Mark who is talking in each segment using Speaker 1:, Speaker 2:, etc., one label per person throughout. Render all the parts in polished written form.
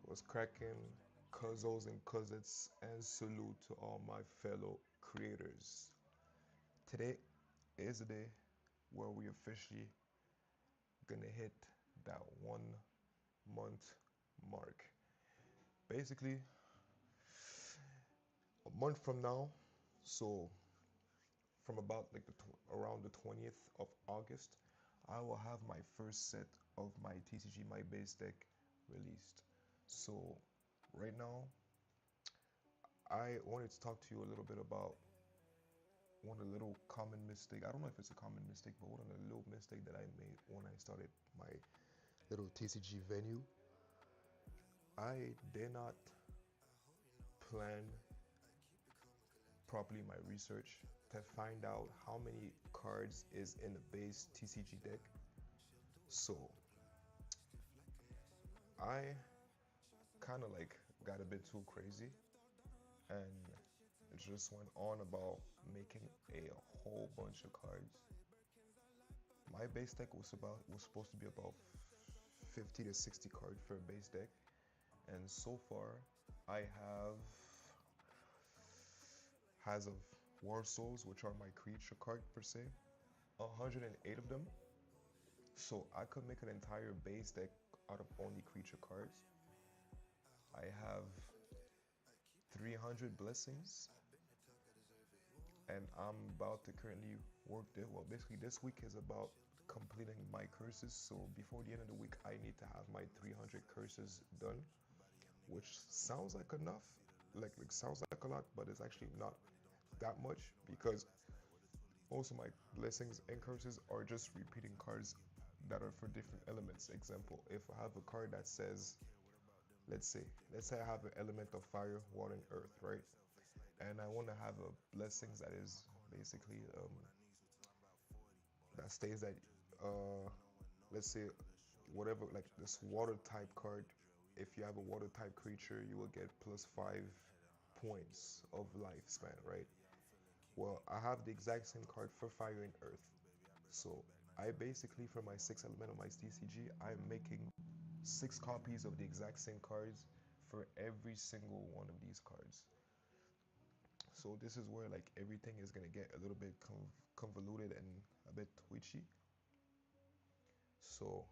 Speaker 1: Was cracking, cuzzles and cousins, and salute to all my fellow creators. Today is the day where we officially gonna hit that 1 month mark. Basically, a month from now, so from about like around the 20th of August, I will have my first set of my TCG, my base deck released. So right now, I wanted to talk to you a little bit about one of the little common mistake. I don't know if it's a common mistake, but one of the little mistake that I made when I started my little TCG venue. I did not plan properly my research to find out how many cards is in the base TCG deck. So I kind of like got a bit too crazy and just went on about making a whole bunch of cards. My base deck was supposed to be about 50 to 60 cards for a base deck, and so far I have has of War Souls, which are my creature card per se, 108 of them. So I could make an entire base deck out of only creature cards. I have 300 blessings, and I'm about to currently work there. Well, basically this week is about completing my curses. So before the end of the week, I need to have my 300 curses done, which sounds like enough, like sounds like a lot, but it's actually not that much because most of my blessings and curses are just repeating cards that are for different elements. Example, if I have a card that says, let's say I have an element of fire, water, and earth, right? And I want to have a blessings that is basically that states that uh, let's say whatever, like this water type card, if you have a water type creature, you will get +5 points of lifespan, right? Well, I have the exact same card for fire and earth. So I basically, for my 6 element of my TCG, I'm making 6 copies of the exact same cards for every single one of these cards. So this is where like everything is gonna get a little bit convoluted and a bit twitchy. So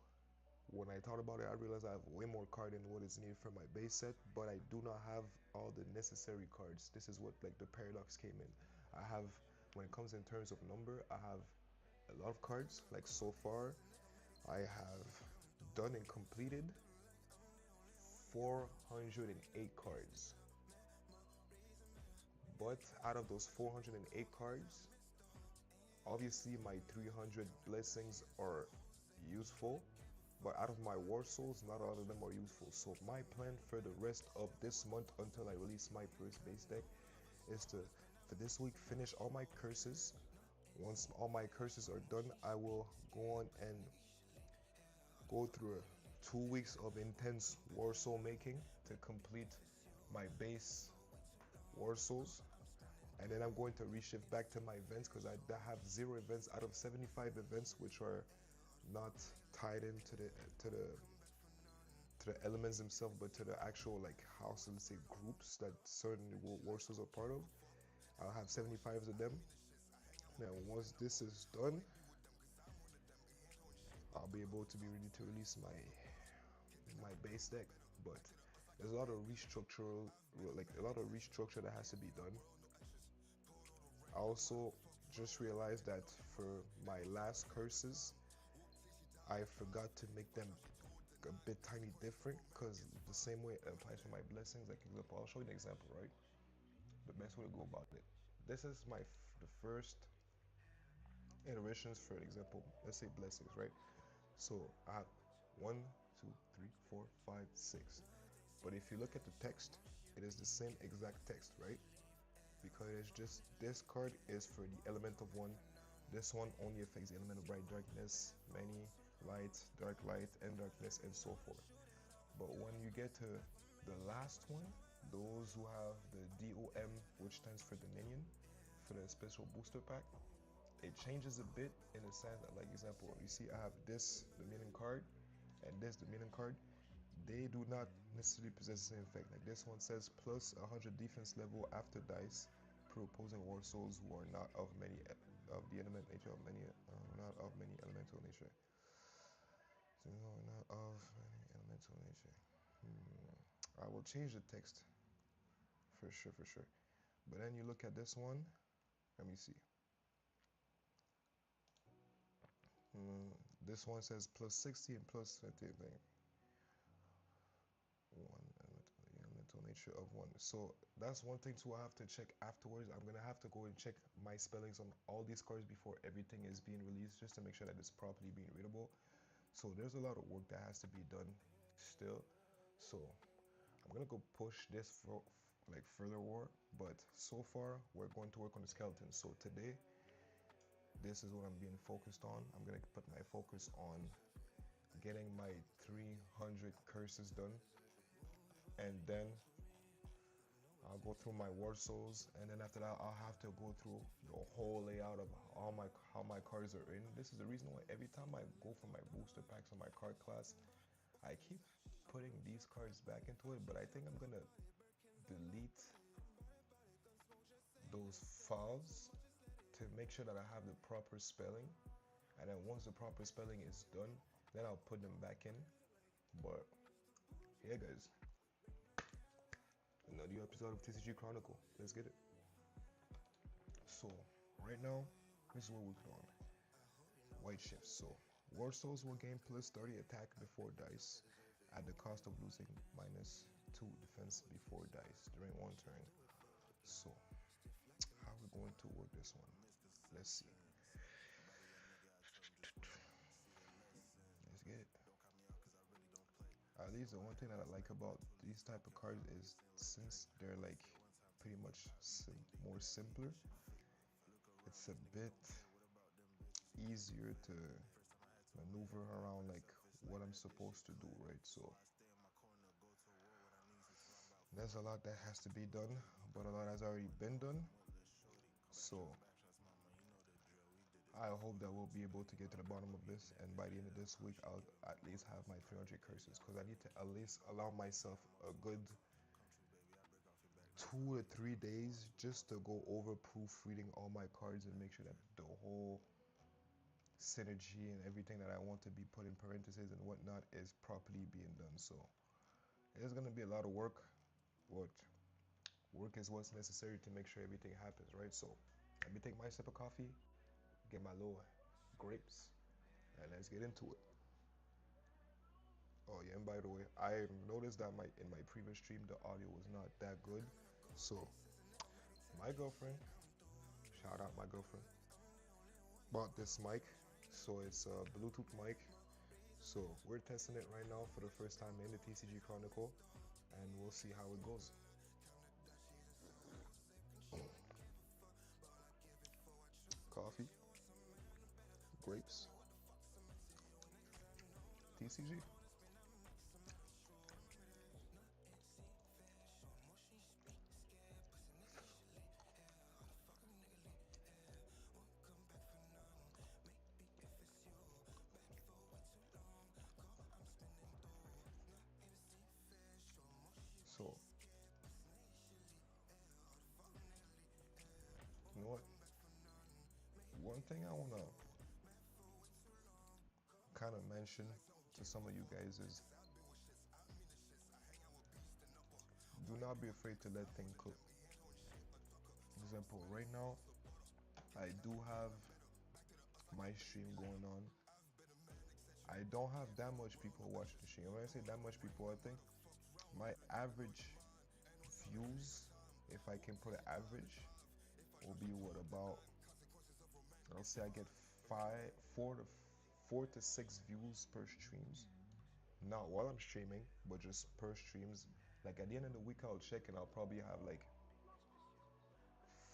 Speaker 1: when I thought about it, I realized I have way more card than what is needed for my base set, but I do not have all the necessary cards. This is what like the paradox came in. I have, when it comes in terms of number, I have a lot of cards. Like so far, I have done and completed 408 cards. But out of those 408 cards, obviously my 300 blessings are useful, but out of my war souls, not all of them are useful. So my plan for the rest of this month until I release my first base deck is to, for this week, finish all my curses. Once all my curses are done, I will go on and go through 2 weeks of intense war soul making to complete my base war souls. And then I'm going to reshift back to my events because I have 0 events out of 75 events, which are not tied into the elements themselves, but to the actual like houses, let's say groups that certain war souls are part of. I'll have 75 of them. Now once this is done, I'll be able to be ready to release my base deck. But there's a lot of restructure that has to be done. I also just realized that for my last curses, I forgot to make them a bit tiny different because the same way it applies for my blessings. Like example, I'll show you an example, right? The best way to go about it. This is the first iterations for example. Let's say blessings, right? So I have 1, 2, 3, 4, 5, 6. But if you look at the text, it is the same exact text, right? Because it's just this card is for the element of one. This one only affects the element of bright darkness, many, light, and darkness, and so forth. But when you get to the last one, those who have the DOM, which stands for Dominion, for the special booster pack, it changes a bit in the sense that, like example, you see I have this Dominion card and this Dominion card. they do not necessarily possess the same effect. Like this one says plus 100 defense level after dice per opposing war souls who are not of many of the element nature of many not of many elemental nature. So not of many elemental nature. I will change the text for sure, for sure. But then you look at this one. Let me see. This one says plus 60 and plus 20. One elemental nature of one. So that's one thing too I have to check afterwards. I'm gonna have to go and check my spellings on all these cards before everything is being released, just to make sure that it's properly being readable. So there's a lot of work that has to be done still. So I'm gonna go push this for like further war, but so far we're going to work on the skeleton. So today, this is what I'm being focused on. I'm gonna put my focus on getting my 300 curses done, and then I'll go through my war souls, and then after that I'll have to go through the whole layout of how my cards are in. This is the reason why every time I go for my booster packs on my card class, I keep putting these cards back into it, but I think I'm gonna delete those files to make sure that I have the proper spelling, and then once the proper spelling is done, then I'll put them back in. But yeah guys, another new episode of TCG Chronicle. Let's get it. So right now, this is what we're working on. White shifts. So War Souls will gain plus 30 attack before dice at the cost of losing minus 2 defense before dice during one turn. So how are we going to work this one? Let's see. Let's get it. At least the one thing that I like about these type of cards is since they're like pretty much more simpler, it's a bit easier to maneuver around like what I'm supposed to do, right? So there's a lot that has to be done, but a lot has already been done. So I hope that we'll be able to get to the bottom of this, and by the end of this week I'll at least have my 300 curses, because I need to at least allow myself a good 2 to 3 days just to go over proofreading all my cards and make sure that the whole synergy and everything that I want to be put in parentheses and whatnot is properly being done. So it's gonna be a lot of work, but work is what's necessary to make sure everything happens, right? So let me take my sip of coffee, get my little grapes, and let's get into it. Oh yeah, and by the way, I noticed that in my previous stream the audio was not that good. So my girlfriend, shout out my girlfriend, bought this mic. So it's a Bluetooth mic. So we're testing it right now for the first time in the TCG Chronicle, and we'll see how it goes. Coffee, grapes, TCG. So you know what? One thing I wanna kind of mention to some of you guys is do not be afraid to let things cook. For example, right now I do have my stream going on. I don't have that much people watching the stream. When I say that much people, I think my average views, if I can put an average, will be what about, I'll say I get 4 to 6 views per streams. Not while I'm streaming, but just per streams. Like at the end of the week, I'll check and I'll probably have like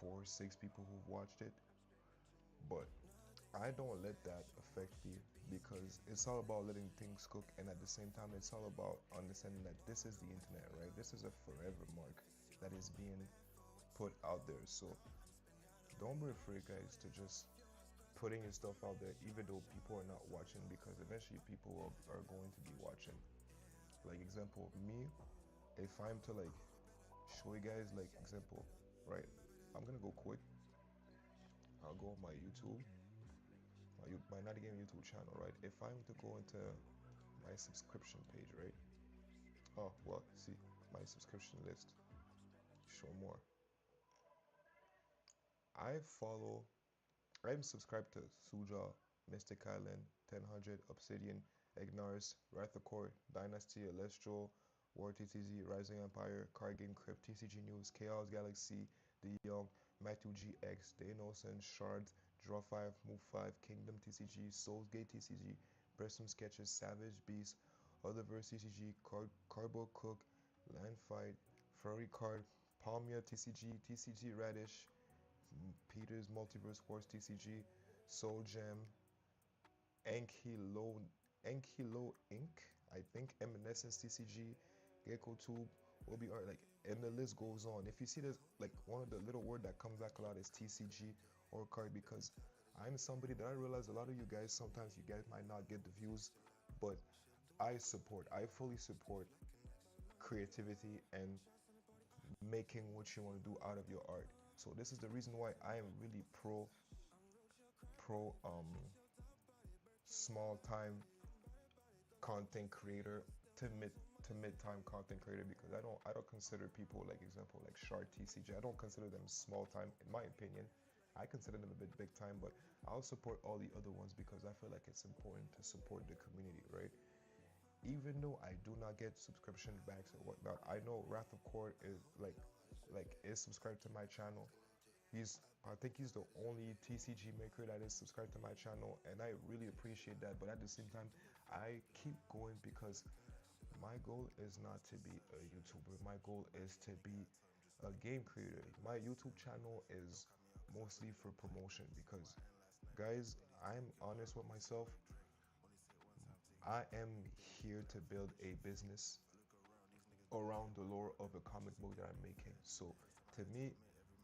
Speaker 1: 4 or 6 people who've watched it. But I don't let that affect me, because it's all about letting things cook, and at the same time it's all about understanding that this is the internet, right? This is a forever mark that is being put out there. So don't be afraid guys to just putting your stuff out there even though people are not watching, because eventually people are going to be watching. Like example, me, if I'm to like show you guys like example, right? I'm gonna go quick. I'll go on my YouTube, my not again YouTube channel, right? If I'm to go into my subscription page, right? Oh well, see my subscription list. Show more. I follow. I'm subscribed to Suja, Mystic Island, 1000, Obsidian, Ignars, Wrath of Court, Dynasty, Celestial, War TCG, Rising Empire, Card Game Crypt, TCG News, Chaos Galaxy, The Young, Matthew GX, The Innocent, Shards, Draw 5, Move 5, Kingdom TCG, Soulsgate TCG, Preston Sketches, Savage Beast, Otherverse TCG, Cardboard Cook, Land Fight, Ferrari Card, Palmia TCG, TCG Radish, Peter's Multiverse Wars TCG, Soul Gem, Ankylo, Ankylo Inc. I think Eminescence TCG, Gecko Tube, OBR, like, and the list goes on. If you see this, like one of the little word that comes back a lot is TCG or card, because I'm somebody that I realize a lot of you guys, sometimes you guys might not get the views, but I fully support creativity and making what you want to do out of your art. So this is the reason why I am really pro small time content creator to mid time content creator, because I don't consider people like example like Shard TCG, I don't consider them small time in my opinion. I consider them a bit big time, but I'll support all the other ones because I feel like it's important to support the community, right? Even though I do not get subscription backs or whatnot, I know Wrath of Court is is subscribed to my channel. I think he's the only TCG maker that is subscribed to my channel, and I really appreciate that. But at the same time, I keep going because my goal is not to be a YouTuber. My goal is to be a game creator. My YouTube channel is mostly for promotion because, guys, I'm honest with myself. I am here to build a business around the lore of a comic book that I'm making. So to me,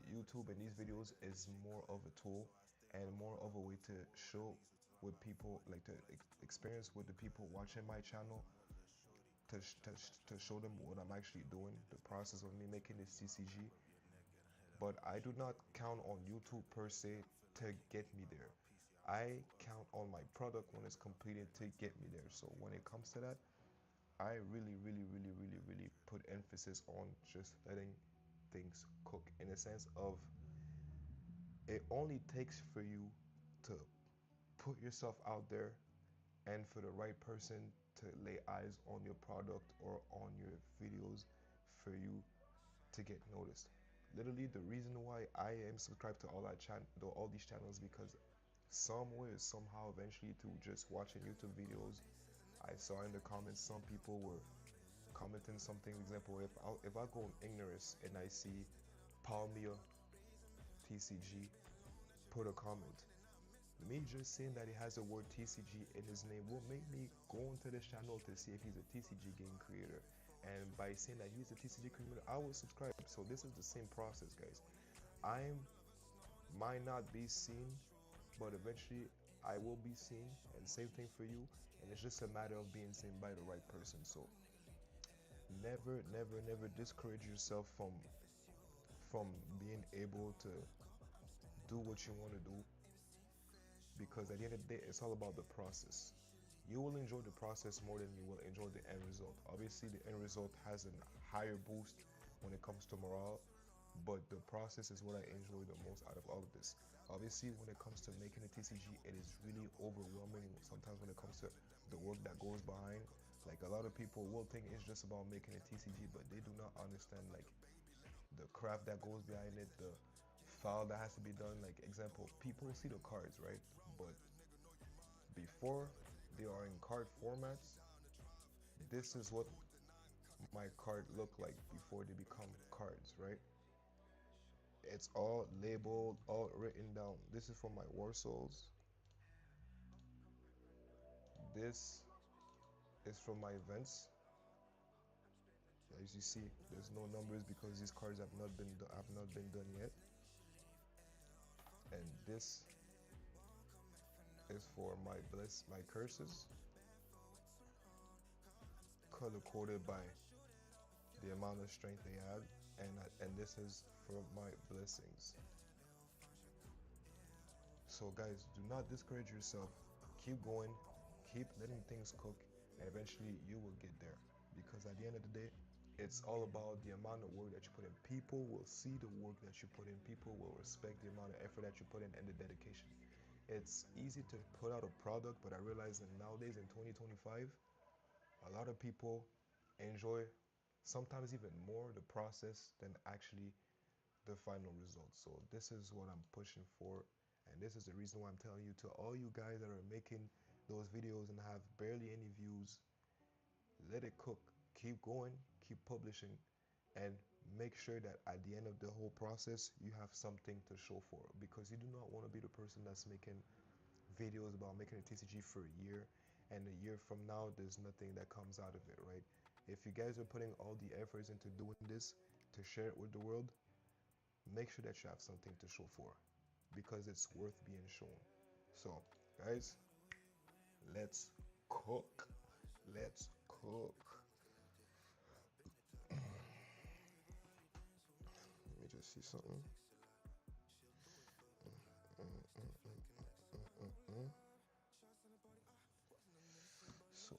Speaker 1: YouTube and these videos is more of a tool and more of a way to show with people, like to experience with the people watching my channel, to show them what I'm actually doing, the process of me making this CCG. But I do not count on YouTube per se to get me there. I count on my product when it's completed to get me there. So when it comes to that, I really put emphasis on just letting things cook, in a sense of it only takes for you to put yourself out there and for the right person to lay eyes on your product or on your videos for you to get noticed. Literally, the reason why I am subscribed to all these channels, because somewhere, somehow, eventually, to just watching YouTube videos, I saw in the comments some people were commenting something. Example, if I go on ignorance and I see Palmia TCG put a comment, me just saying that he has the word TCG in his name will make me go into this channel to see if he's a TCG game creator. And by saying that he's a TCG creator, I will subscribe. So this is the same process, guys. I might not be seen, but eventually I will be seen. And same thing for you. And it's just a matter of being seen by the right person. So never discourage yourself from being able to do what you want to do, because at the end of the day, it's all about the process. You will enjoy the process more than you will enjoy the end result. Obviously, the end result has a higher boost when it comes to morale, but the process is what I enjoy the most out of all of this. Obviously, when it comes to making a TCG, it is really overwhelming sometimes when it comes to the work that goes behind. Like, a lot of people will think it's just about making a TCG, but they do not understand like the craft that goes behind it, the file that has to be done. Like example, people see the cards, right? But before they are in card formats, this is what my card look like before they become cards, right? It's all labeled, all written down. This is for my war souls. This is from my events. As you see, there's no numbers because these cards have not been done yet. And this is for my curses, color coded by the amount of strength they had, and this is for my blessings. So guys, do not discourage yourself. Keep going, keep letting things cook, and eventually you will get there. Because at the end of the day, it's all about the amount of work that you put in. People will see the work that you put in. People will respect the amount of effort that you put in and the dedication. It's easy to put out a product, but I realize that nowadays in 2025, a lot of people enjoy sometimes even more the process than actually the final result. So this is what I'm pushing for, and this is the reason why I'm telling you, to all you guys that are making those videos and have barely any views, let it cook. Keep going, keep publishing, and make sure that at the end of the whole process you have something to show for it, because you do not want to be the person that's making videos about making a TCG for a year, and a year from now there's nothing that comes out of it, right? If you guys are putting all the efforts into doing this to share it with the world, make sure that you have something to show for, because it's worth being shown. So guys, let's cook. Let's cook. Let me just see something. So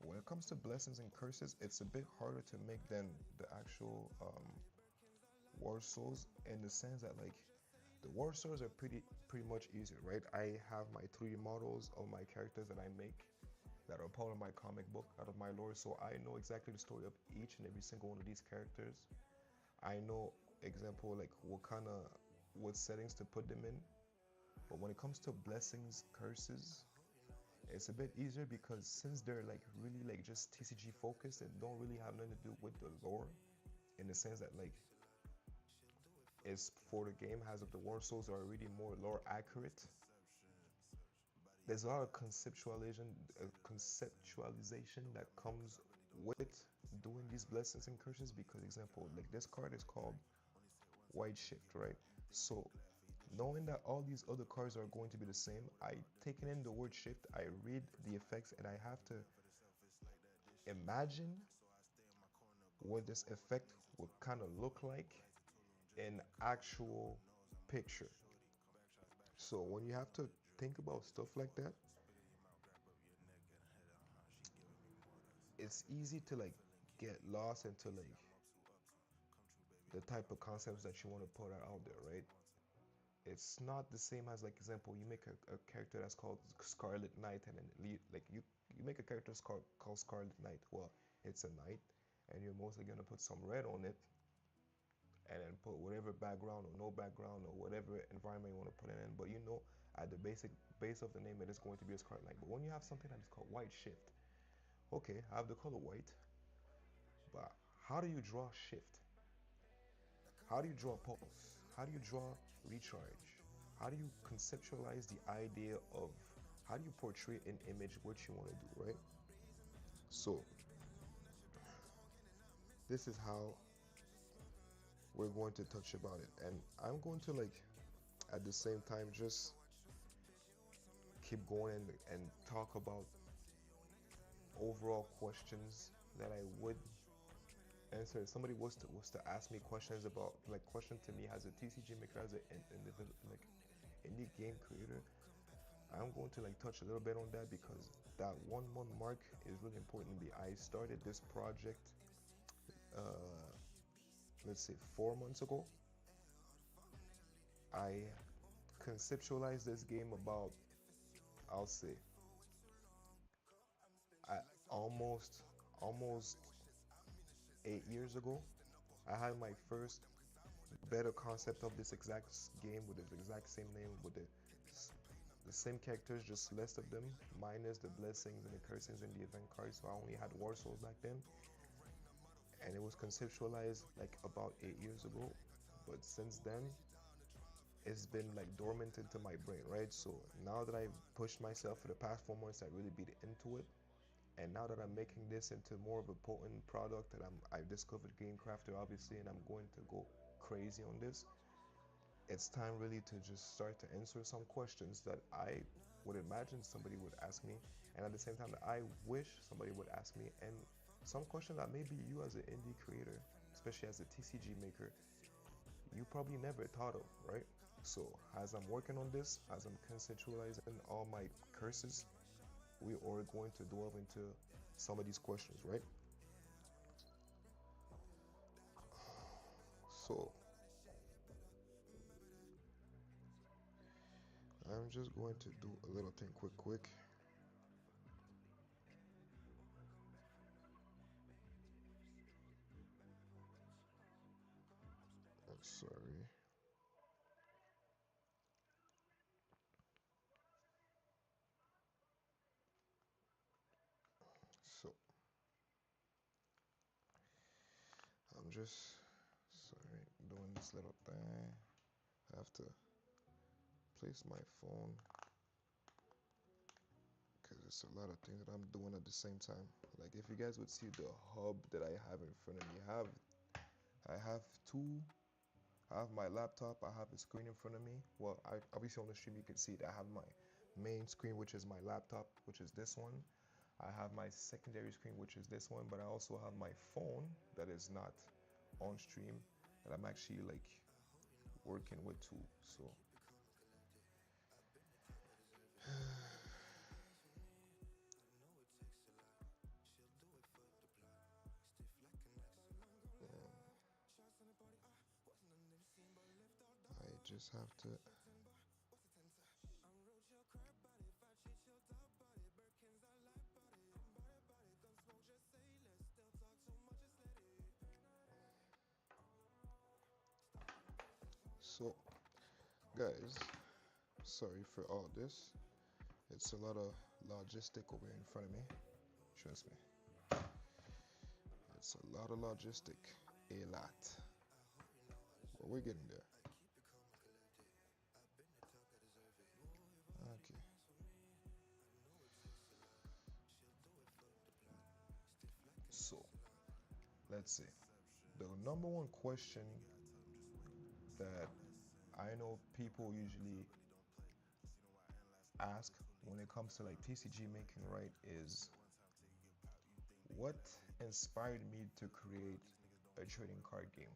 Speaker 1: when it comes to blessings and curses, it's a bit harder to make than the actual war souls, in the sense that like the war souls are pretty much easier, right? I have my 3D models of my characters that I make that are part of my comic book, out of my lore, so I know exactly the story of each and every single one of these characters. I know, example, like what settings to put them in. But when it comes to blessings, curses, it's a bit easier, because since they're like really like just TCG focused and don't really have nothing to do with the lore, in the sense that like it's for the game, as of the war souls are already more lore accurate. There's a lot of conceptualization that comes with doing these blessings and curses, because example, like this card is called White Shift, right? So knowing that all these other cards are going to be the same, I taken in the word shift, I read the effects, and I have to imagine what this effect would kind of look like in actual picture. So when you have to think about stuff like that, it's easy to like get lost into like the type of concepts that you want to put out there, right? It's not the same as, like, example, you make a character that's called Scarlet Knight, and then you make a character called Scarlet Knight. Well, it's a knight, and you're mostly gonna put some red on it, and then put whatever background or no background or whatever environment you want to put it in. But you know, at the base of the name, it is going to be a Scarlet Knight. But when you have something that is called White Shift, okay, I have the color white, but how do you draw shift? How do you draw pulse? How do you draw recharge? How do you conceptualize the idea of, how do you portray an image what you want to do, right? So this is how we're going to touch about it, and I'm going to like at the same time just keep going and talk about overall questions that I would answer. If somebody was to ask me questions about, like, question to me as a TCG maker, as an individual, like indie game creator, I'm going to like touch a little bit on that, because that 1 month mark is really important to me. I started this project, uh, let's say 4 months ago. I conceptualized this game about, I'll say, I almost 8 years ago. I had my first better concept of this exact game with the exact same name, with the same characters, just less of them, minus the blessings and the cursings and the event cards. So I only had war souls back then, and it was conceptualized like about 8 years ago. But since then, it's been like dormant into my brain, right? So now that I've pushed myself for the past 4 months, I really beat into it. And now that I'm making this into more of a potent product, that I've discovered Game Crafter, obviously, and I'm going to go crazy on this, it's time really to just start to answer some questions that I would imagine somebody would ask me, and at the same time that I wish somebody would ask me, and some question that maybe you as an indie creator, especially as a TCG maker, you probably never thought of, right? So as I'm working on this, as I'm conceptualizing all my curses, we are going to delve into some of these questions, right? So I'm just going to do a little thing quick. I'm sorry. So I'm just sorry doing this little thing. I have to place my phone because it's a lot of things that I'm doing at the same time. Like if you guys would see the hub that I have in front of me, I have two. I have my laptop. I have a screen in front of me. Well, obviously on the stream you can see that I have my main screen, which is my laptop, which is this one. I have my secondary screen, which is this one, but I also have my phone that is not on stream that I'm actually like working with too. So I just have to. So, guys, sorry for all this. It's a lot of logistic over in front of me. Trust me. It's a lot of logistic. A lot. But we're getting there. Okay. So, let's see. The number one question that I know people usually ask when it comes to like TCG making, right, is what inspired me to create a trading card game?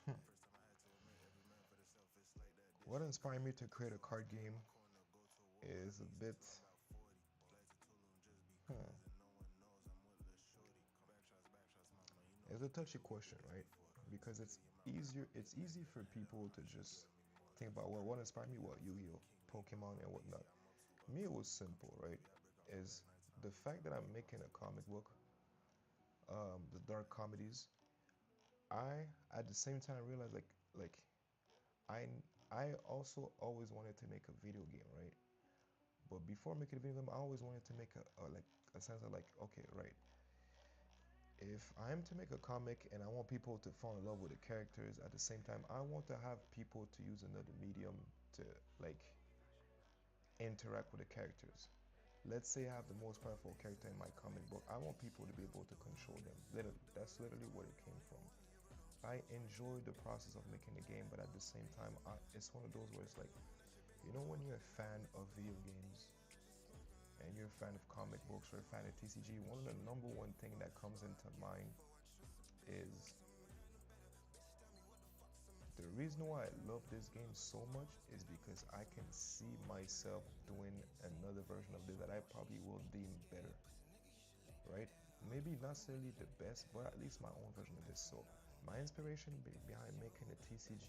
Speaker 1: Hmm. What inspired me to create a card game is a bit, hmm, it's a touchy question, right? Because it's easy for people to just think about, well, what inspired me? What, Yu-Gi-Oh, Pokemon, and whatnot. Me, it was simple, right? Is the fact that I'm making a comic book, the dark comedies. I at the same time realized like I I also always wanted to make a video game, right? But before making a video game, I always wanted to make a like a sense of like, okay, right. If I'm to make a comic and I want people to fall in love with the characters, at the same time, I want to have people to use another medium to like interact with the characters. Let's say I have the most powerful character in my comic book. I want people to be able to control them. Literally, that's literally where it came from. I enjoy the process of making the game, but at the same time, it's one of those where it's like, you know, when you're a fan of video games and you're a fan of comic books or a fan of TCG, one of the number one thing that comes into mind is the reason why I love this game so much is because I can see myself doing another version of this that I probably will deem better, right? Maybe not necessarily the best, but at least my own version of this. So my inspiration behind making the TCG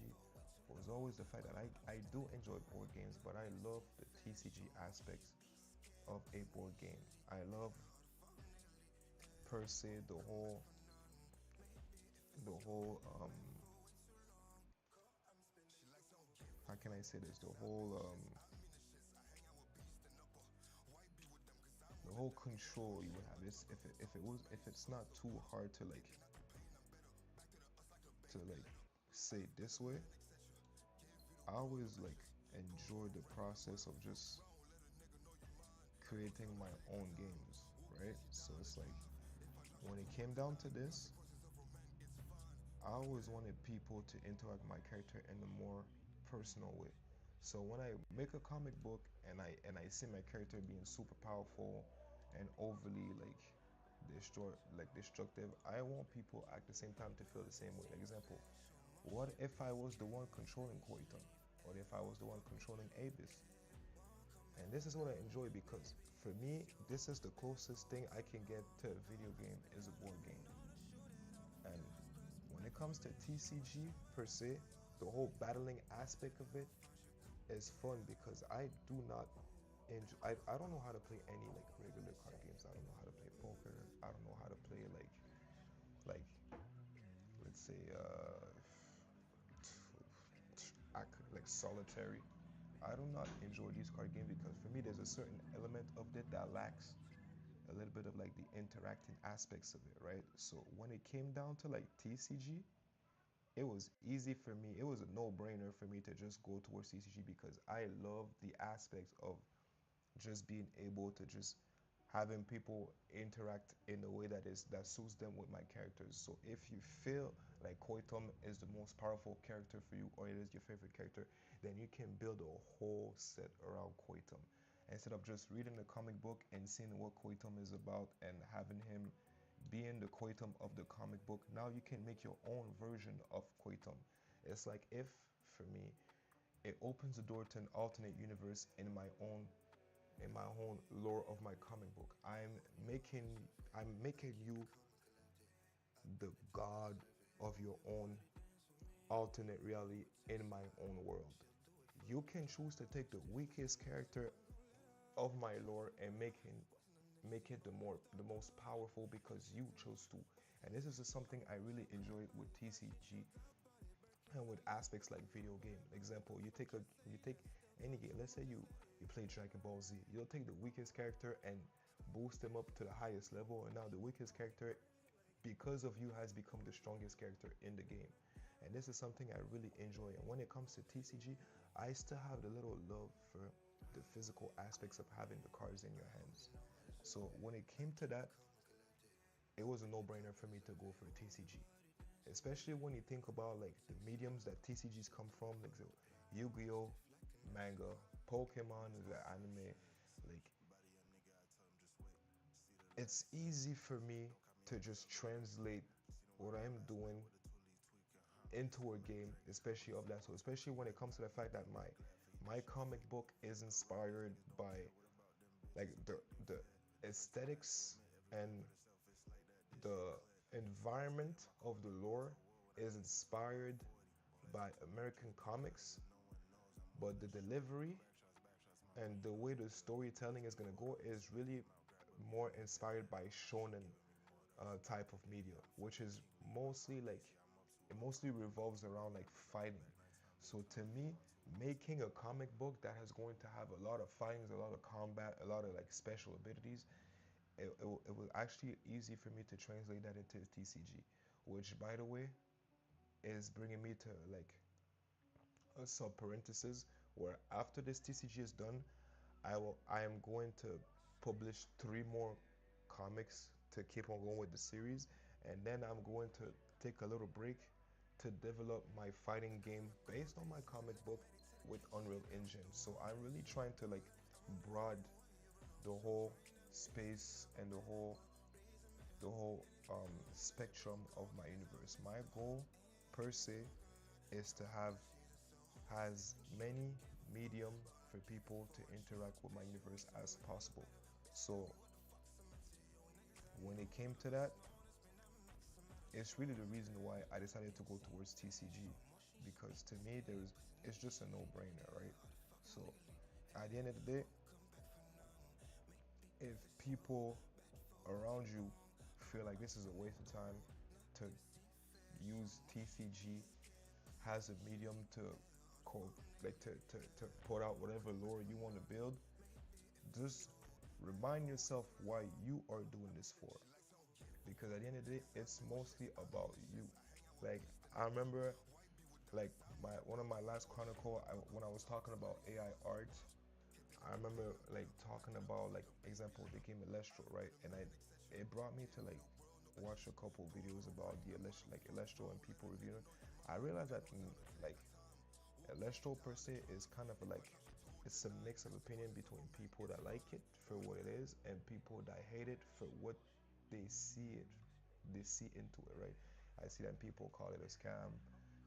Speaker 1: was always the fact that I do enjoy board games, but I love the TCG aspects of a board game. I love per se the whole how can I say this, the whole control you would have. It's if it's not too hard to say it this way, I always like enjoy the process of just creating my own games, right? So it's like when it came down to this, I always wanted people to interact with my character in a more personal way. So when I make a comic book and I see my character being super powerful and overly destructive, I want people at the same time to feel the same way. Like example, what if I was the one controlling Koiton? What if I was the one controlling Abyss? And this is what I enjoy because for me, this is the closest thing I can get to a video game is a board game. And when it comes to TCG per se, the whole battling aspect of it is fun because I do not enjoy. I don't know how to play any like regular card games. I don't know how to play poker. I don't know how to play like let's say like solitary. I do not enjoy these card games because for me there's a certain element of it that lacks a little bit of like the interacting aspects of it, right? So when it came down to like TCG, it was easy for me. It was a no-brainer for me to just go towards TCG because I love the aspects of just being able to just having people interact in a way that suits them with my characters. So if you feel like Koitom is the most powerful character for you or it is your favorite character, then you can build a whole set around Koitom. Instead of just reading the comic book and seeing what Koitom is about and having him being the Koitom of the comic book, now you can make your own version of Koitom. It's like if, for me, it opens the door to an alternate universe in my own lore of my comic book. I'm making you the god of your own alternate reality in my own world. You can choose to take the weakest character of my lore and make it the most powerful because you chose to. And this is just something I really enjoy with TCG and with aspects like video game. Example, you take any game. Let's say you play Dragon Ball Z. You'll take the weakest character and boost them up to the highest level, and now the weakest character, because of you, has become the strongest character in the game. And this is something I really enjoy. And when it comes to TCG, I still have the little love for the physical aspects of having the cards in your hands. So when it came to that, it was a no-brainer for me to go for TCG. Especially when you think about like the mediums that TCGs come from, like so Yu-Gi-Oh, manga, Pokemon, the anime, like it's easy for me to just translate what I'm doing into a game, especially of that. So especially when it comes to the fact that my comic book is inspired by like the aesthetics and the environment of the lore is inspired by American comics, but the delivery and the way the storytelling is gonna go is really more inspired by shonen type of media, which is mostly like it mostly revolves around like fighting. So to me, making a comic book that is going to have a lot of fightings, a lot of combat, a lot of like special abilities, it was actually easy for me to translate that into TCG, which by the way is bringing me to like a sub parenthesis where after this TCG is done, I am going to publish 3 more comics to keep on going with the series, and then I'm going to take a little break to develop my fighting game based on my comic book with Unreal Engine. So I'm really trying to like broad the whole space and the whole spectrum of my universe. My goal per se is to have as many medium for people to interact with my universe as possible. So when it came to that, it's really the reason why I decided to go towards TCG because to me it's just a no-brainer, right? So at the end of the day, if people around you feel like this is a waste of time to use TCG as a medium to call to put out whatever lore you want to build, just remind yourself why you are doing this for. Because at the end of the day, it's mostly about you. Like I remember, like my one of my last chronicle, when I was talking about AI art, I remember like talking about like example the game Celestial, right? And it brought me to like watch a couple videos about the Celestial, like Celestial and people reviewing. I realized that like Electro per se is kind of like, it's a mix of opinion between people that like it for what it is and people that hate it for what they see it, they see into it, right? I see that people call it a scam.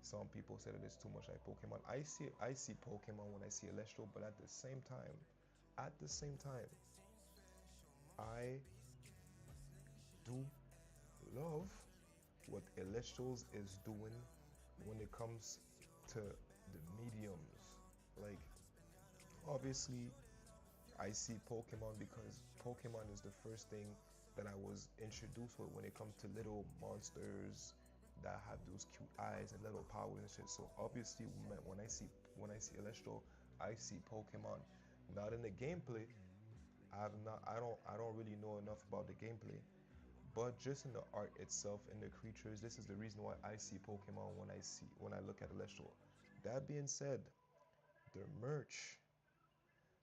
Speaker 1: Some people say that it's too much like Pokemon. I see Pokemon when I see Electro, but at the same time, I do love what Electros is doing when it comes to the mediums. Like, obviously, I see Pokemon because Pokemon is the first thing that I was introduced with when it comes to little monsters that have those cute eyes and little powers and shit. So obviously, when I see Electro, I see Pokemon. Not in the gameplay. I don't really know enough about the gameplay, but just in the art itself and the creatures. This is the reason why I see Pokemon when I look at Electro. That being said, the merch,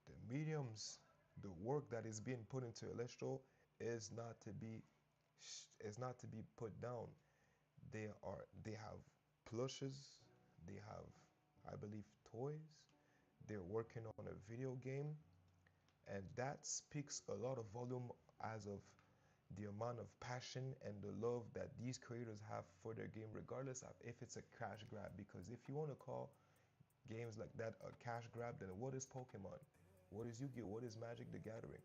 Speaker 1: the mediums, the work that is being put into Electro is not to be put down. They have plushes, they have, I believe, toys. They're working on a video game, and that speaks a lot of volume as of the amount of passion and the love that these creators have for their game, regardless of if it's a cash grab. Because if you want to call games like that a cash grab, then what is Pokemon? What is Yu-Gi-Oh? What is Magic the Gathering?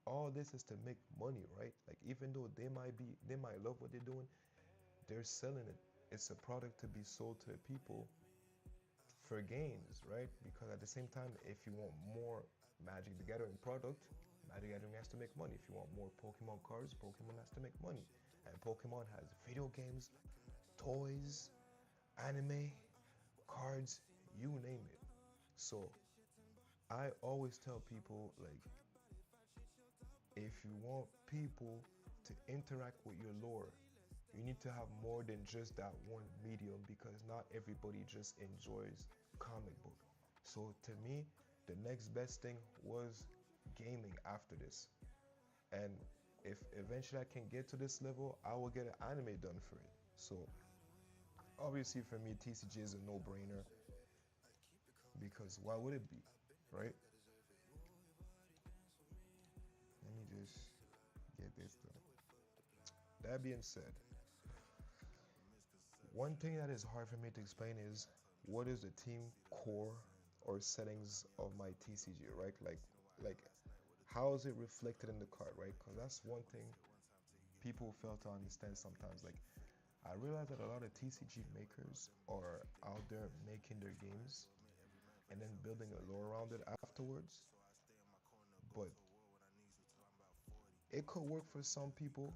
Speaker 1: All this is to make money, right? Like, even though they might love what they're doing, they're selling it. It's a product to be sold to people for gains, right? Because at the same time, if you want more Magic the Gathering product, Magic the Gathering has to make money. If you want more Pokemon cards, Pokemon has to make money. And Pokemon has video games, toys, anime, cards, you name it. So I always tell people, like, if you want people to interact with your lore, you need to have more than just that one medium, because not everybody just enjoys comic book. So to me, the next best thing was gaming after this. And if eventually I can get to this level, I will get an anime done for it. So obviously for me, TCG is a no-brainer, because why would it be, right? Let me just get this done. That being said, one thing that is hard for me to explain is what is the team core or settings of my TCG, right? Like how is it reflected in the card, right? Because that's one thing people fail to understand sometimes. Like, I realize that a lot of TCG makers are out there making their games and then building a lore around it afterwards, but it could work for some people.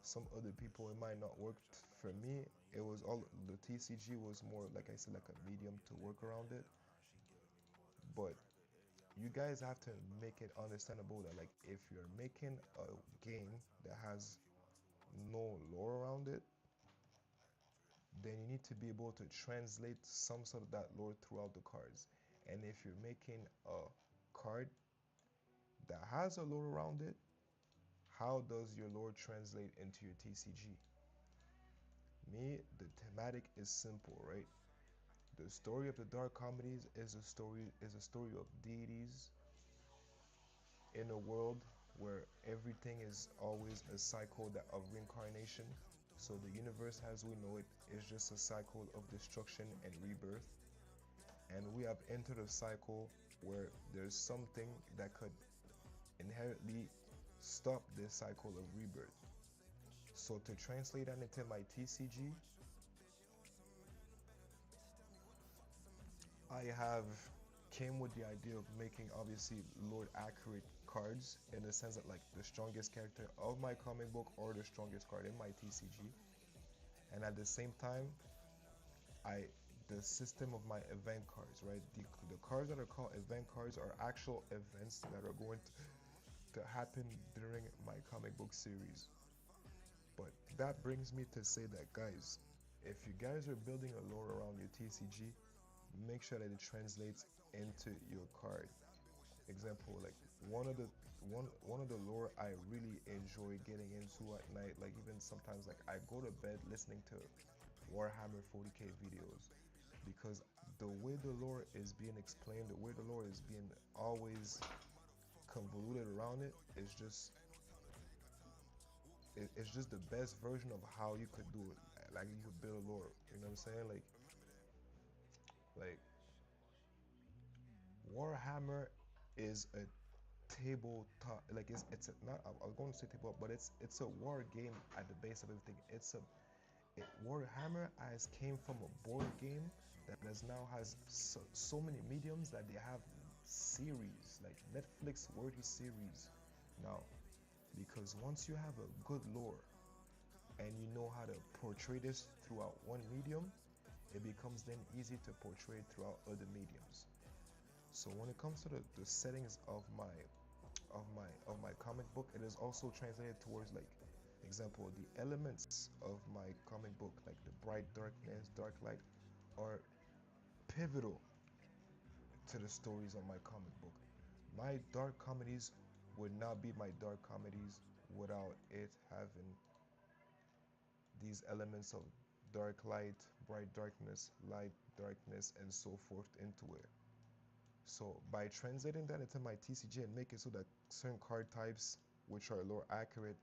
Speaker 1: Some other people it might not work. For me, it was all the TCG was more, like I said, like a medium to work around it. But you guys have to make it understandable that, like, if you're making a game that has no lore around it, then you need to be able to translate some sort of that lore throughout the cards. And if you're making a card that has a lore around it, how does your lore translate into your TCG? Me, the thematic is simple, right? The story of the dark comedies is a story of deities in a world where everything is always a cycle of reincarnation. So the universe as we know it is just a cycle of destruction and rebirth. And we have entered a cycle where there's something that could inherently stop this cycle of rebirth. So to translate that into my TCG, I have came with the idea of making obviously Lord accurate cards, in the sense that, like, the strongest character of my comic book or the strongest card in my TCG, and at the same time, I the system of my event cards, right? The cards that are called event cards are actual events that are going to happen during my comic book series. But that brings me to say that, guys, if you guys are building a lore around your TCG, make sure that it translates into your card. Example, like, one of the lore I really enjoy getting into at night, like, even sometimes, like, I go to bed listening to Warhammer 40k videos, because the way the lore is being explained, the way the lore is being always convoluted around it, is just it's just the best version of how you could do it. Like you could build a lore. You know what I'm saying? Like Warhammer is a tabletop. Like it's a, not. I was going to say tabletop, but it's a war game at the base of everything. Warhammer has came from a board game that has now has so many mediums that they have series like Netflix worthy series now, because once you have a good lore and you know how to portray this throughout one medium, it becomes then easy to portray it throughout other mediums. So when it comes to the settings of my comic book, it is also translated towards, like, example, the elements of my comic book, like the bright darkness, dark light, are pivotal to the stories of my comic book. My dark comedies would not be my dark comedies without it having these elements of dark light, bright darkness, light darkness, and so forth into it. So by translating that into my TCG and make it so that certain card types, which are lore accurate,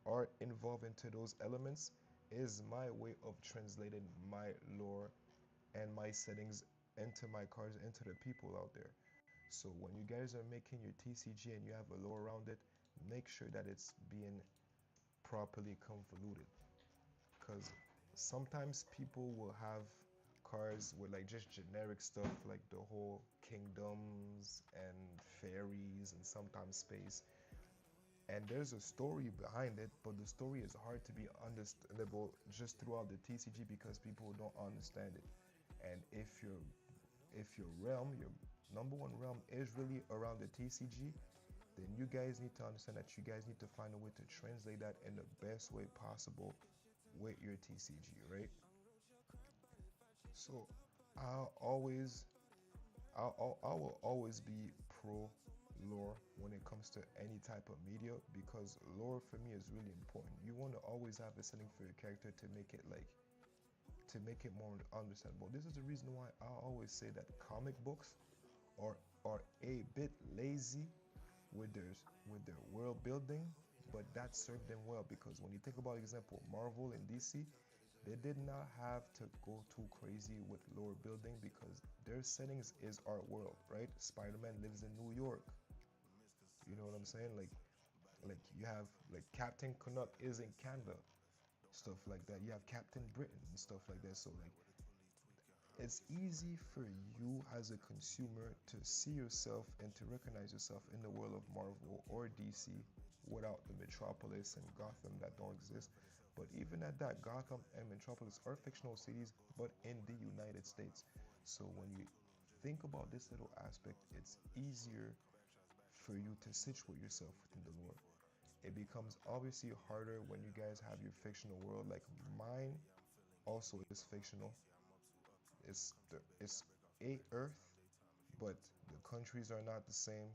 Speaker 1: are involved into those elements, is my way of translating my lore and my settings into my cards, into the people out there. So when you guys are making your TCG and you have a lore around it, make sure that it's being properly convoluted, because sometimes people will have cards with like just generic stuff like the whole kingdoms and fairies and sometimes space, and there's a story behind it, but the story is hard to be understandable just throughout the TCG because people don't understand it. And if your realm, your number one realm, is really around the TCG, then you guys need to understand that you guys need to find a way to translate that in the best way possible with your TCG, right? So I'll always, I will always be pro lore when it comes to any type of media, because lore for me is really important. You want to always have a setting for your character to make it more understandable. This is the reason why I always say that comic books are a bit lazy with their world building, but that served them well, because when you think about example Marvel and DC, they did not have to go too crazy with lore building because their settings is our world, right? Spider-Man lives in New York. You know what I'm saying? Like you have like Captain Canuck is in Canada, stuff like that. You have Captain Britain and stuff like that. So like it's easy for you as a consumer to see yourself and to recognize yourself in the world of Marvel or DC without the Metropolis and Gotham that don't exist. But even at that, Gotham and Metropolis are fictional cities, but in the United States. So when you think about this little aspect, it's easier for you to situate yourself within the lore. It becomes obviously harder when you guys have your fictional world. Like mine also is fictional. It's a Earth, but the countries are not the same.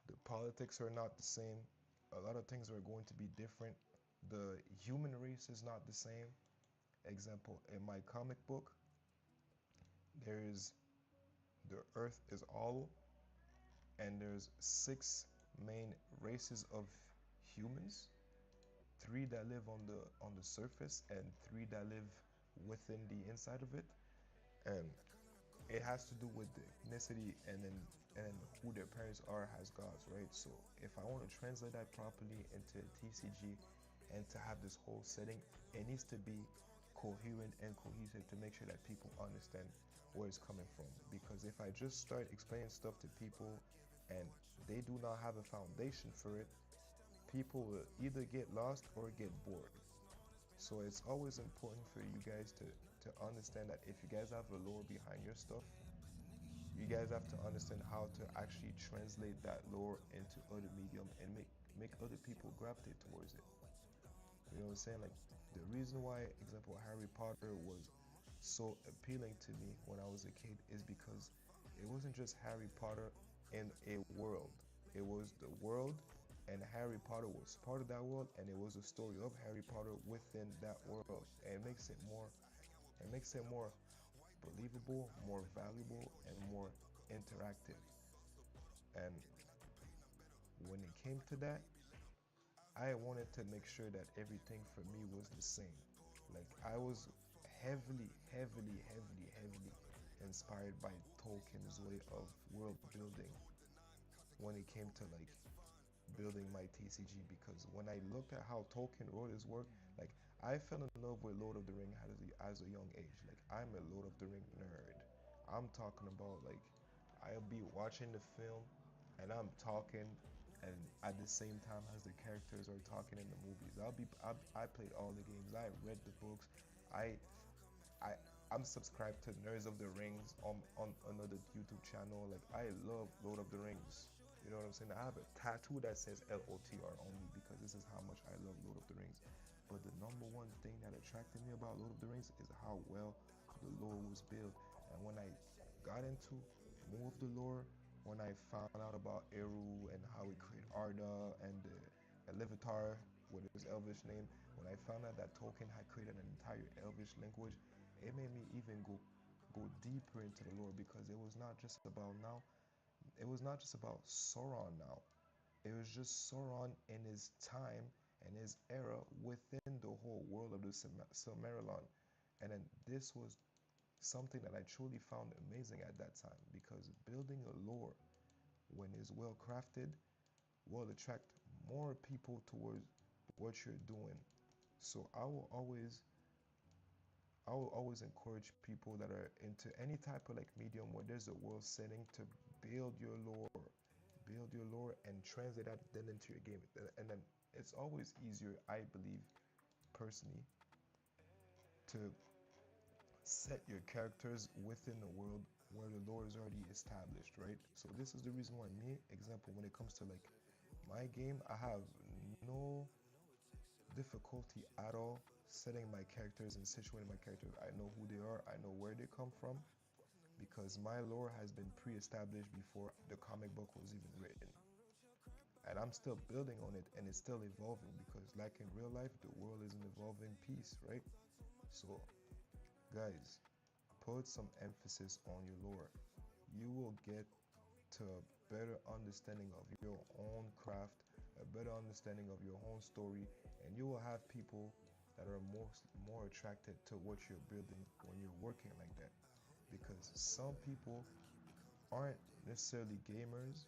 Speaker 1: The politics are not the same. A lot of things are going to be different. The human race is not the same. Example, in my comic book, there is the Earth is hollow, and there's 6 main races of humans. 3 that live on the surface, and 3 that live within the inside of it. And it has to do with the ethnicity and who their parents are as gods, right? So if I want to translate that properly into TCG and to have this whole setting, it needs to be coherent and cohesive to make sure that people understand where it's coming from. Because if I just start explaining stuff to people and they do not have a foundation for it, people will either get lost or get bored. So it's always important for you guys to understand that if you guys have a lore behind your stuff, you guys have to understand how to actually translate that lore into other medium and make other people gravitate towards it. You know what I'm saying? Like the reason why, example, Harry Potter was so appealing to me when I was a kid is because it wasn't just Harry Potter in a world. It was the world, and Harry Potter was part of that world, and it was a story of Harry Potter within that world. And it makes it more believable, more valuable, and more interactive. And when it came to that, I wanted to make sure that everything for me was the same. Like I was heavily inspired by Tolkien's way of world building when it came to like building my TCG, because when I looked at how Tolkien wrote his work, like I fell in love with Lord of the Ring as a young age. Like I'm a Lord of the Ring nerd. I'm talking about like I'll be watching the film and I'm talking, and at the same time as the characters are talking in the movies. I played all the games. I read the books. I I I'm subscribed to Nerds of the Rings on another YouTube channel. Like I love Lord of the Rings. You know what I'm saying? I have a tattoo that says LOTR on me because this is how much I love Lord of the Rings. But the number one thing that attracted me about Lord of the Rings is how well the lore was built. And when I got into more of the lore, when I found out about Eru and how he created Arda and the Elevatar with his Elvish name, when I found out that Tolkien had created an entire Elvish language, it made me even go deeper into the lore, because it was not just about Sauron now. It was just Sauron in his time and his era within the whole world of the Silmarillion. And then this was something that I truly found amazing at that time, because building a lore when it's well crafted will attract more people towards what you're doing. So I will always encourage people that are into any type of like medium where there's a world setting to build your lore, and translate that then into your game. And then it's always easier, I believe personally, to set your characters within the world where the lore is already established, right? So this is the reason why me, example, when it comes to like my game, I have no difficulty at all setting my characters and situating my characters. I know who they are, I know where they come from, because my lore has been pre-established before the comic book was even written. And I'm still building on it, and it's still evolving, because like in real life, the world is an evolving piece, right? So guys, put some emphasis on your lore. You will get to a better understanding of your own craft, a better understanding of your own story, and you will have people that are more attracted to what you're building when you're working like that. Because some people aren't necessarily gamers,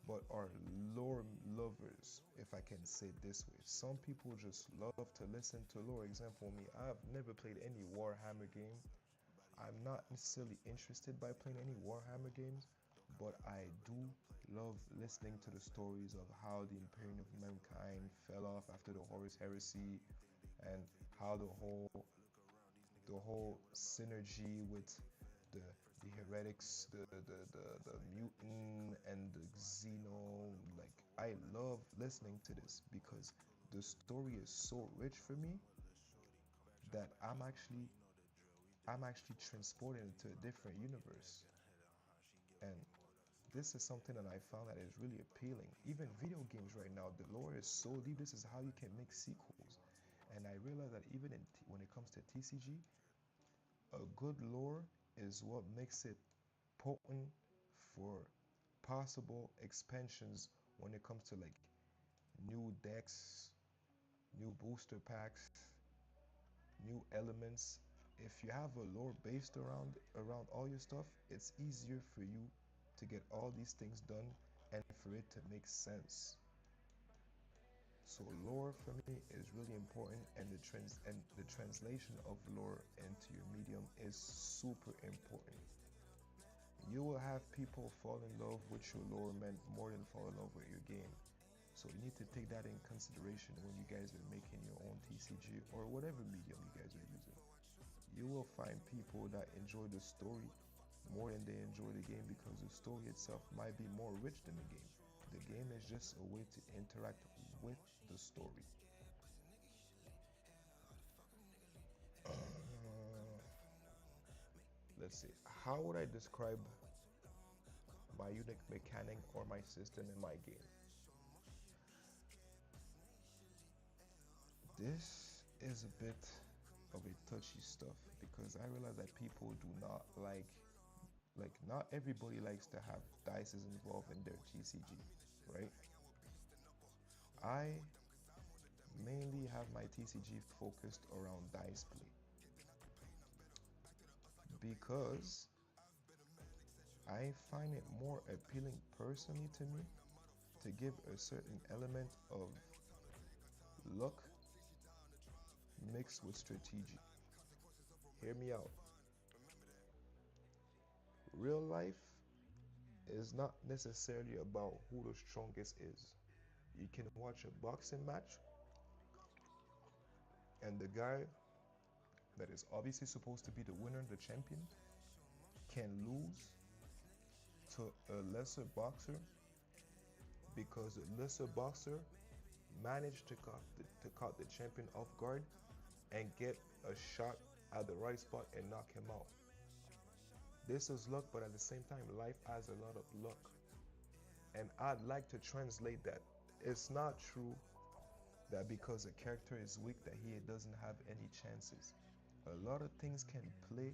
Speaker 1: but are lore lovers, if I can say it this way. Some people just love to listen to lore. Example, me, I've never played any Warhammer game. I'm not necessarily interested by playing any Warhammer games, but I do love listening to the stories of how the Imperium of Mankind fell off after the Horus Heresy, and how the whole synergy with the the heretics, the mutant and the xeno. Like I love listening to this because the story is so rich for me that I'm actually transported into a different universe. And this is something that I found that is really appealing. Even video games right now, the lore is so deep. This is how you can make sequels. And I realize that even when it comes to TCG, a good lore is what makes it potent for possible expansions when it comes to like new decks, new booster packs, new elements. If you have a lore based around all your stuff, it's easier for you to get all these things done and for it to make sense. So lore for me is really important, and the translation of lore into your medium is super important. You will have people fall in love with your lore more than fall in love with your game. So you need to take that in consideration when you guys are making your own TCG or whatever medium you guys are using. You will find people that enjoy the story more than they enjoy the game, because the story itself might be more rich than the game. The game is just a way to interact with the story. Uh, let's see. How would I describe my unique mechanic or my system in my game? This is a bit. of a touchy stuff because I realize that people do not like not everybody likes to have dice involved in their TCG, right? I mainly have my TCG focused around dice play because I find it more appealing personally to me to give a certain element of luck mixed with strategy. Hear me out. Real life is not necessarily about who the strongest is. You can watch a boxing match and the guy that is obviously supposed to be the winner, the champion, can lose to a lesser boxer because the lesser boxer managed to caught the champion off guard and get a shot at the right spot and knock him out. This is luck, but at the same time, life has a lot of luck. And I'd like to translate that. It's not true that because a character is weak that he doesn't have any chances. A lot of things can play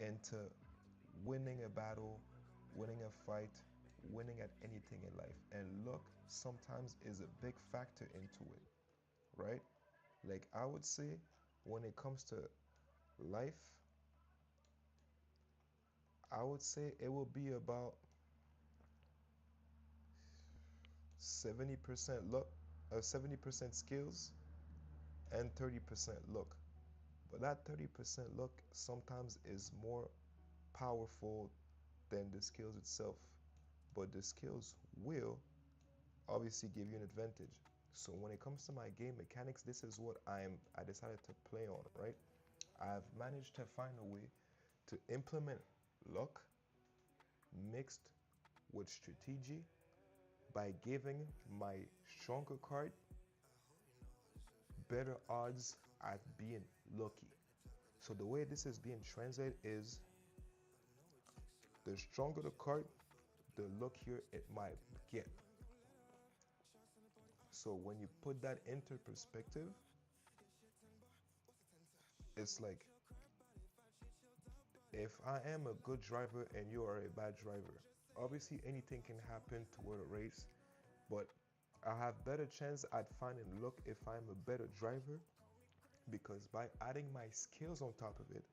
Speaker 1: into winning a battle, winning a fight, winning at anything in life. And luck sometimes is a big factor into it, right? Like I would say, when it comes to life, I would say it will be about 70% luck, 70% skills, and 30% luck. But that 30% luck sometimes is more powerful than the skills itself. But the skills will obviously give you an advantage. So when it comes to my game mechanics, this is what I decided to play on, right? I've managed to find a way to implement luck mixed with strategy by giving my stronger card better odds at being lucky. So the way this is being translated is the stronger the card, the luckier it might get. So when you put that into perspective, it's like if I am a good driver and you are a bad driver, obviously anything can happen toward a race, but I have better chance at finding luck if I'm a better driver because by adding my skills on top of it,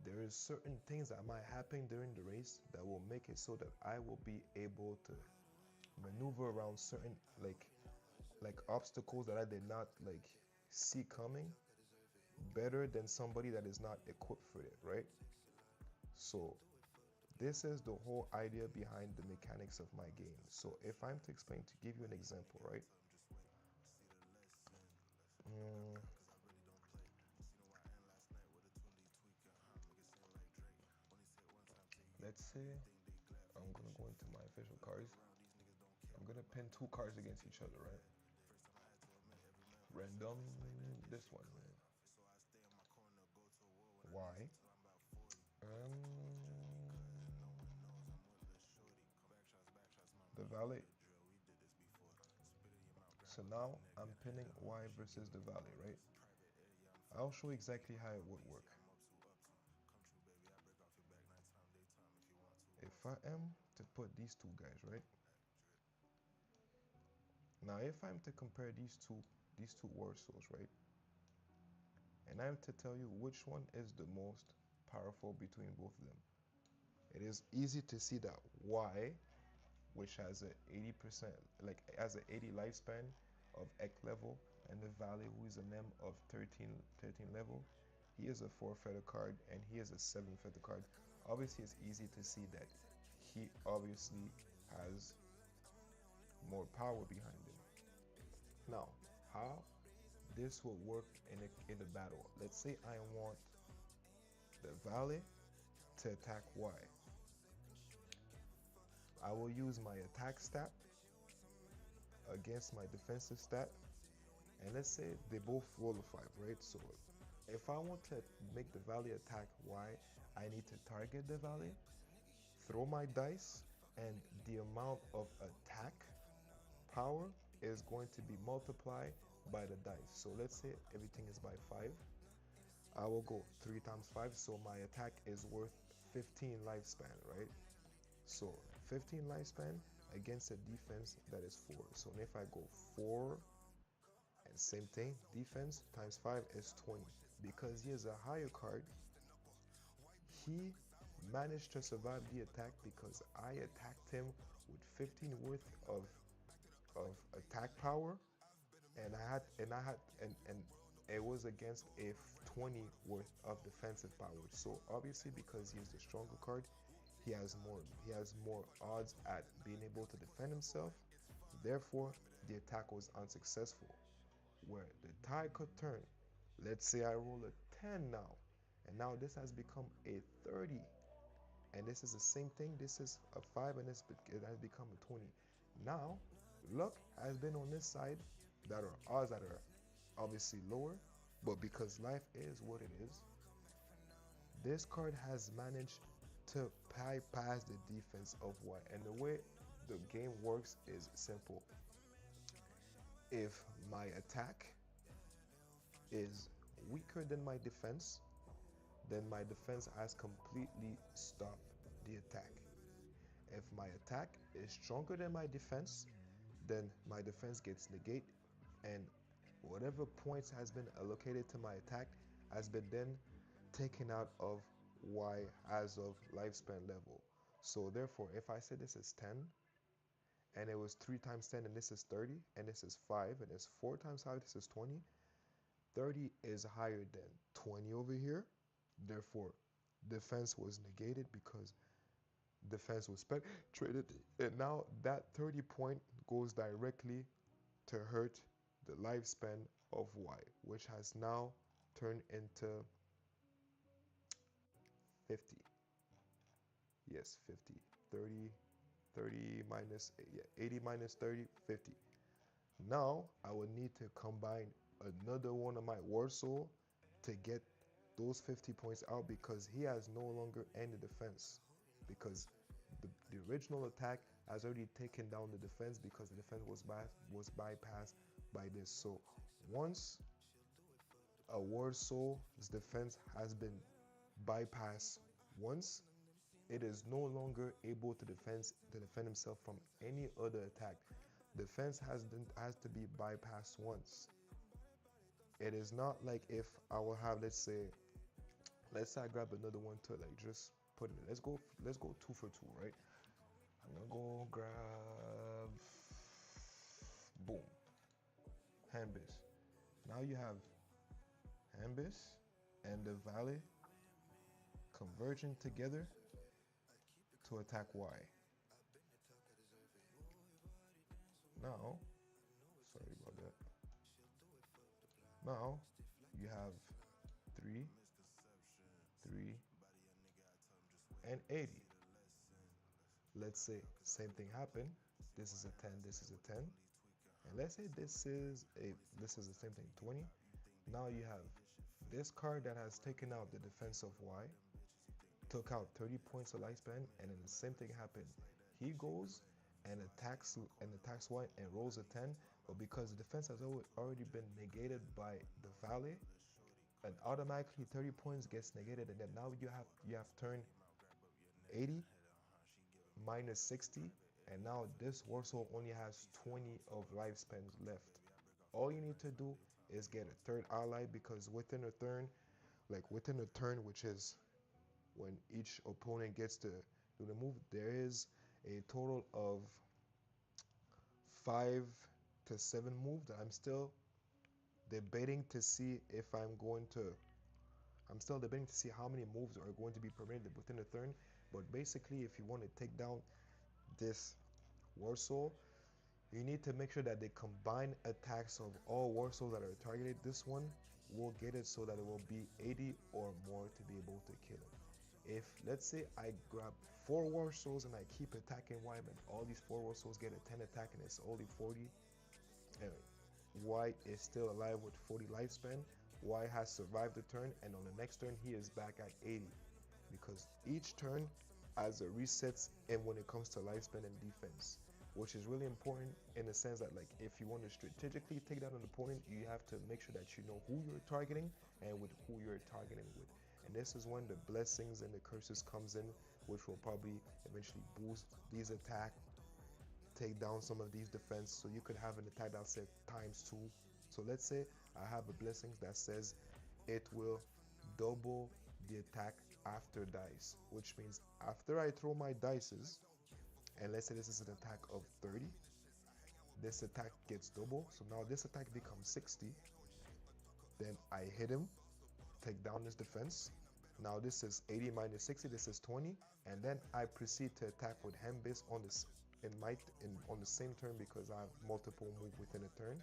Speaker 1: there is certain things that might happen during the race that will make it so that I will be able to maneuver around certain like obstacles that I did not like see coming better than somebody that is not equipped for it, right? So this is the whole idea behind the mechanics of my game. So if I'm to explain to give you an example, right? Mm, let's say I'm gonna go into my official cards. I'm gonna pin two cards against each other, right? Random, this one. Why? Um, the valet. So now I'm pinning Y versus the valet, right? I'll show exactly how it would work. If I am to put these two guys, right? Now if I'm to compare these two war souls, right? And I'm to tell you which one is the most powerful between both of them. It is easy to see that Y, which has a 80% like has an 80 lifespan of Ek level, and the Valet, who is an M of 13 level, he is a 4 feather card and he is a 7 feather card. Obviously, it's easy to see that he obviously has more power behind him. Now, how this will work in a battle? Let's say I want the Valet to attack Y. I will use my attack stat against my defensive stat, and let's say they both roll a 5, right? So if I want to make the Valet attack Y, I need to target the Valet, throw my dice, and the amount of attack power is going to be multiplied by the dice. So let's say everything is by 5. I will go 3 times 5, so my attack is worth 15 lifespan, right? So 15 lifespan against a defense that is 4. So if I go 4, and same thing, defense times 5 is 20. Because he is a higher card, he managed to survive the attack because I attacked him with 15 worth of attack power, and it was against a 20 worth of defensive power. So obviously, because he is the stronger card, he has more odds at being able to defend himself. Therefore, the attack was unsuccessful. Where the tide could turn. Let's say I roll a 10 now, and now this has become a 30, and this is the same thing. This is a 5, and it has become a 20. Now, luck has been on this side, that are odds that are obviously lower, but because life is what it is, this card has managed to bypass the defense of white. And the way the game works is simple. If my attack is weaker than my defense, then my defense has completely stopped the attack. If my attack is stronger than my defense, then my defense gets negated, and whatever points has been allocated to my attack has been then taken out of Y as of lifespan level. So therefore, if I say this is 10, and it was 3 times 10, and this is 30, and this is 5, and it's 4 times 5, this is 20, 30 is higher than 20 over here. Therefore, defense was negated because defense was penetrated. And now that 30 point goes directly to hurt the lifespan of Y, which has now turned into 50. Yes, 50. 30, 30 minus, yeah, 80 minus 30, 50. Now, I would need to combine another one of my war soul to get those 50 points out because he has no longer any defense. Because the original attack has already taken down the defense because the defense was bypassed by this. So once a war soul's defense has been bypassed once, it is no longer able to defend himself from any other attack. Defense has to be bypassed once. It is not like if I will have, let's say I grab another one to like just put it in. Let's go 2 for 2, right? I'm gonna go grab, boom, Hambis. Now you have Hambis and the Valley converging together to attack Y. Now, sorry about that. Now you have 3, 3, and 80. Let's say same thing happened. This is a 10, this is a 10. And let's say this is the same thing, 20. Now you have this card that has taken out the defense of Y, took out 30 points of lifespan, and then the same thing happened. He goes and attacks Y and rolls a 10, but because the defense has already been negated by the Valley, and automatically 30 points gets negated, and then now you have turned 80 minus 60, and now this war soul only has 20 of lifespan left. All you need to do is get a third ally because within a turn, which is when each opponent gets to do the move, there is a total of 5 to 7 moves that I'm still debating to see if I'm still debating to see how many moves are going to be permitted within a turn. But basically, if you want to take down this war soul, you need to make sure that they combine attacks of all war souls that are targeted. This one will get it so that it will be 80 or more to be able to kill it. If, let's say, I grab 4 war souls and I keep attacking Y, and all these 4 war souls get a 10 attack and it's only 40, and Y is still alive with 40 lifespan, Y has survived the turn, and on the next turn he is back at 80. Because each turn has a resets and when it comes to lifespan and defense. which is really important in the sense that, like, if you want to strategically take down an opponent, you have to make sure that you know who you're targeting and with who you're targeting with. And this is when the blessings and the curses comes in, which will probably eventually boost these attack, take down some of these defense. So you could have an attack that says ×2. So let's say I have a blessings that says it will double the attack after dice, which means after I throw my dices, and let's say this is an attack of 30, this attack gets double. So now this attack becomes 60. Then I hit him, take down his defense. Now this is 80 minus 60, this is 20, and then I proceed to attack with hand base on this on the same turn because I have multiple move within a turn.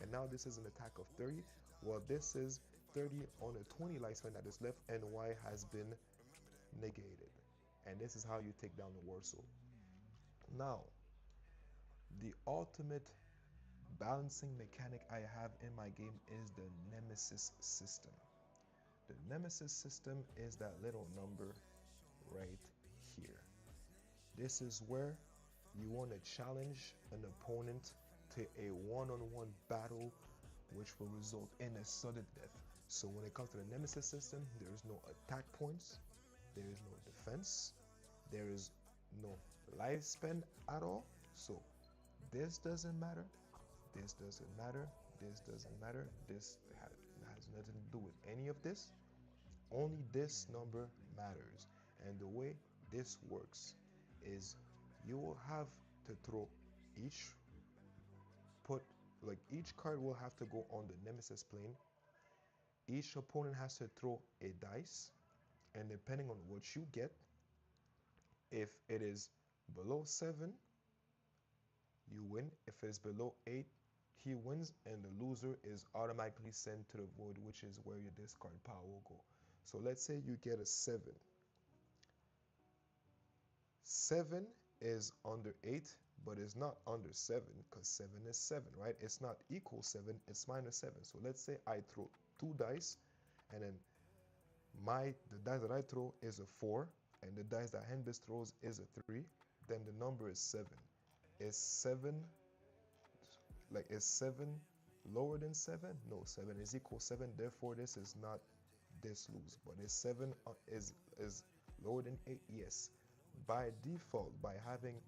Speaker 1: And now this is an attack of 30. Well, this is 30 on a 20 lifespan that is left, and Y has been negated. And this is how you take down the Warsaw. Now, the ultimate balancing mechanic I have in my game is the Nemesis system. The Nemesis system is that little number right here. This is where you want to challenge an opponent to a one-on-one battle, which will result in a sudden death. So when it comes to the Nemesis system, there is no attack points, there is no defense, there is no lifespan at all. So this doesn't matter, this doesn't matter, this doesn't matter, this has nothing to do with any of this. Only this number matters. And the way this works is you will have to throw each card will have to go on the Nemesis plane. Each opponent has to throw a dice, and depending on what you get, if it is below 7, you win. If it's below 8, he wins, and the loser is automatically sent to the void, which is where your discard pile will go. So let's say you get a 7. 7 is under 8, but it's not under 7 because 7 is 7, right? It's not equal 7, it's minus 7. So let's say I throw 2 dice, and then the dice that I throw is a 4, and the dice that Henbis throws is a 3. Then the number is 7. Is 7 lower than 7? No, 7 is equal 7. Therefore, this is not this lose. But is 7 is lower than 8? Yes. By default, by having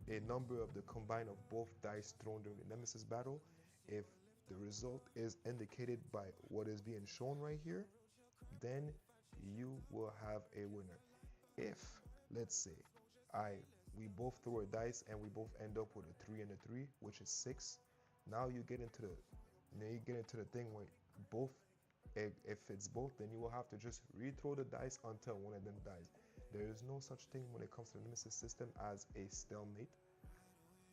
Speaker 1: a number of the combine of both dice thrown during the Nemesis battle, if the result is indicated by what is being shown right here, then you will have a winner. If, let's say, we both throw a dice and we both end up with a 3 and a 3, which is 6, now you get into the thing where if it's both, then you will have to just re-throw the dice until one of them dies. There is no such thing when it comes to the Nemesis system as a stalemate.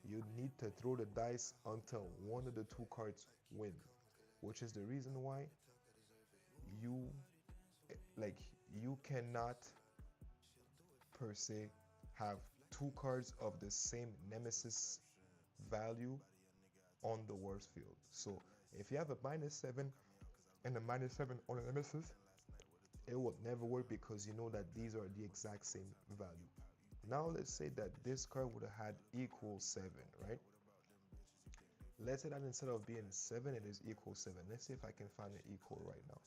Speaker 1: You need to throw the dice until one of the 2 cards win, which is the reason why you cannot per se have 2 cards of the same Nemesis value on the worst field. So if you have a -7 and a -7 on a Nemesis, it will never work because you know that these are the exact same value. Now let's say that this card would have had equal 7, right? Let's say that instead of being 7, it is equal 7. Let's see if I can find an equal right now.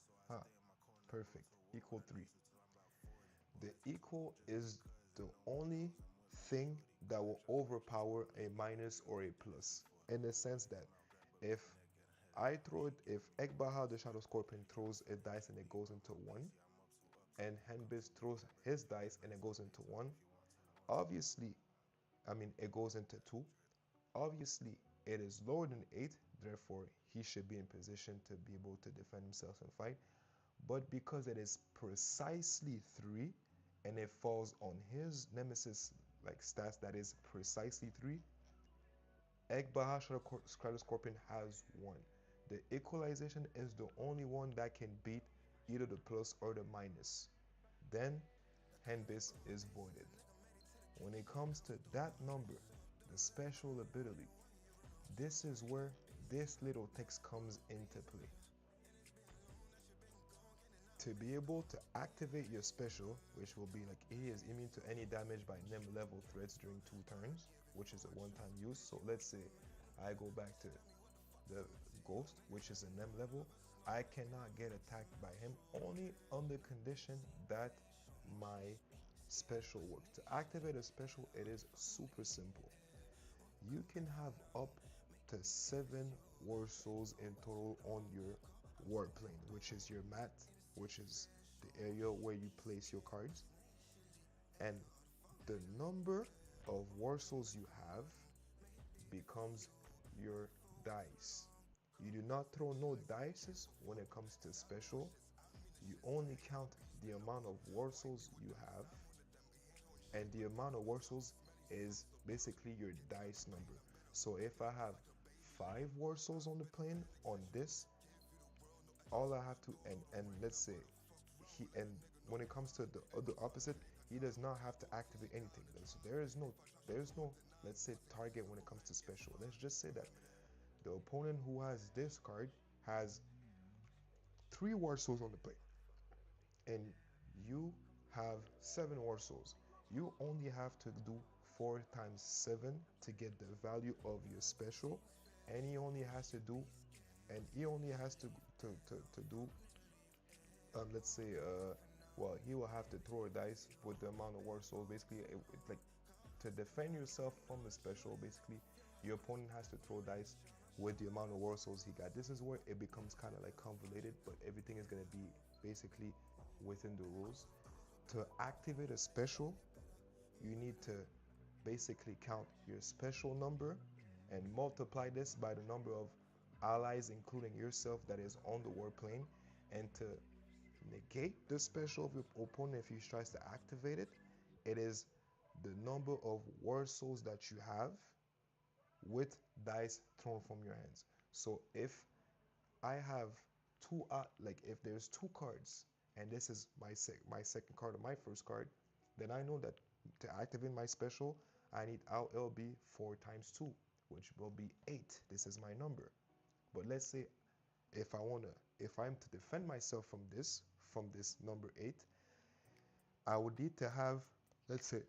Speaker 1: Perfect. Equal 3. The equal is the only thing that will overpower a minus or a plus, in the sense that if Ekbaha the Shadow Scorpion throws a dice and it goes into 1, and Henbis throws his dice and it goes into 1, it goes into 2. Obviously, it is lower than 8, therefore he should be in position to be able to defend himself and fight. But because it is precisely 3 and it falls on his Nemesis stats that is precisely 3, Ekbaha Shadow Scorpion has 1. The equalization is the only one that can beat either the plus or the minus. Then Henbis is voided. When it comes to that number, the special ability, this is where this little text comes into play. To be able to activate your special, which will be like he is immune to any damage by NEM level threats during 2 turns, which is a one-time use. So let's say I go back to the ghost, which is a NEM level. I cannot get attacked by him only on the condition that my special works. To activate a special, it is super simple. You can have up to 7 war souls in total on your war plane, which is your mat, which is the area where you place your cards. And the number of war souls you have becomes your dice. You do not throw no dices when it comes to special. You only count the amount of war souls you have, and the amount of war souls is basically your dice number. So if I have 5 war souls on the plane on this, all I have to and let's say and when it comes to the other opposite, he does not have to activate anything. So there is no let's say target when it comes to special. Let's just say that the opponent who has this card has 3 war souls on the plate, and you have 7 war souls. You only have to do 4 times 7 to get the value of your special, and he only has to do to do let's say well, he will have to throw a dice with the amount of war souls. Basically, like to defend yourself from the special, basically your opponent has to throw dice with the amount of war souls he got. This is where it becomes kind of like convoluted, but everything is going to be basically within the rules. To activate a special, you need to basically count your special number and multiply this by the number of allies, including yourself, that is on the war plane. And to negate the special of your opponent if he tries to activate it, it is the number of war souls that you have with dice thrown from your hands. So if I have like if there's 2 cards and this is my second card or my first card, then I know that to activate my special, I need LLB 4 times 2, which will be 8. This is my number. But let's say if I'm to defend myself from this number 8, I would need to have, let's say,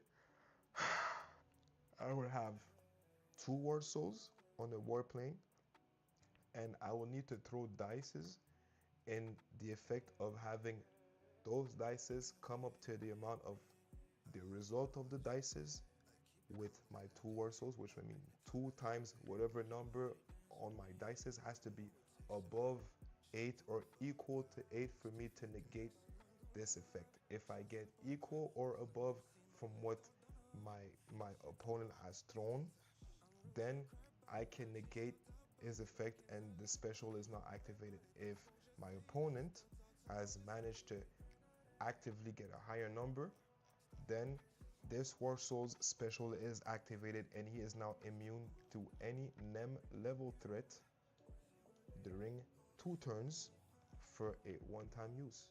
Speaker 1: I would have 2 war souls on the war plane, and I will need to throw dices in the effect of having those dices come up to the amount of the result of the dices with my 2 war souls, which I mean 2 times whatever number on my dices has to be above 8 or equal to 8 for me to negate this effect. If I get equal or above from what my opponent has thrown, then I can negate his effect and the special is not activated. If my opponent has managed to actively get a higher number, then this war soul's special is activated and he is now immune to any NEM level threat during 2 turns for a one-time use.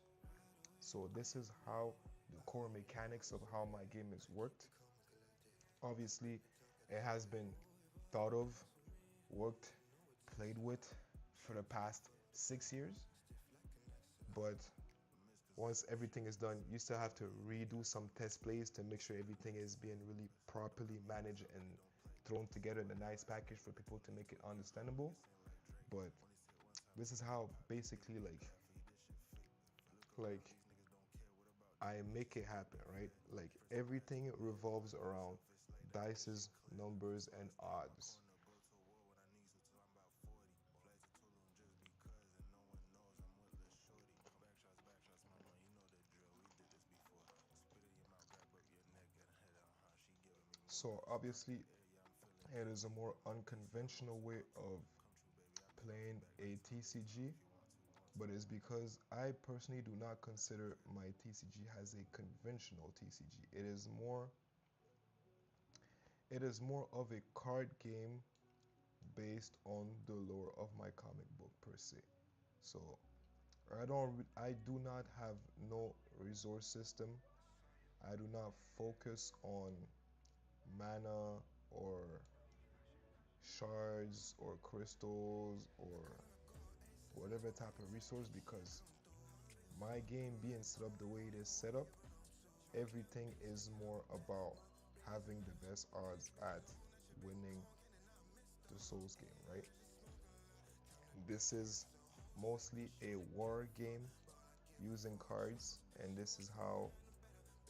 Speaker 1: So this is how the core mechanics of how my game is worked. Obviously, it has been thought of, worked, played with for the past 6 years, but once everything is done, you still have to redo some test plays to make sure everything is being really properly managed and thrown together in a nice package for people to make it understandable. But this is how basically like I make it happen, right? Like everything revolves around dices, numbers, and odds. So obviously, it is a more unconventional way of playing a TCG, but it's because I personally do not consider my TCG as a conventional TCG. It is more of a card game based on the lore of my comic book per se. So I do not have no resource system. I do not focus on mana or shards or crystals or whatever type of resource, because my game being set up the way it is set up, everything is more about having the best odds at winning the Souls game, right? This is mostly a war game using cards, and this is how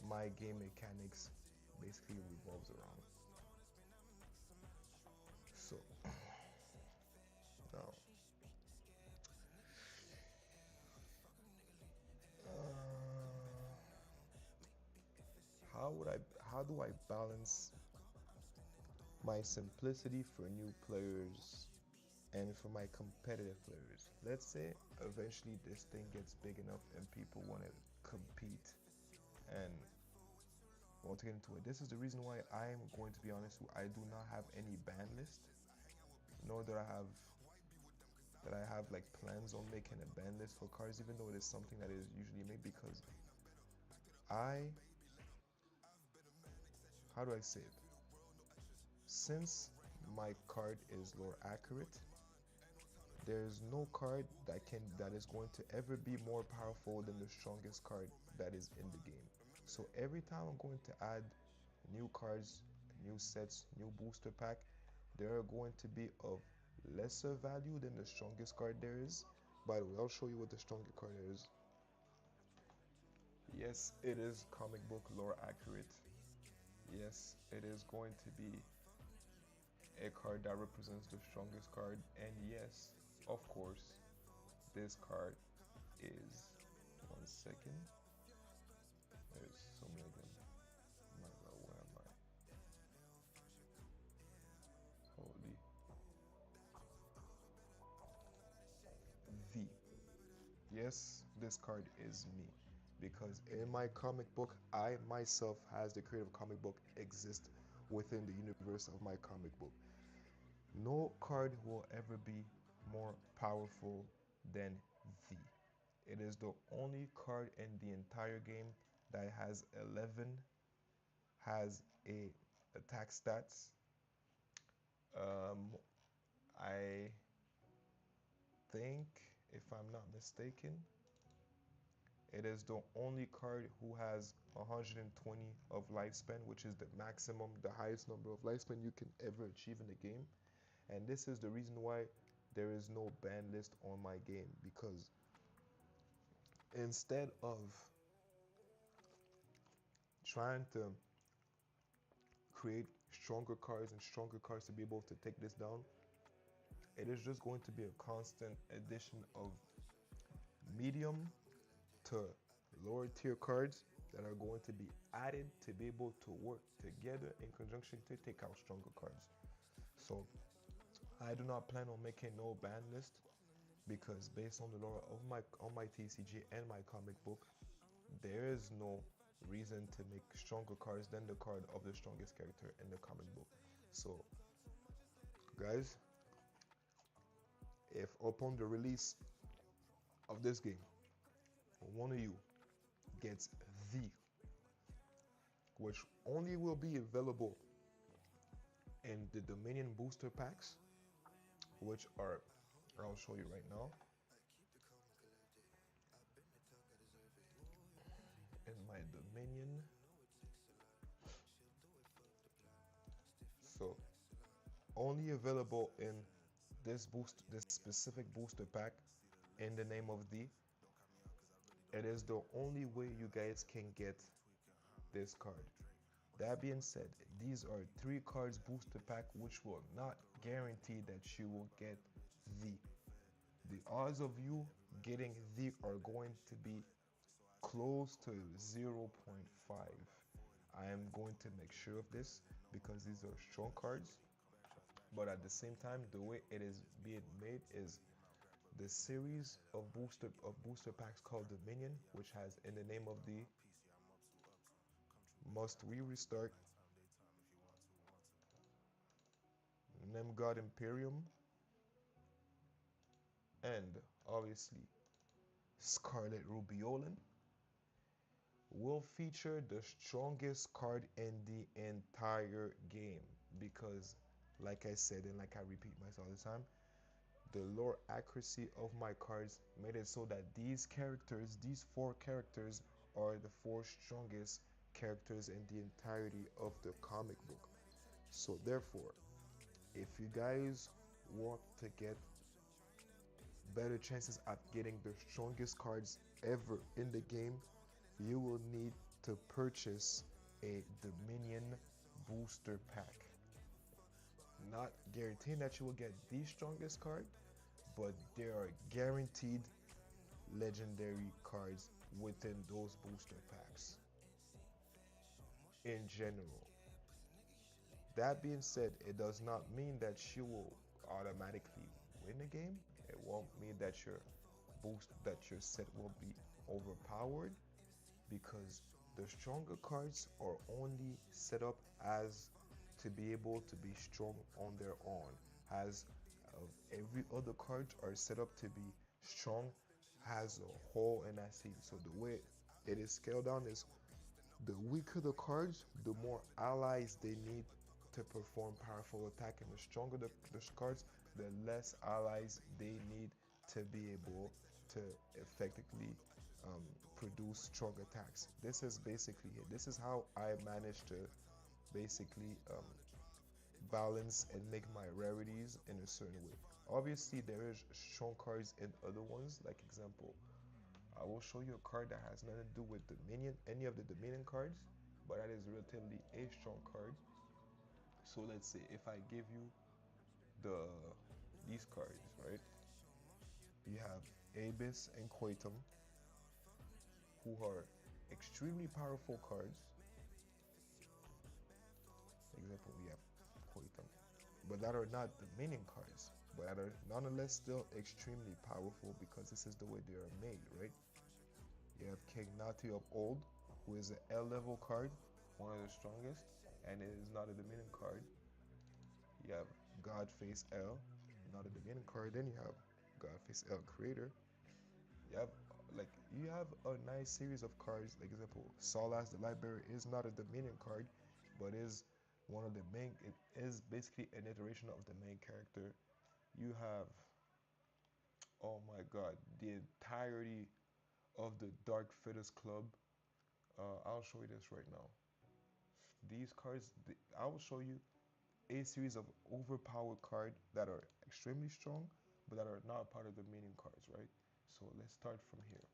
Speaker 1: my game mechanics basically revolves around. So now, uh, how would I? How do I balance my simplicity for new players and for my competitive players? Let's say eventually this thing gets big enough and people want to compete and want to get into it. This is the reason why I am going to be honest. I do not have any ban list, nor that I have like plans on making a ban list for cards, even though it is something that is usually made because I, how do I say it? Since my card is lore accurate, there's no card that is going to ever be more powerful than the strongest card that is in the game. So every time I'm going to add new cards, new sets, new booster pack, they are going to be of lesser value than the strongest card there is. By the way, I'll show you what the strongest card is. Yes, it is comic book lore accurate. Yes, it is going to be a card that represents the strongest card. And yes, of course, this card is, 1 second, there's so many of them. My God, where am I? Holy V. Yes, this card is me. Because in my comic book, I myself, as the creator of comic book, exist within the universe of my comic book. No card will ever be more powerful than V. It is the only card in the entire game that has 11, has a attack stats. Um, I think, if I'm not mistaken, it is the only card who has 120 of lifespan, which is the maximum, the highest number of lifespan you can ever achieve in the game. And this is the reason why there is no ban list on my game, because instead of trying to create stronger cards to be able to take this down, it is just going to be a constant addition of medium to lower tier cards that are going to be added to be able to work together in conjunction to take out stronger cards. So I do not plan on making no ban list, because based on the lore of my TCG and my comic book, there is no reason to make stronger cards than the card of the strongest character in the comic book. So guys, if upon the release of this game, one of you gets the, which only will be available in the Dominion booster packs, which are, I'll show you right now, in my Dominion. So only available in this specific booster pack in the name of the, it is the only way you guys can get this card. That being said, these are 3 cards booster pack, which will not guarantee that you will get the. The odds of you getting the are going to be close to 0.5. I am going to make sure of this because these are strong cards, but at the same time, the way it is being made is the series of booster packs called Dominion, which has in the name of the Must We Restart, Nemgod Imperium, and obviously Scarlet Rubiolan, will feature the strongest card in the entire game, because like I said and like I repeat myself all the time, the lore accuracy of my cards made it so that these characters, these 4 characters, are the 4 strongest characters in the entirety of the comic book. So therefore, if you guys want to get better chances at getting the strongest cards ever in the game, you will need to purchase a Dominion booster pack. Not guaranteeing that you will get the strongest card, but there are guaranteed legendary cards within those booster packs in general. That being said, it does not mean that you will automatically win the game. It won't mean that your set will be overpowered, because the stronger cards are only set up as to be able to be strong on their own, as every other cards are set up to be strong as a whole in that scene. So the way it is scaled down is, the weaker the cards, the more allies they need to perform powerful attack, and the stronger the cards, the less allies they need to be able to effectively produce strong attacks. This is basically it. This is how I managed to basically balance and make my rarities in a certain way. Obviously, there is strong cards in other ones. Like example, I will show you a card that has nothing to do with Dominion, any of the Dominion cards, but that is relatively a strong card. So let's say if I give you the these cards, right? You have Abyss and Quatum, who are extremely powerful cards. Example, we have Quatum, but that are not Dominion cards, but that are nonetheless still extremely powerful because this is the way they are made, right? You have King Nati of Old, who is an L level card, one of the strongest, and it is not a Dominion card. You have Godface L, not a Dominion card. Then you have Godface L Creator. You have you have a nice series of cards. Like example, Solas the Library is not a Dominion card, but is one of the main. It is basically an iteration of the main character. You have, oh my God, the entirety of the Dark Fetters Club. I'll show you this right now. These cards, I will show you a series of overpowered cards that are extremely strong, but that are not part of the Dominion cards, right? So let's start from here.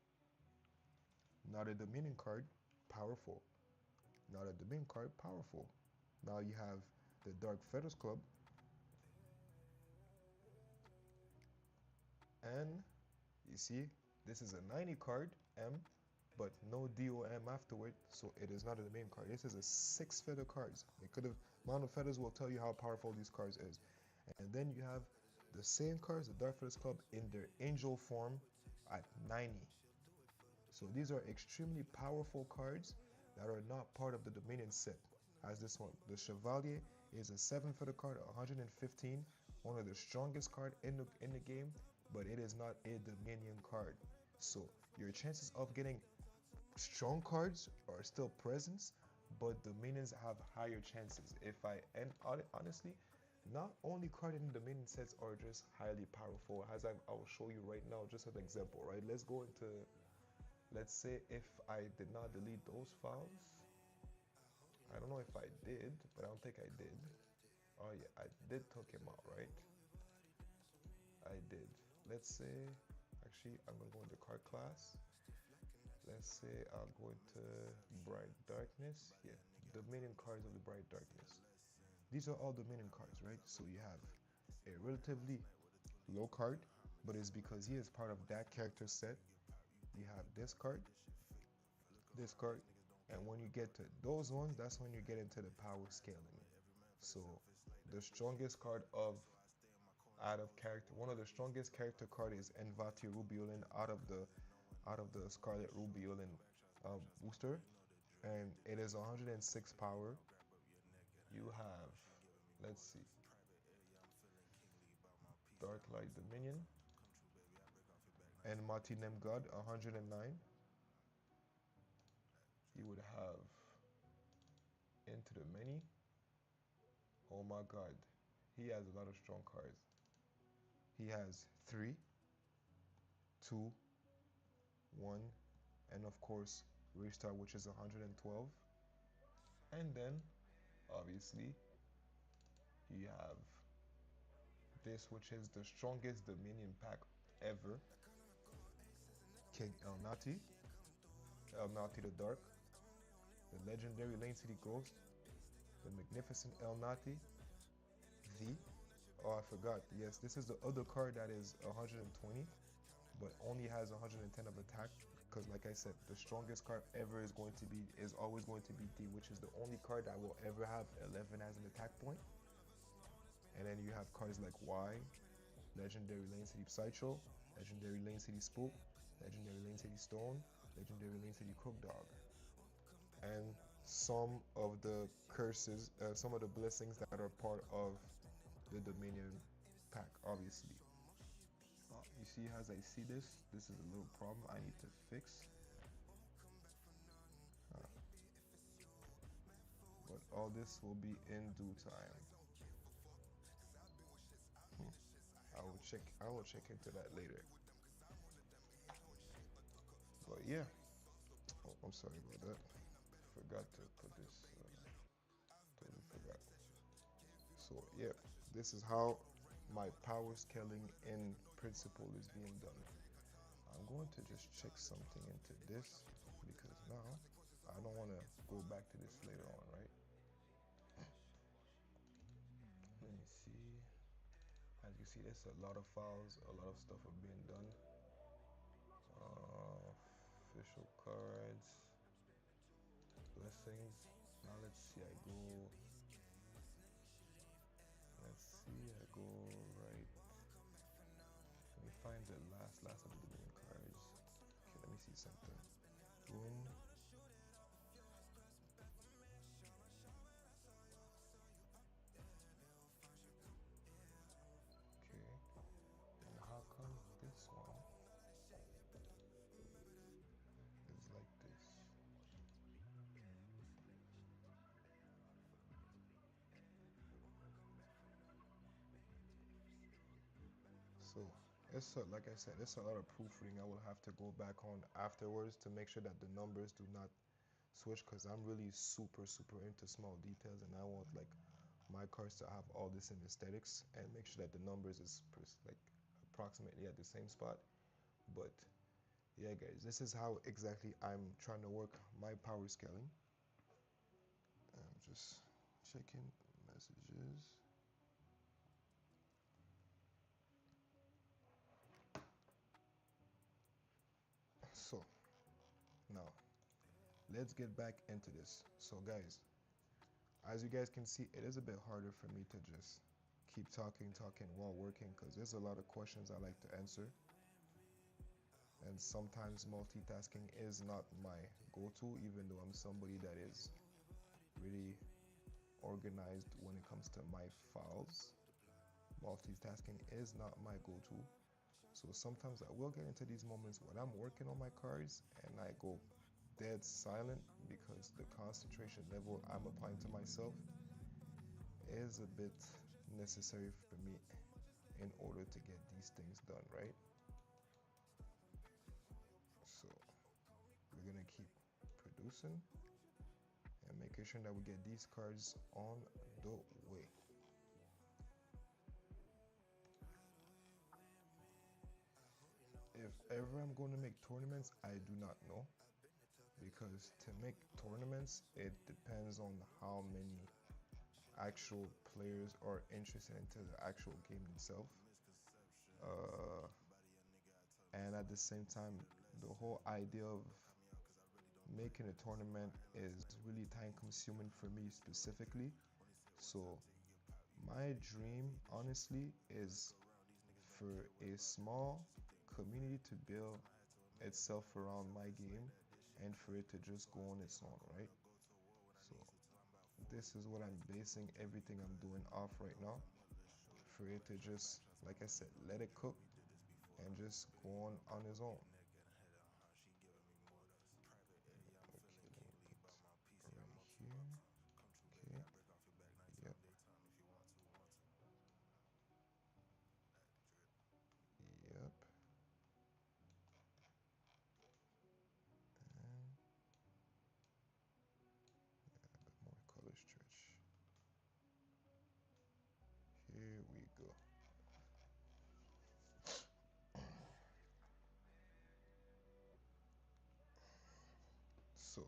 Speaker 1: Not a Dominion card, powerful. Not a Dominion card, powerful. Now you have the Dark Fetters Club, and you see, this is a 90 card, M, but no DOM afterward, so it is not a Dominion card. This is a 6 feather cards. It could have, amount of feathers will tell you how powerful these cards is. And then you have the same cards, the Dark Fetters Club, in their angel form at 90. So these are extremely powerful cards that are not part of the Dominion set. As this one, the Chevalier is a 7 feather card, 115, one of the strongest card in the game, but it is not a Dominion card. So your chances of getting strong cards are still present, but Dominions have higher chances. And honestly, not only card in the Dominion sets are just highly powerful, as I will show you right now, just as an example, right? Let's go into, let's say if I did not delete those files. I don't know if I did, but I don't think I did. Oh yeah, I did took him out, right? I did. Let's say, actually, I'm gonna go into card class. Let's say I'll go into Bright Darkness. Yeah, Dominion cards of the Bright Darkness. These are all Dominion cards, right? So you have a relatively low card, but it's because he is part of that character set. You have this card, and when you get to those ones, that's when you get into the power scaling. So the strongest card of out of character, one of the strongest character card is Envati Rubiolin out of the Scarlet Rubiolin booster, and it is 106 power. You have, let's see, Dark Light Dominion and Martinem God 109. You would have Into the Many. Oh my God, he has a lot of strong cards. he has 3, 2, 1, and of course restart, which is 112. And then obviously you have this, which is the strongest Dominion pack ever, King El Nati, El Nati the Dark, the legendary Lane City Ghost, the magnificent El Nati, the, oh I forgot, yes, this is the other card that is 120, but only has 110 of attack, because like I said, the strongest card ever is always going to be D, which is the only card that will ever have 11 as an attack point. And then you have cards like Y, legendary Lane City Psycho, legendary Lane City Spook, legendary Lane City Stone, legendary Lane City Cook Dog, and some of the curses, some of the blessings that are part of the Dominion pack, obviously. You see, as I see this is a little problem I need to fix. But all this will be in due time. I will check into that later. But yeah, oh, I'm sorry about that. Forgot to put this. Totally forgot. So yeah, this is how my power scaling in principle is being done. I'm going to just check something into this because now I don't want to go back to this later on, right? Let me see. As you see, there's a lot of files, a lot of stuff are being done. Official cards, blessings. Now let's see, I go right. Let me find the last of the Dominion cards. Okay, let me see something. Boom. Okay. And how come this one is like this? So like I said, it's a lot of proofreading I will have to go back on afterwards to make sure that the numbers do not switch, because I'm really super into small details and I want like my cards to have all this in aesthetics and make sure that the numbers is like approximately at the same spot. But yeah guys, this is how exactly I'm trying to work my power scaling. I'm just checking messages. So now let's get back into this. So guys, as you guys can see, it is a bit harder for me to just keep talking while working, because there's a lot of questions I like to answer, and sometimes multitasking is not my go-to, even though I'm somebody that is really organized when it comes to my files. Multitasking is not my go-to. So sometimes I will get into these moments when I'm working on my cards and I go dead silent, because the concentration level I'm applying to myself is a bit necessary for me in order to get these things done, right? So we're gonna keep producing and making sure that we get these cards on the way. If ever I'm going to make tournaments, I do not know, because to make tournaments it depends on how many actual players are interested into the actual game itself, and at the same time the whole idea of making a tournament is really time consuming for me specifically. So my dream honestly is for a small community to build itself around my game and for it to just go on its own, right? So this is what I'm basing everything I'm doing off right now, for it to just, like I said, let it cook and just go on its own. Okay, let me put right here. Okay, yep. go. So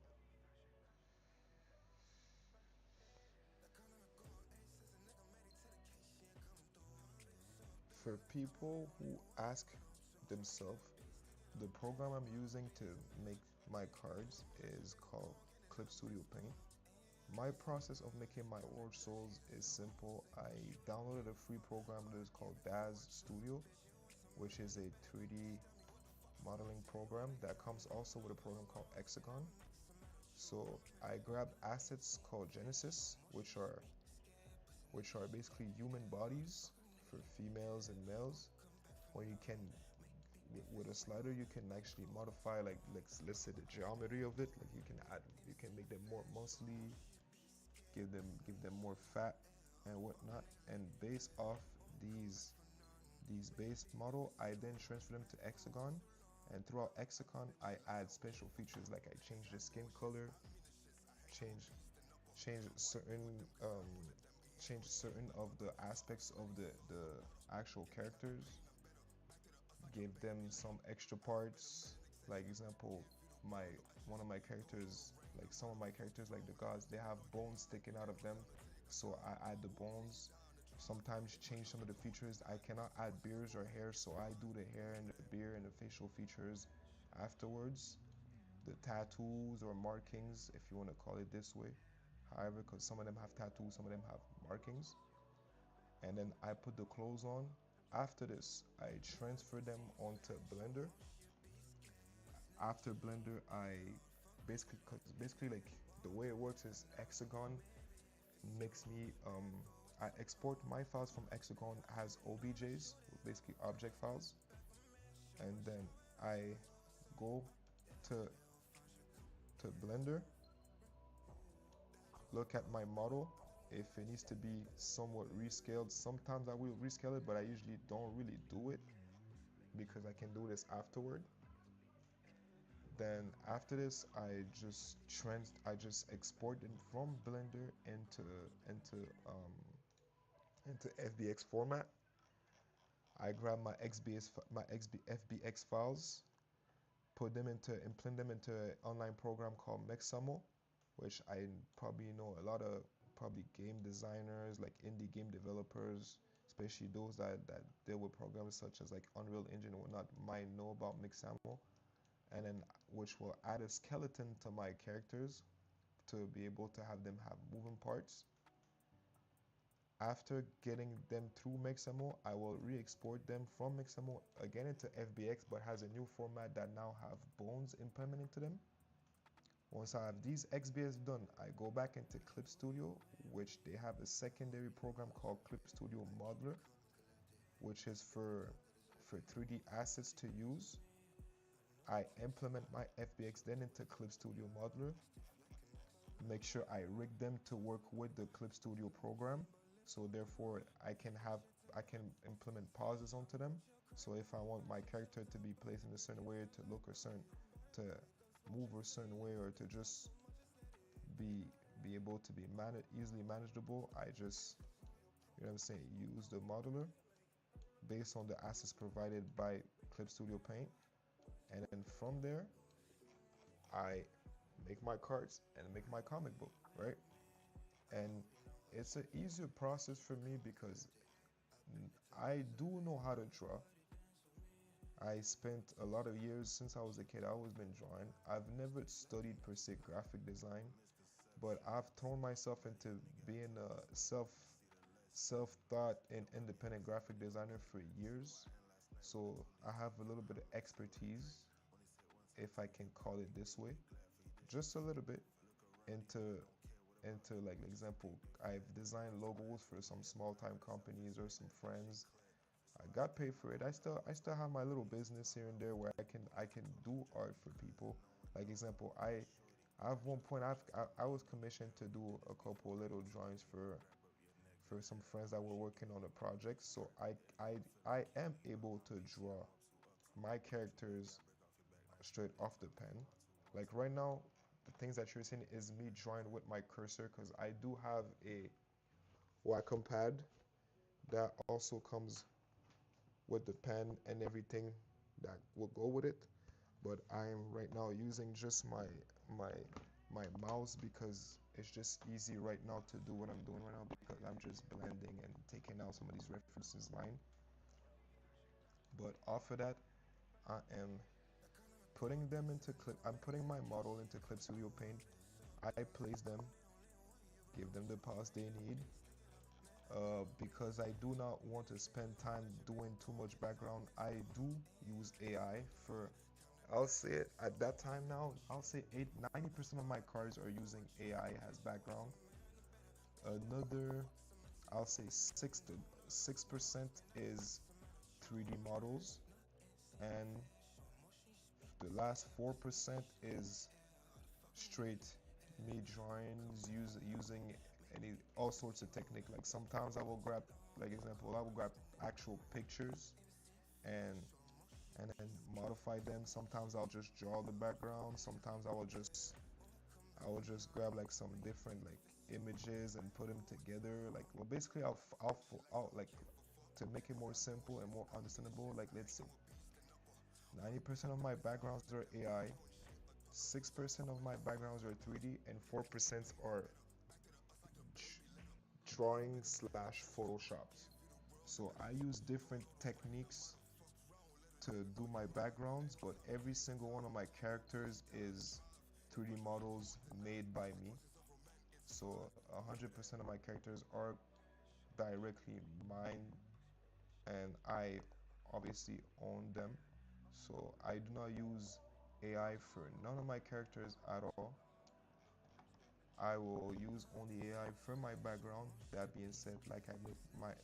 Speaker 1: for people who ask themselves, the program I'm using to make my cards is called Clip Studio Paint. My process of making my Orange Souls is simple. I downloaded a free program that is called Daz Studio, which is a 3D modeling program that comes also with a program called Hexagon. So I grabbed assets called Genesis, which are basically human bodies for females and males. Where you can with a slider you can actually modify like let's say the geometry of it. Like you can make them more muscly, give them more fat and whatnot. And based off these base model, I then transfer them to Hexagon. And throughout Hexagon, I add special features like I change the skin color, change change certain um, change certain of the aspects of the actual characters, give them some extra parts. Like example, my one of my characters, like some of my characters, like the gods, they have bones sticking out of them, so I add the bones. Sometimes change some of the features. I cannot add beards or hair, so I do the hair and the beard and the facial features afterwards. The tattoos or markings, if you want to call it this way. However, because some of them have tattoos, some of them have markings. And then I put the clothes on. After this, I transfer them onto Blender. After Blender, I basically like the way it works is Hexagon makes me I export my files from Hexagon as OBJs, basically object files, and then I go to Blender, look at my model. If it needs to be somewhat rescaled, sometimes I will rescale it, but I usually don't really do it because I can do this afterward. Then after this, I just export them from Blender into FBX format. I grab my FBX files, put them into implement them into an online program called Mexamo, which I probably know a lot of probably game designers, like indie game developers, especially those that deal with programs such as like Unreal Engine and whatnot, might know about Mixamo. And then which will add a skeleton to my characters to be able to have them have moving parts. After getting them through Mixamo, I will re-export them from Mixamo again into FBX, but has a new format that now have bones implemented into them. Once I have these XBS done, I go back into Clip Studio, which they have a secondary program called Clip Studio Modeler, which is for 3D assets to use. I implement my FBX then into Clip Studio Modeler, make sure I rig them to work with the Clip Studio program. So therefore I can implement pauses onto them. So if I want my character to be placed in a certain way, to look a certain, to move a certain way, or to just be be able to be easily manageable, I just, you know what I'm saying, use the modeler based on the assets provided by Clip Studio Paint. And then from there, I make my cards and make my comic book, right? And it's an easier process for me because I do know how to draw. I spent a lot of years since I was a kid. I always been drawing. I've never studied per se graphic design, but I've thrown myself into being a self-taught and independent graphic designer for years. So I have a little bit of expertise, if I can call it this way, just a little bit into like example. I've designed logos for some small time companies or some friends. I got paid for it. I still have my little business here and there where I can do art for people. Like example, I at one point I was commissioned to do a couple little drawings for some friends that were working on a project. So I am able to draw my characters straight off the pen. Like right now, the things that you're seeing is me drawing with my cursor because I do have a Wacom pad that also comes with the pen and everything that will go with it. But I am right now using just my my mouse because it's just easy right now to do what I'm doing right now because I'm just blending and taking out some of these references line. But after that, I am putting them into clip. I'm putting my model into Clip Studio Paint. I place them, give them the pause they need, because I do not want to spend time doing too much background. I do use AI for, I'll say it at that time now, I'll say 90% of my cards are using AI as background. Another, I'll say 6% is 3D models, and the last 4% is straight me drawings using any all sorts of technique. Like sometimes I will grab, like example, I will grab actual pictures and then modify them. Sometimes I'll just draw the background. Sometimes I will just grab like some different like images and put them together. Like, well, basically I'll like, to make it more simple and more understandable. Like, let's say 90% of my backgrounds are AI, 6% of my backgrounds are 3D, and 4% are drawing slash photoshops. So I use different techniques to do my backgrounds, but every single one of my characters is 3D models made by me. So 100% of my characters are directly mine, and I obviously own them. So I do not use AI for none of my characters at all. I will use only AI for my background. That being said, like I did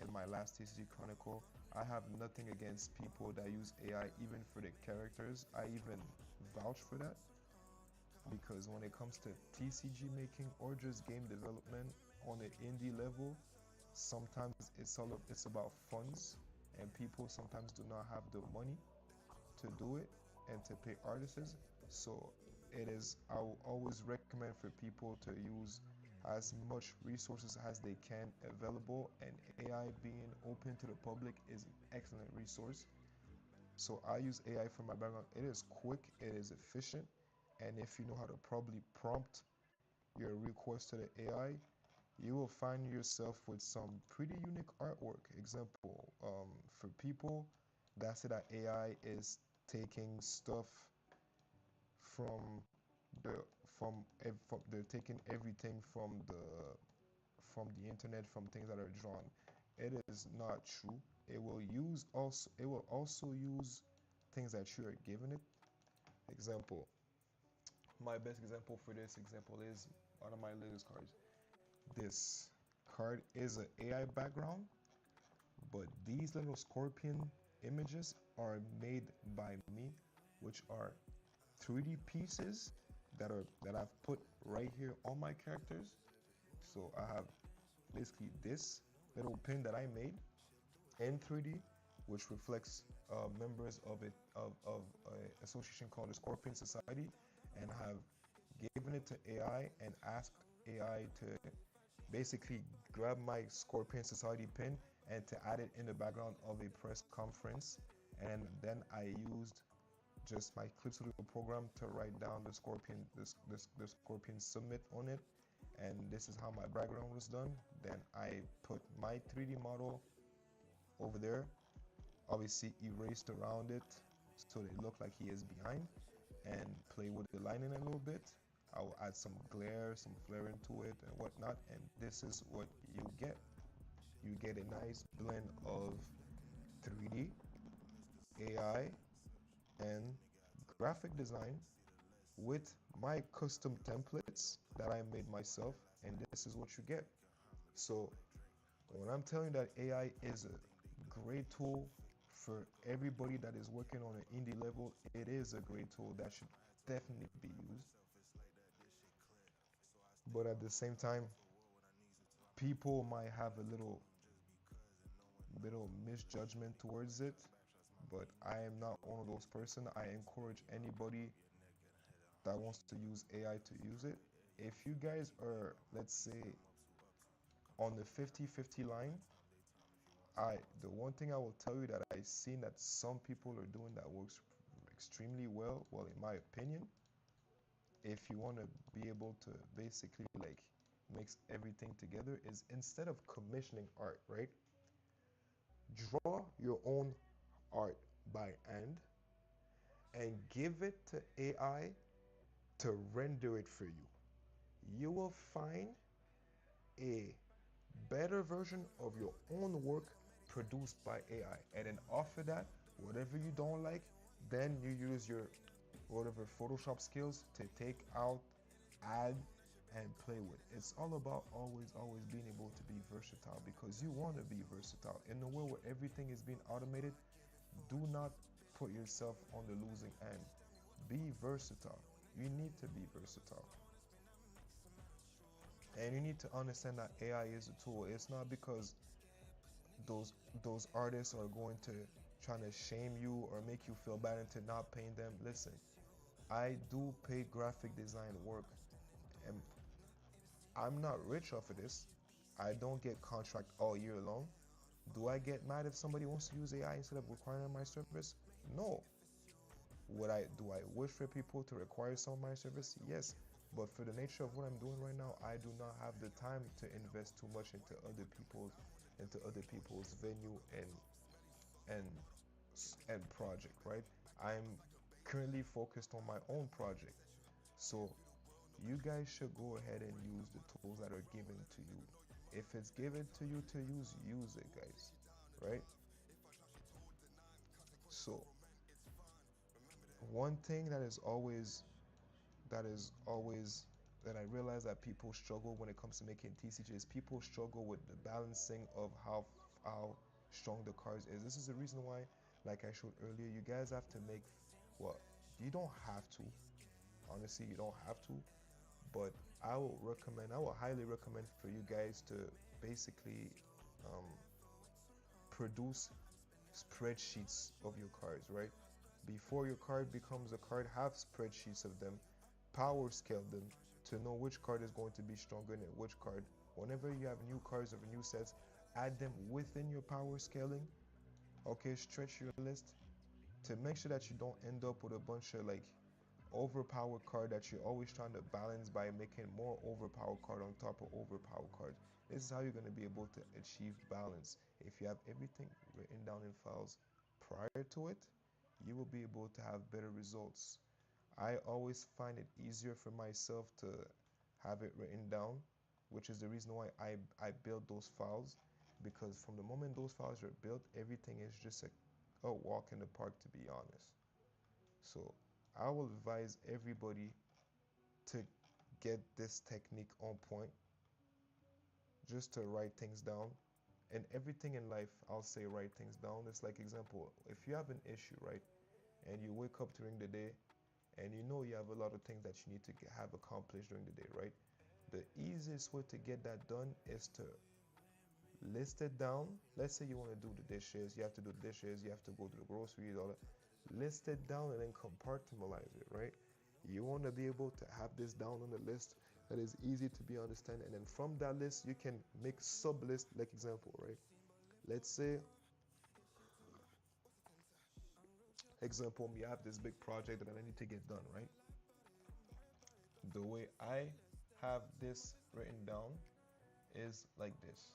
Speaker 1: in my last TCG Chronicle, I have nothing against people that use AI even for the characters. I even vouch for that because when it comes to TCG making or just game development on an indie level, sometimes it's about funds, and people sometimes do not have the money to do it and to pay artists. So I will always recommend for people to use as much resources as they can available, and AI being open to the public is an excellent resource. So I use AI for my background. It is quick, it is efficient, and if you know how to probably prompt your request to the AI, you will find yourself with some pretty unique artwork. Example, for people that say that AI is taking stuff from the they're taking everything from the internet, from things that are drawn. It is not true. It will also use things that you are giving it. Example, my best example for this example is one of my latest cards. This card is an AI background, but these little scorpion images are made by me, which are 3D pieces that I've put right here on my characters. So I have basically this little pin that I made in 3D, which reflects members of a association called the Scorpion Society, and have given it to AI and asked AI to basically grab my Scorpion Society pin and to add it in the background of a press conference. And then I used just my Clip Studio program to write down the Scorpion Summit on it. And this is how my background was done. Then I put my 3D model over there, obviously erased around it so they look like he is behind, and play with the lighting a little bit. I will add some glare, some flare into it and whatnot, and this is what you get. You get a nice blend of 3D, AI, and graphic design with my custom templates that I made myself, and this is what you get. So when I'm telling you that AI is a great tool for everybody that is working on an indie level, it is a great tool that should definitely be used. But at the same time, people might have a little misjudgment towards it. But I am not one of those person. I encourage anybody that wants to use AI to use it. If you guys are, let's say, on the 50-50 line, The one thing I will tell you that I've seen that some people are doing that works extremely well, well, in my opinion, if you want to be able to basically like mix everything together, is instead of commissioning art, right? Draw your own art by hand and give it to AI to render it for you. You will find a better version of your own work produced by AI. And then after that, whatever you don't like, then you use your whatever Photoshop skills to take out, add, and play with. It's all about always being able to be versatile because you want to be versatile. In a world where everything is being automated, do not put yourself on the losing end. Be versatile. You need to be versatile. And you need to understand that AI is a tool. It's not because those those artists are going to trying to shame you or make you feel bad into not paying them. Listen, I do pay graphic design work, and I'm not rich off of this. I don't get contract all year long. Do I get mad if somebody wants to use AI instead of requiring my service? No. Would I do I wish for people to require some of my service? Yes. But for the nature of what I'm doing right now, I do not have the time to invest too much into other people's venue and and project, right? I'm currently focused on my own project. So you guys should go ahead and use the tools that are given to you. If it's given to you to use it, guys, right? So one thing that is always that I realize that people struggle when it comes to making TCG is people struggle with the balancing of how strong the cards is. This is the reason why, like I showed earlier, you guys have to make well, you don't have to. Honestly, you don't have to, but I will highly recommend for you guys to basically um, produce spreadsheets of your cards, right? Before your card becomes a card, have spreadsheets of them, power scale them to know which card is going to be stronger than which card. Whenever you have new cards or new sets, add them within your power scaling. Okay, stretch your list to make sure that you don't end up with a bunch of like overpowered card that you're always trying to balance by making more overpowered card on top of overpowered cards. This is how you're going to be able to achieve balance. If you have everything written down in files prior to it, you will be able to have better results. I always find it easier for myself to have it written down, which is the reason why I build those files, because from the moment those files are built, everything is just a walk in the park, to be honest. So I will advise everybody to get this technique on point, just to write things down. And everything in life, I'll say write things down. It's like example, if you have an issue, right, and you wake up during the day and you know you have a lot of things that you need to have accomplished during the day, right? The easiest way to get that done is to list it down. Let's say you want to do the dishes, you have to do the dishes, you have to go to the groceries, all that. List it down and then compartmentalize it, right? You want to be able to have this down on the list that is easy to be understand, and then from that list you can make sub list. Like example, right? Let's say example, me, I have this big project that I need to get done, right? The way I have this written down is like this.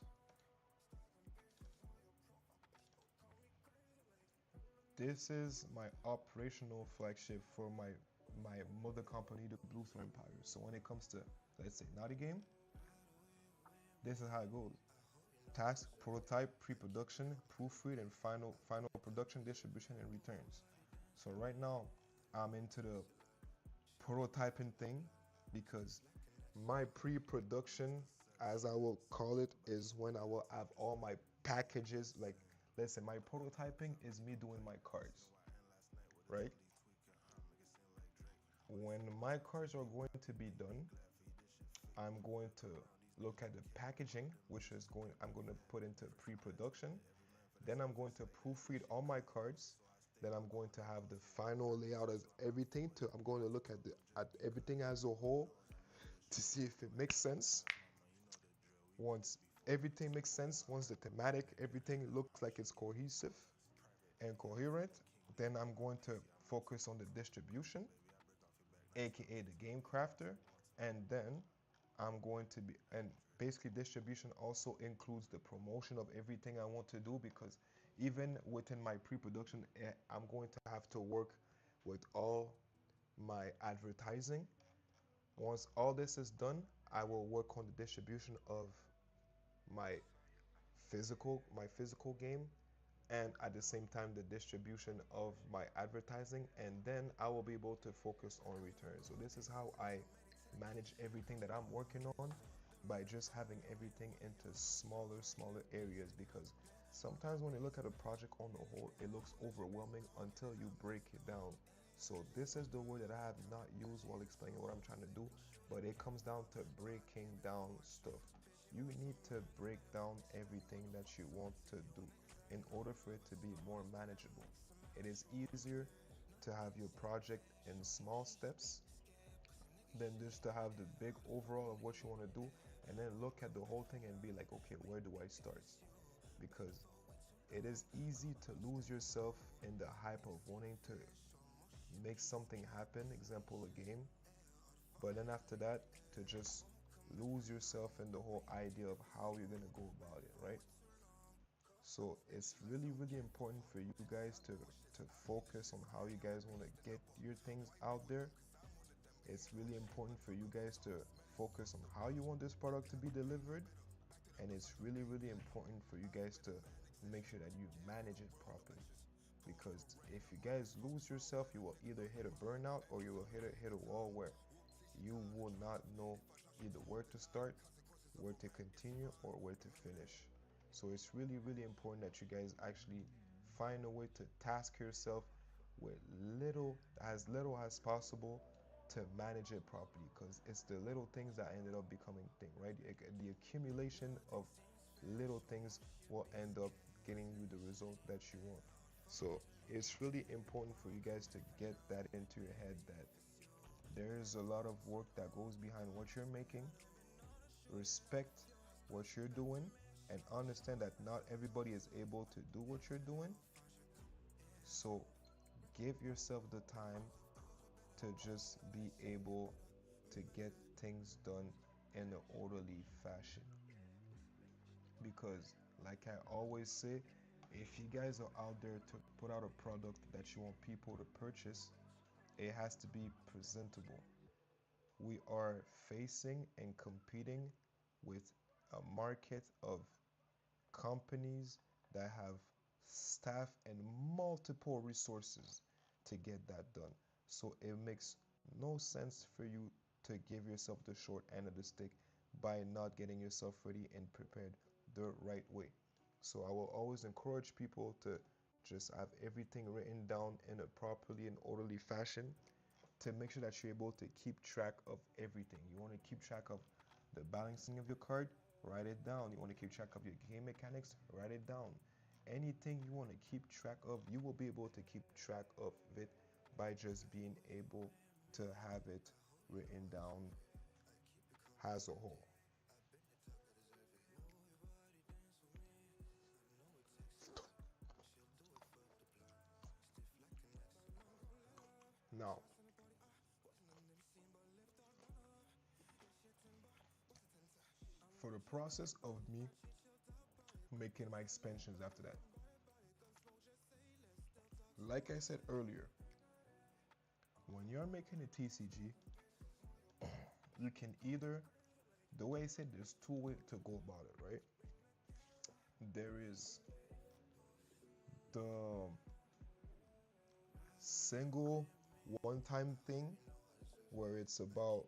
Speaker 1: This is my operational flagship for my mother company, the Blue Thread Empire. So when it comes to, let's say, Naughty Game, this is how it goes: task, prototype, pre-production, proofread, and final production, distribution, and returns. So right now, I'm into the prototyping thing because my pre-production, as I will call it, is when I will have all my packages. Like, listen, my prototyping is me doing my cards, right? When my cards are going to be done, I'm going to look at the packaging, which is I'm going to put into pre-production. Then I'm going to proofread all my cards. Then I'm going to have the final layout as everything. I'm going to look at everything as a whole to see if it makes sense. Once everything makes sense, once the thematic, everything looks like it's cohesive and coherent, then I'm going to focus on the distribution, aka the game crafter, and then I'm going to be, and basically distribution also includes the promotion of everything I want to do, because even within my pre-production, I'm going to have to work with all my advertising. Once all this is done, I will work on the distribution of my my physical game, and at the same time the distribution of my advertising, and then I will be able to focus on returns. So this is how I manage everything that I'm working on, by just having everything into smaller areas, because sometimes when you look at a project on the whole, it looks overwhelming until you break it down. So this is the word that I have not used while explaining what I'm trying to do, but it comes down to breaking down stuff. You need to break down everything that you want to do in order for it to be more manageable. It is easier to have your project in small steps than just to have the big overall of what you want to do, and then look at the whole thing and be like, okay, where do I start? Because it is easy to lose yourself in the hype of wanting to make something happen, example a game, but then after that, to just lose yourself in the whole idea of how you're going to go about it, right? So it's really important for you guys to focus on how you guys want to get your things out there. It's really important for you guys to focus on how you want this product to be delivered, and it's really important for you guys to make sure that you manage it properly, because if you guys lose yourself, you will either hit a burnout or you will hit a wall where you will not know either where to start, where to continue, or where to finish. So it's really important that you guys actually find a way to task yourself with little as possible, to manage it properly, because it's the little things that ended up becoming thing, right? The accumulation of little things will end up getting you the result that you want. So it's really important for you guys to get that into your head, that there's a lot of work that goes behind what you're making. Respect what you're doing, and understand that not everybody is able to do what you're doing. So give yourself the time to just be able to get things done in an orderly fashion. Because, like I always say, if you guys are out there to put out a product that you want people to purchase, it has to be presentable. We are facing and competing with a market of companies that have staff and multiple resources to get that done. So it makes no sense for you to give yourself the short end of the stick by not getting yourself ready and prepared the right way. So I will always encourage people to just have everything written down in a properly and orderly fashion, to make sure that you're able to keep track of everything. You want to keep track of the balancing of your card, write it down. You want to keep track of your game mechanics, write it down. Anything you want to keep track of, you will be able to keep track of it by just being able to have it written down as a whole. Now, for the process of me making my expansions after that, like I said earlier, when you're making a TCG, you can either, the way I said, there's two ways to go about it, right? There is the single one-time thing, where it's about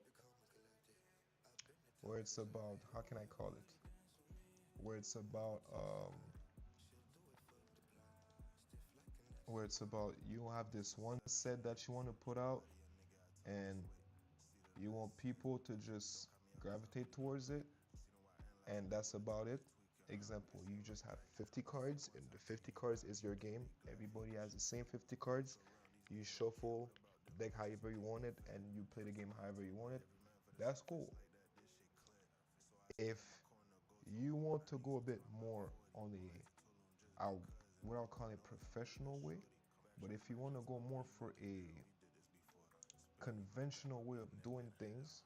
Speaker 1: how can I call it? Where it's about you have this one set that you want to put out, and you want people to just gravitate towards it, and that's about it. Example, you just have 50 cards, and the 50 cards is your game. Everybody has the same 50 cards. You shuffle the deck however you want it, and you play the game however you want it. That's cool. If you want to go a bit more on a, what I'll call a professional way, but if you want to go more for a conventional way of doing things,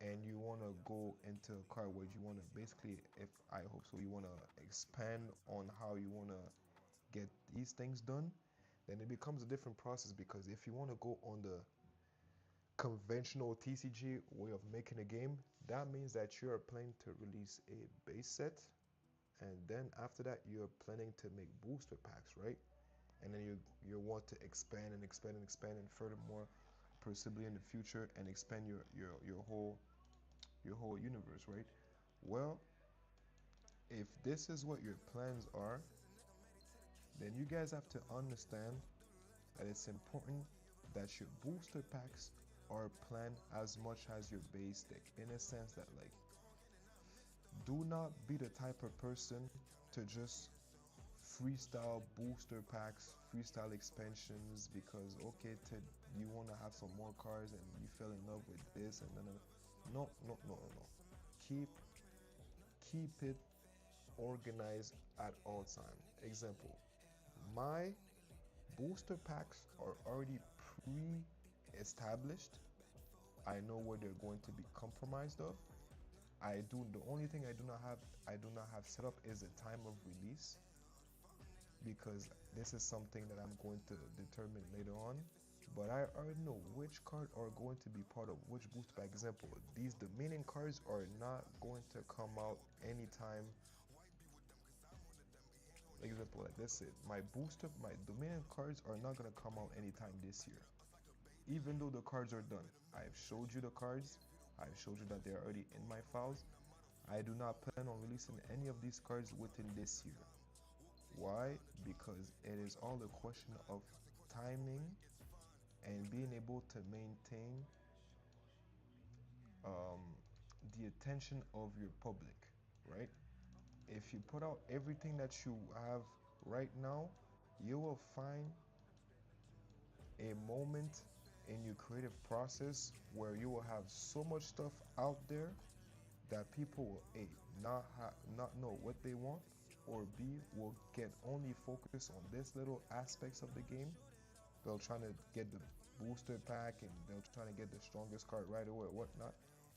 Speaker 1: and you want to go into a card where you want to basically, if I hope so, you want to expand on how you want to get these things done, then it becomes a different process. Because if you want to go on the conventional TCG way of making a game, that means that you are planning to release a base set, and then after that you're planning to make booster packs, right? And then you want to expand and expand and expand, and furthermore, possibly in the future, and expand your whole universe, right? Well, if this is what your plans are, then you guys have to understand that it's important that your booster packs are planned as much as your base deck, in a sense that, like, do not be the type of person to just freestyle booster packs, freestyle expansions because okay, you want to have some more cards and you fell in love with this and then no, no, no, no, no. Keep keep it organized at all time. Example, my booster packs are already pre-established. I know where they're going to be compromised of. The only thing I do not have set up is the time of release, because this is something that I'm going to determine later on. But I already know which cards are going to be part of which booster pack. Example, these dominion cards are not going to come out anytime. Example, like this, it. My dominion cards are not gonna come out anytime this year. Even though the cards are done, I've showed you the cards. I've showed you that they're already in my files. I do not plan on releasing any of these cards within this year. Why? Because it is all a question of timing and being able to maintain um, the attention of your public, right? If you put out everything that you have right now, you will find a moment in your creative process where you will have so much stuff out there that people will A, not know what they want, or B, will get only focused on this little aspects of the game. They'll try to get the booster pack and they'll try to get the strongest card right away or whatnot,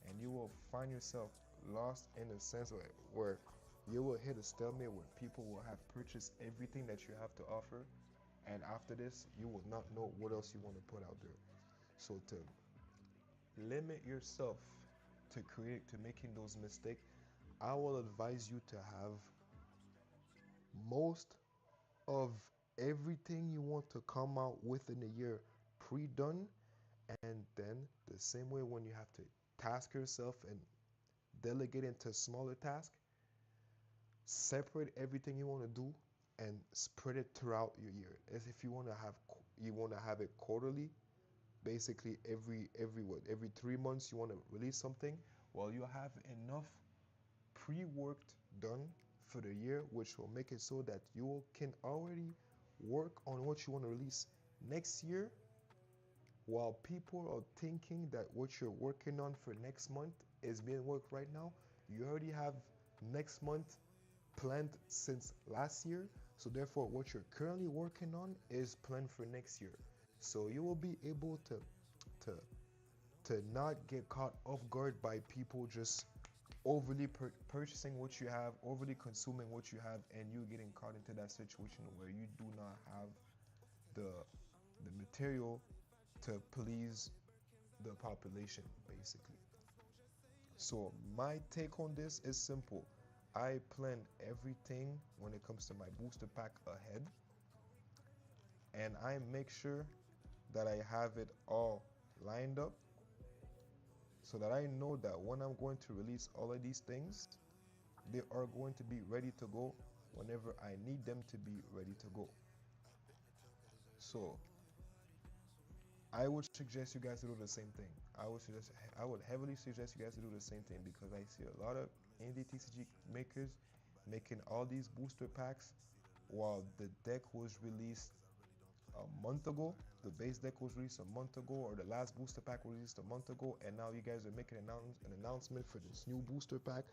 Speaker 1: and you will find yourself lost in a sense where you will hit a stalemate where people will have purchased everything that you have to offer, and after this you will not know what else you want to put out there. So to limit yourself to making those mistakes, I will advise you to have most of everything you want to come out within a year pre-done, and then the same way when you have to task yourself and delegate into smaller tasks, separate everything you want to do and spread it throughout your year. As if you want to have it quarterly, basically every 3 months you want to release something. Well, you have enough pre-worked done for the year, which will make it so that you can already work on what you want to release next year, while people are thinking that what you're working on for next month is being worked right now. You already have next month planned since last year, so therefore what you're currently working on is planned for next year. So you will be able to not get caught off guard by people just overly purchasing what you have, overly consuming what you have, and you getting caught into that situation where you do not have the material to please the population, basically. So my take on this is simple. I plan everything when it comes to my booster pack ahead, and I make sure that I have it all lined up so that I know that when I'm going to release all of these things, they are going to be ready to go whenever I need them to be ready to go. So I would suggest you guys to do the same thing. I would heavily suggest you guys to do the same thing, because I see a lot of indie TCG makers making all these booster packs while the deck was released a month ago. The base deck was released a month ago, or the last booster pack was released a month ago, and now you guys are making an announcement for this new booster pack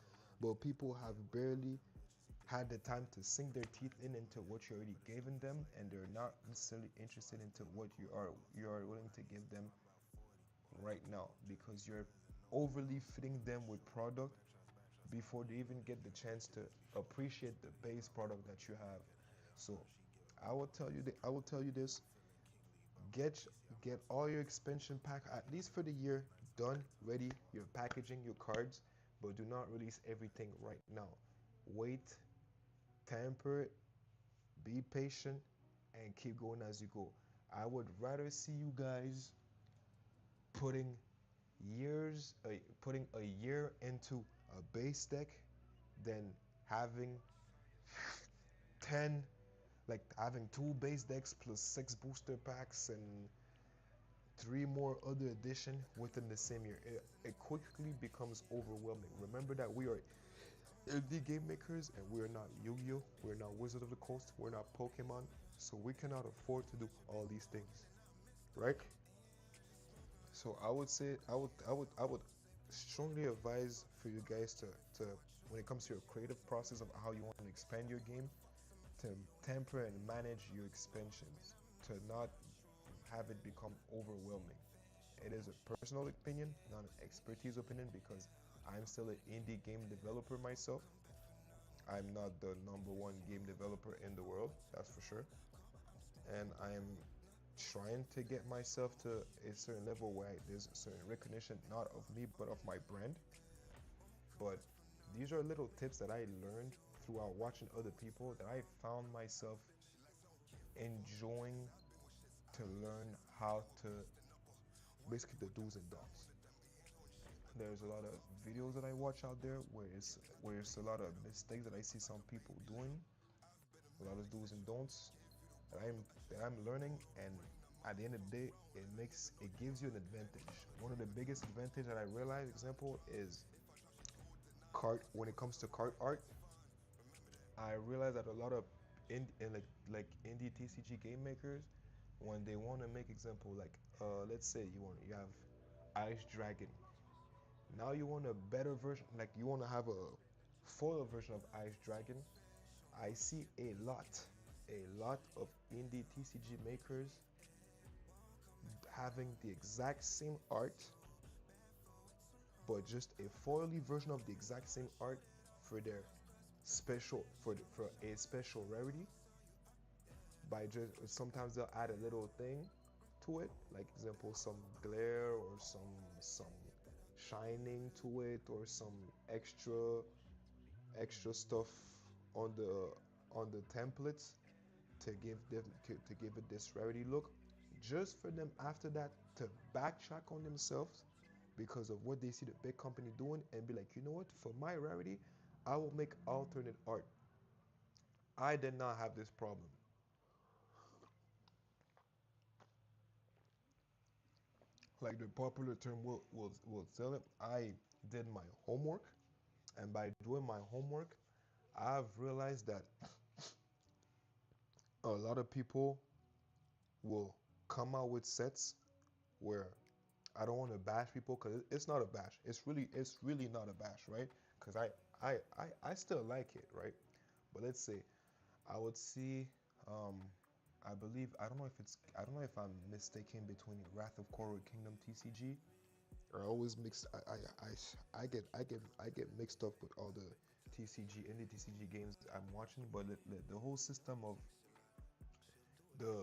Speaker 1: but people have barely had the time to sink their teeth in into what you already given them, and they're not necessarily interested into what you are willing to give them right now, because you're overly fitting them with product before they even get the chance to appreciate the base product that you have. So I will tell you this: get get all your expansion pack at least for the year done, ready. Your packaging, your cards, but do not release everything right now. Wait, temper it, be patient, and keep going as you go. I would rather see you guys putting putting a year into a base deck than having 10, like having two base decks plus six booster packs and three more other edition within the same year. It quickly becomes overwhelming. Remember that we are indie game makers and we are not Yu-Gi-Oh, we're not Wizard of the Coast, we're not Pokemon, so we cannot afford to do all these things, right? So I would say I would strongly advise for you guys to when it comes to your creative process of how you want to expand your game, to temper and manage your expansions, to not have it become overwhelming. It is a personal opinion, not an expertise opinion, because I'm still an indie game developer myself. I'm not the number one game developer in the world, that's for sure. And I'm trying to get myself to a certain level where there's a certain recognition, not of me, but of my brand. But these are little tips that I learned throughout watching other people that I found myself enjoying to learn how to basically the do's and don'ts. There's a lot of videos that I watch out there where it's a lot of mistakes that I see some people doing, a lot of do's and don'ts that I'm learning, and at the end of the day, it gives you an advantage. One of the biggest advantage that I realize, example, is card when it comes to card art. I realize that a lot of like indie TCG game makers, when they want to make example like let's say you have Ice Dragon. Now you want a better version, like you want to have a foil version of Ice Dragon. I see a lot of indie TCG makers having the exact same art, but just a foily version of the exact same art for their for a special rarity. By just sometimes they'll add a little thing to it, like example some glare or some shining to it or some extra stuff on the templates to give it this rarity look, just for them after that to backtrack on themselves because of what they see the big company doing and be like, you know what, for my rarity, I will make alternate art. I did not have this problem. Like the popular term will tell it. I did my homework, and by doing my homework, I've realized that a lot of people will come out with sets where I don't want to bash people because it's not a bash. It's really not a bash, right? Because I still like it, right? But let's say I would see, um, I believe I don't know if I'm mistaken between Wrath of Korra Kingdom TCG. Or I always mix. I get mixed up with all the TCG indie TCG games I'm watching. But the whole system of the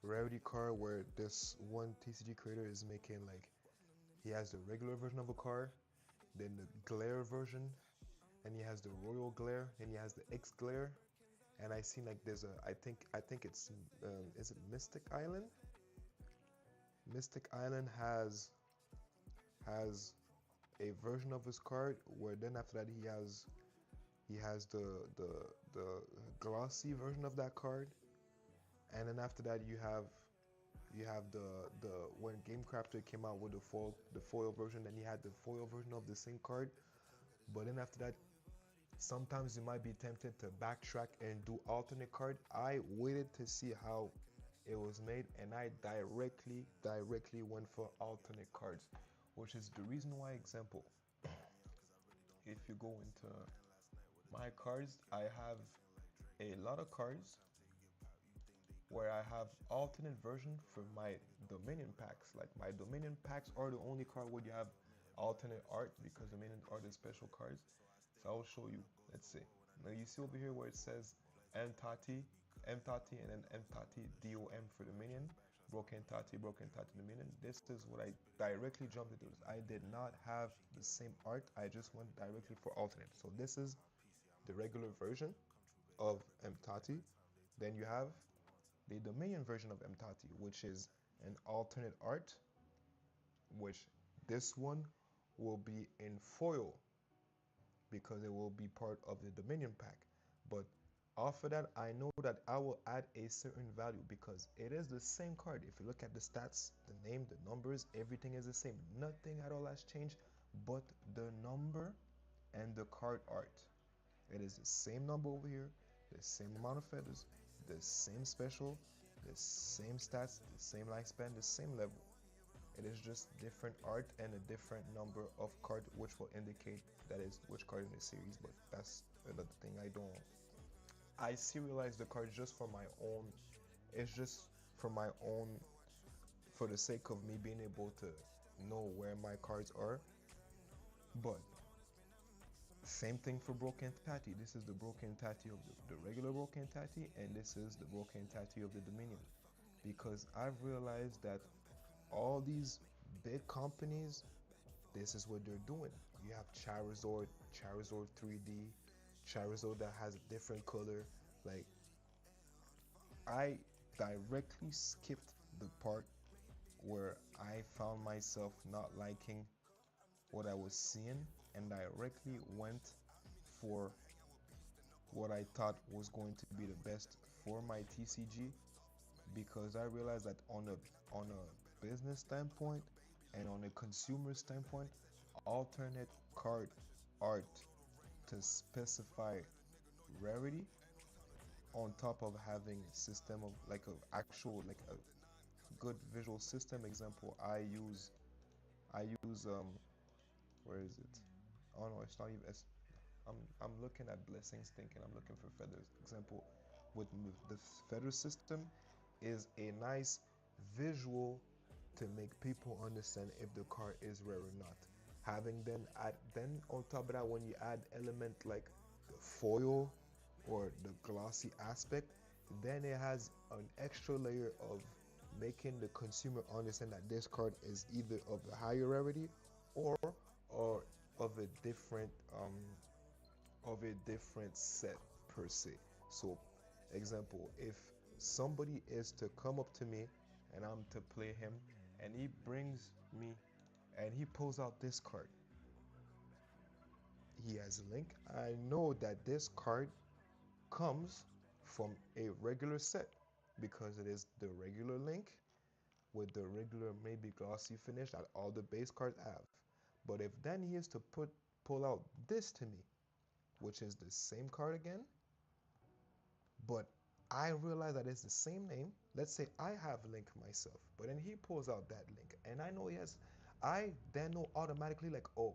Speaker 1: rarity card where this one TCG creator is making like he has the regular version of a card, then the glare version, and he has the royal glare, and he has the X glare. And I seen like there's a I think it's is it Mystic Island? Mystic Island has a version of his card where then after that he has the glossy version of that card, and then after that you have the when GameCrafter came out with the foil version, then he had the foil version of the same card. But then after that, sometimes you might be tempted to backtrack and do alternate card. I waited to see how it was made, and I directly went for alternate cards, which is the reason why, example, if you go into my cards, I have a lot of cards where I have alternate version for my Dominion packs. Like my Dominion packs are the only card where you have alternate art because Dominion art is special cards. So I'll show you. Let's see. Now you see over here where it says M Tati, M Tati, and then M Tati DOM for Dominion. Broken Tati Dominion. This is what I directly jumped into. I did not have the same art. I just went directly for alternate. So this is the regular version of M Tati. Then you have the Dominion version of Mtati, which is an alternate art, which this one will be in foil because it will be part of the Dominion pack. But off of that, I know that I will add a certain value because it is the same card. If you look at the stats, the name, the numbers, everything is the same. Nothing at all has changed but the number and the card art. It is the same number over here, the same amount of feathers, the same special, the same stats, the same lifespan, the same level. It is just different art and a different number of card, which will indicate that is which card in the series. But that's another thing. I serialize the cards just for my own. It's just for my own, for the sake of me being able to know where my cards are. But same thing for Broken Tati. This is the Broken Tati of the regular Broken Tati, and this is the Broken Tati of the Dominion. Because I've realized that all these big companies, this is what they're doing. You have Charizard, Charizard 3D, Charizard that has a different color. Like, I directly skipped the part where I found myself not liking what I was seeing and directly went for what I thought was going to be the best for my TCG because I realized that on a business standpoint and on a consumer standpoint, alternate card art to specify rarity on top of having a system of like a actual like a good visual system. Example, I use where is it? Oh no, it's not even. I'm looking at blessings, thinking I'm looking for feathers. Example, with the feather system is a nice visual to make people understand if the card is rare or not. Having then on top of that, when you add element like the foil or the glossy aspect, then it has an extra layer of making the consumer understand that this card is either of a higher rarity or or of a different set per se. So, example, if somebody is to come up to me and I'm to play him and he brings me and he pulls out this card, he has a link. I know that this card comes from a regular set because it is the regular link with the regular maybe glossy finish that all the base cards have. But if then he is to pull out this to me, which is the same card again, but I realize that it's the same name. Let's say I have Link myself, but then he pulls out that Link, and I know he has. I then know automatically like, oh,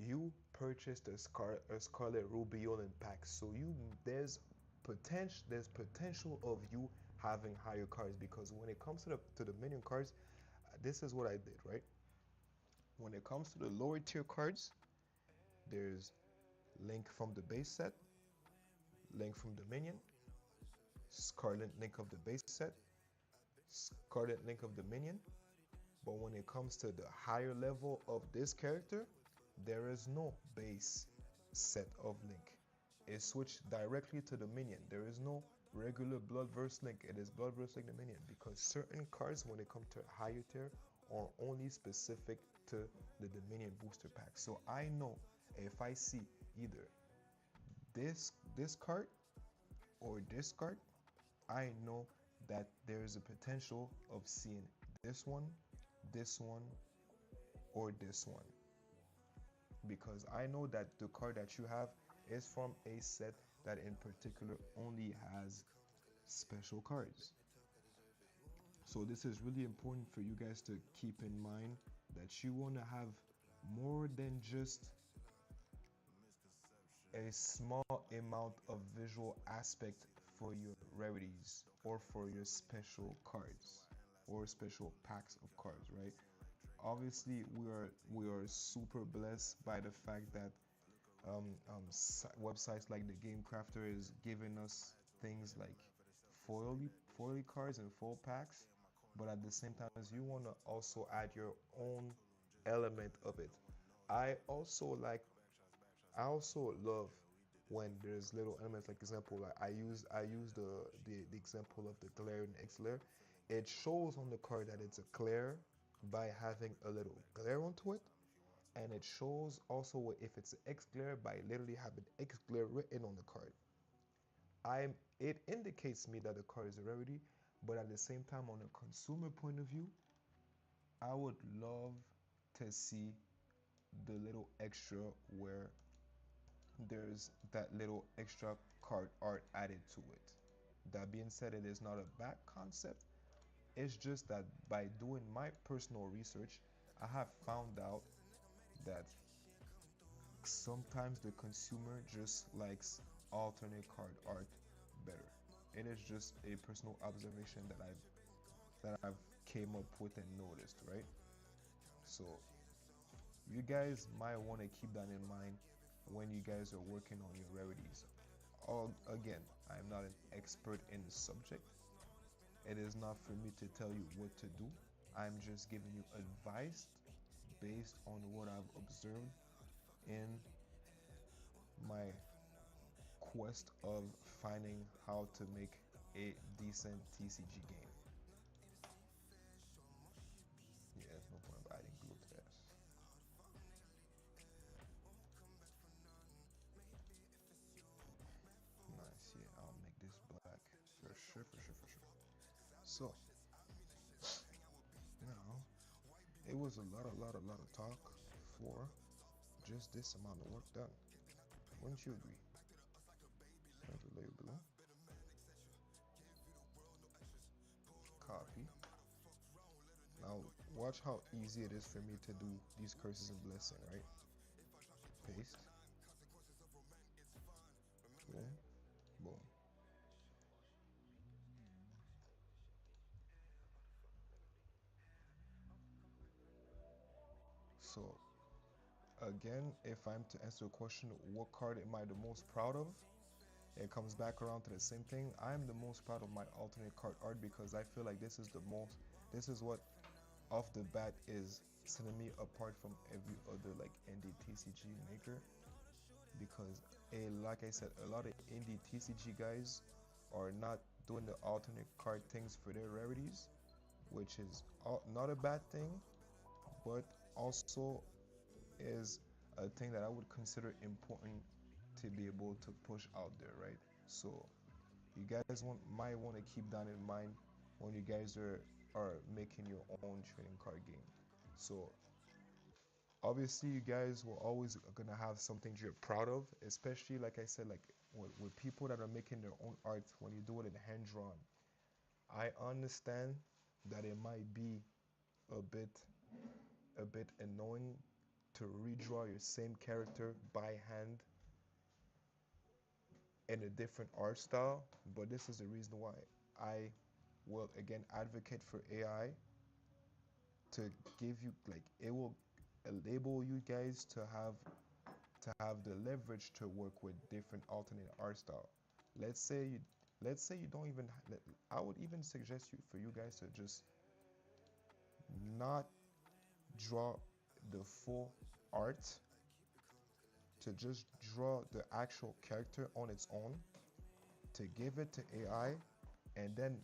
Speaker 1: you purchased a Scarlet Rubiolin pack, so there's potential of you having higher cards because when it comes to the minion cards, this is what I did, right? When it comes to the lower tier cards, there's Link from the base set, Link from Dominion, Scarlet Link of the base set, Scarlet Link of Dominion. But when it comes to the higher level of this character, there is no base set of Link. It switched directly to Dominion. There is no regular Bloodverse Link. It is Bloodverse Link Dominion because certain cards, when it comes to higher tier, are only specific to the Dominion booster pack. So I know if I see either this card or this card, I know that there is a potential of seeing this one, or this one. Because I know that the card that you have is from a set that in particular only has special cards. So this is really important for you guys to keep in mind that you want to have more than just a small amount of visual aspect for your rarities or for your special cards or special packs of cards, right? Obviously, we are super blessed by the fact that websites like the Game Crafter is giving us things like foily cards and full packs, but at the same time, as you want to also add your own element of it. I also like I also love when there's little elements, like example, like I use the example of the glare and X-Layer. It shows on the card that it's a glare by having a little glare onto it, and it shows also if it's an X glare by literally having X glare written on the card. It indicates me that the card is a rarity, but at the same time, on a consumer point of view, I would love to see the little extra where there's that little extra card art added to it. That being said, it is not a bad concept. It's just that by doing my personal research, I have found out that sometimes the consumer just likes alternate card art better. It is just a personal observation that I've came up with and noticed, right? So you guys might want to keep that in mind when you guys are working on your rarities. Again, I'm not an expert in the subject. It is not for me to tell you what to do. I'm just giving you advice based on what I've observed in my quest of finding how to make a decent TCG game. Yeah, there's no point of adding glue to this. Nice, yeah, I'll make this black for sure, for sure, for sure. So, now, it was a lot of talk for just this amount of work done. Wouldn't you agree? There's a layer below. Copy. Now, watch how easy it is for me to do these curses and blessing, right? Paste. Boom. Boom. So, again, if I'm to answer the question, what card am I the most proud of? It comes back around to the same thing. I'm the most proud of my alternate card art because I feel like this is what off the bat is setting me apart from every other like indie TCG maker because like I said, a lot of indie TCG guys are not doing the alternate card things for their rarities, which is not a bad thing, but also is a thing that I would consider important to be able to push out there, right? So you guys might want to keep that in mind when you guys are making your own trading card game. So obviously you guys will always gonna have something you're proud of, especially like I said, like with people that are making their own art when you do it in hand drawn. I understand that it might be a bit annoying to redraw your same character by hand in a different art style, but this is the reason why I will again advocate for AI to give you like it will enable you guys to have the leverage to work with different alternate art style. Let's say you let's say you don't even I would even suggest you for you guys to just not draw the full art, to just draw the actual character on its own, to give it to AI, and then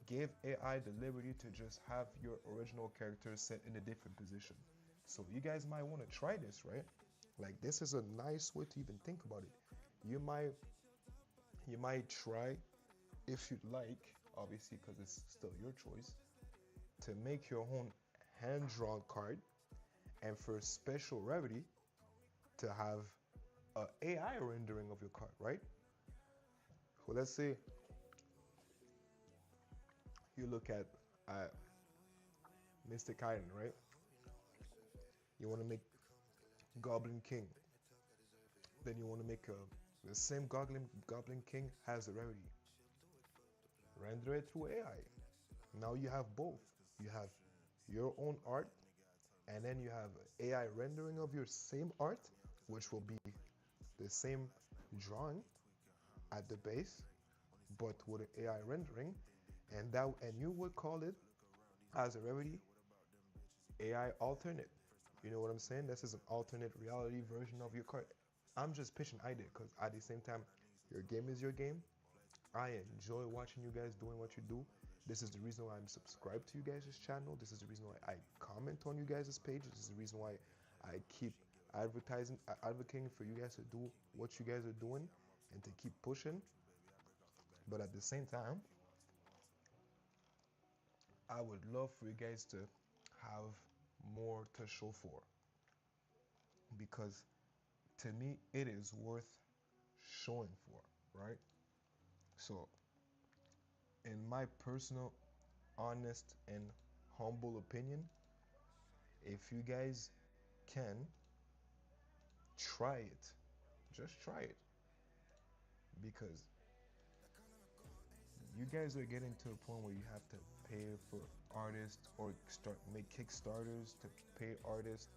Speaker 1: give AI the liberty to just have your original character set in a different position. So you guys might want to try this, right? Like this is a nice way to even think about it. You might you might try if you'd like, obviously because it's still your choice, to make your own hand-drawn card and for special rarity to have a AI rendering of your card, right? So let's say you look at uh, Mystic Island, right? You want to make Goblin King. Then you want to make the same Goblin King has a rarity. Render it through AI. Now you have both. You have your own art, and then you have AI rendering of your same art, which will be the same drawing at the base, but with an AI rendering, and you would call it as a rarity AI alternate. You know what I'm saying? This is an alternate reality version of your card. I'm just pitching idea because at the same time, your game is your game. I enjoy watching you guys doing what you do. This is the reason why I'm subscribed to you guys' channel. This is the reason why I comment on you guys' page. This is the reason why I keep advocating for you guys to do what you guys are doing and to keep pushing. But at the same time, I would love for you guys to have more to show for, because to me it is worth showing for, right? So, in my personal, honest, and humble opinion, if you guys can try it, just try it, because you guys are getting to a point where you have to pay for artists or start make Kickstarters to pay artists.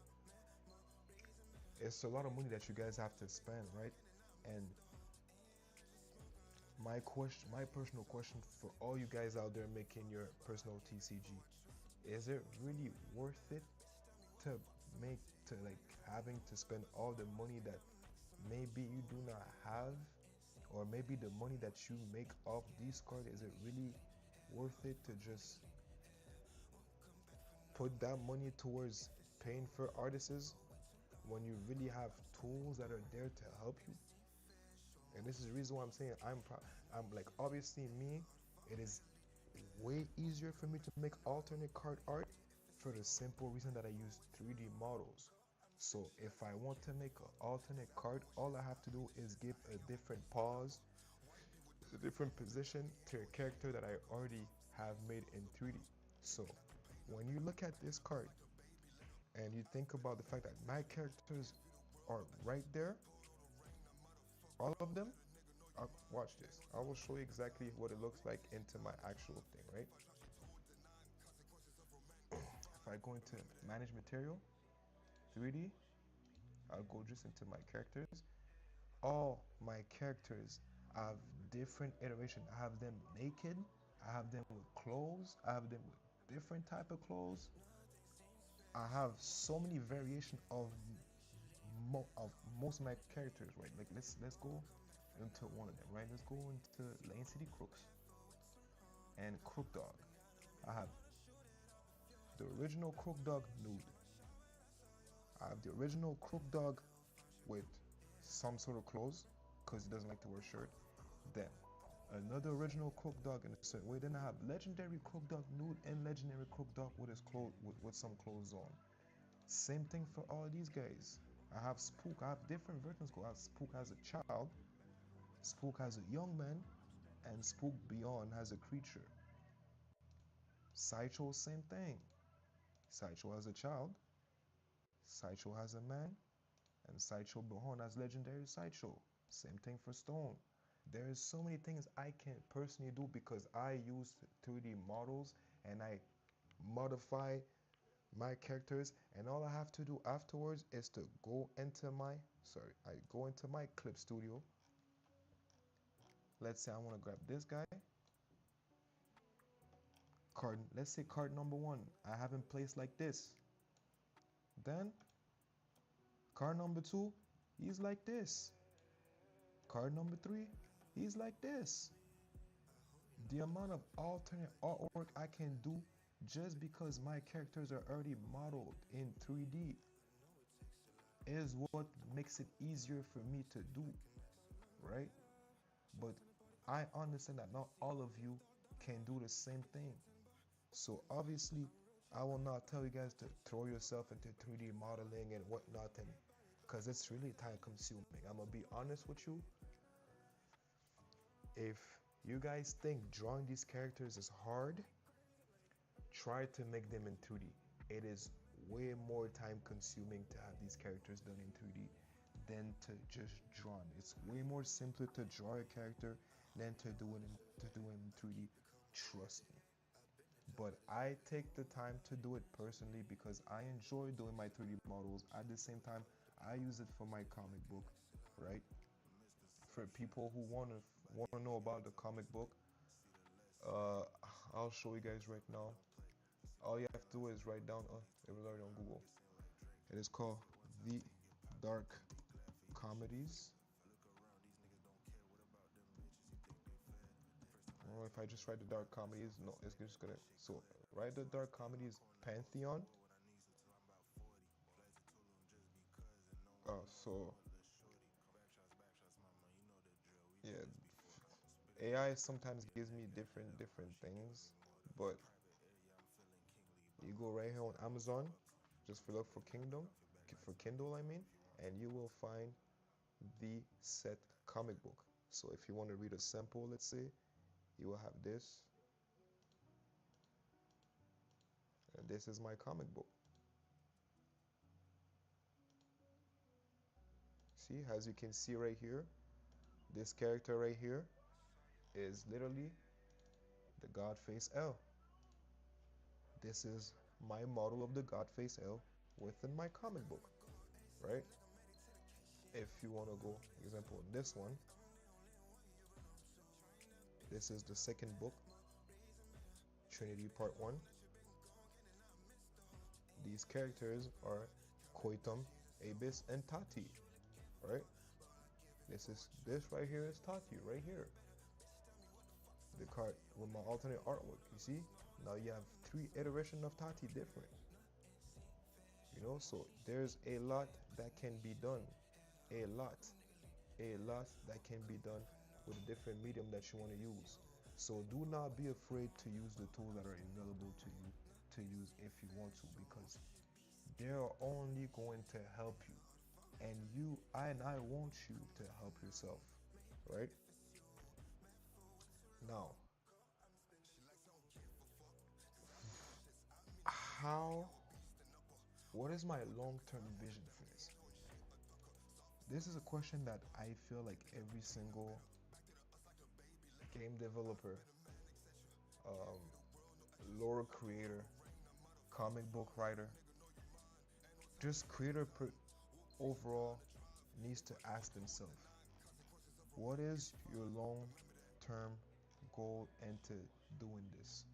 Speaker 1: It's a lot of money that you guys have to spend, right? And my personal question for all you guys out there making your personal TCG, is it really worth it to make to like having to spend all the money that maybe you do not have, or maybe the money that you make off these cards, is it really worth it to just put that money towards paying for artists when you really have tools that are there to help you? And this is the reason why I'm saying I'm like, obviously me, it is way easier for me to make alternate card art for the simple reason that I use 3D models. So if I want to make an alternate card, all I have to do is give a different pause, a different position to a character that I already have made in 3D. So when you look at this card and you think about the fact that my characters are right there, all of them, watch this. I will show you exactly what it looks like into my actual thing, right? If I go into manage material, 3D, I'll go just into my characters. All my characters have different iteration. I have them naked, I have them with clothes, I have them with different type of clothes. I have so many variation of most of my characters, right? Like let's go into one of them, right? Let's go into Lane City Crooks and Crook Dog. I have the original Crook Dog nude. I have the original Crook Dog with some sort of clothes because he doesn't like to wear shirt. Then another original Crook Dog in a certain way. Then I have legendary Crook Dog nude and legendary Crook Dog with his clothes with some clothes on. Same thing for all these guys. I have Spook. I have different versions. I have Spook as a child, Spook as a young man, and Spook Beyond as a creature. Sideshow, same thing. Sideshow as a child, Sideshow as a man, and Sideshow Beyond as legendary Sideshow. Same thing for Stone. There is so many things I can personally do because I use 3D models and I modify my characters, and all I have to do afterwards is to go into my I go into my clip studio. Let's say I want to grab this guy card. Let's say card number 1 I have in place like this. Then card number 2, he's like this. Card number 3, he's like this. The amount of alternate artwork I can do just because my characters are already modeled in 3D is what makes it easier for me to do, right? But I understand that not all of you can do the same thing. So obviously, I will not tell you guys to throw yourself into 3D modeling and whatnot, and because it's really time consuming. I'm gonna be honest with you. If you guys think drawing these characters is hard, try to make them in 2D. It is way more time consuming to have these characters done in 3D than to just draw it. It's way more simpler to draw a character than to do it in 3D. Trust me. But I take the time to do it personally because I enjoy doing my 3D models. At the same time, I use it for my comic book, right? For people who wanna know about the comic book, uh, I'll show you guys right now. All you have to do is write down. It was already on Google. It is called The Dark Comedies. I don't know if I just write the dark comedies. No, it's just gonna. So write the dark comedies Pantheon. So yeah, AI sometimes gives me different things, but you go right here on Amazon, just for look for Kingdom, for Kindle, I mean, and you will find the set comic book. So if you want to read a sample, let's say, you will have this, and this is my comic book. See, as you can see right here, this character right here is literally the God Face L. This is my model of the God Face L within my comic book, right? If you want to go, example, this one, this is the second book, Trinity Part 1. These characters are Koitum, Abis, and Tati, right? This right here is Tati, right here. The card with my alternate artwork, you see? Now you have 3 iterations of Tati different. You know, so there's a lot that can be done. A lot that can be done with a different medium that you want to use. So do not be afraid to use the tools that are available to you to use if you want to, because they're only going to help you, and I want you to help yourself, right? Now, how what is my long-term vision for this? This is a question that I feel like every single game developer, um, lore creator, comic book writer, just creator overall needs to ask themselves, what is your long-term goal into doing this?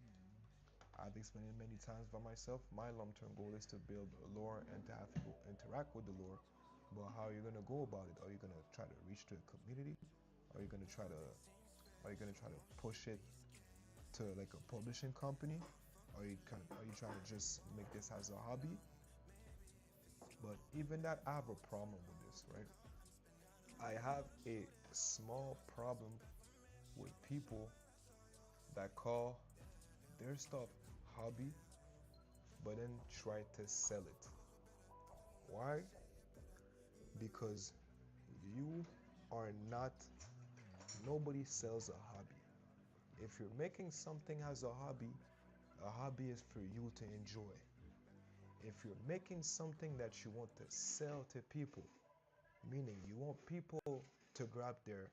Speaker 1: I've explained it many times by myself. My long-term goal is to build a lore and to have people interact with the lore. But how are you gonna go about it? Are you gonna try to reach the community? Are you gonna try to push it to like a publishing company? Are you trying to just make this as a hobby? But even that, I have a problem with this, right? I have a small problem with people that call their stuff hobby but then try to sell it. Why? Because you are not, nobody sells a hobby. If you're making something as a hobby is for you to enjoy. If you're making something that you want to sell to people, meaning you want people to grab their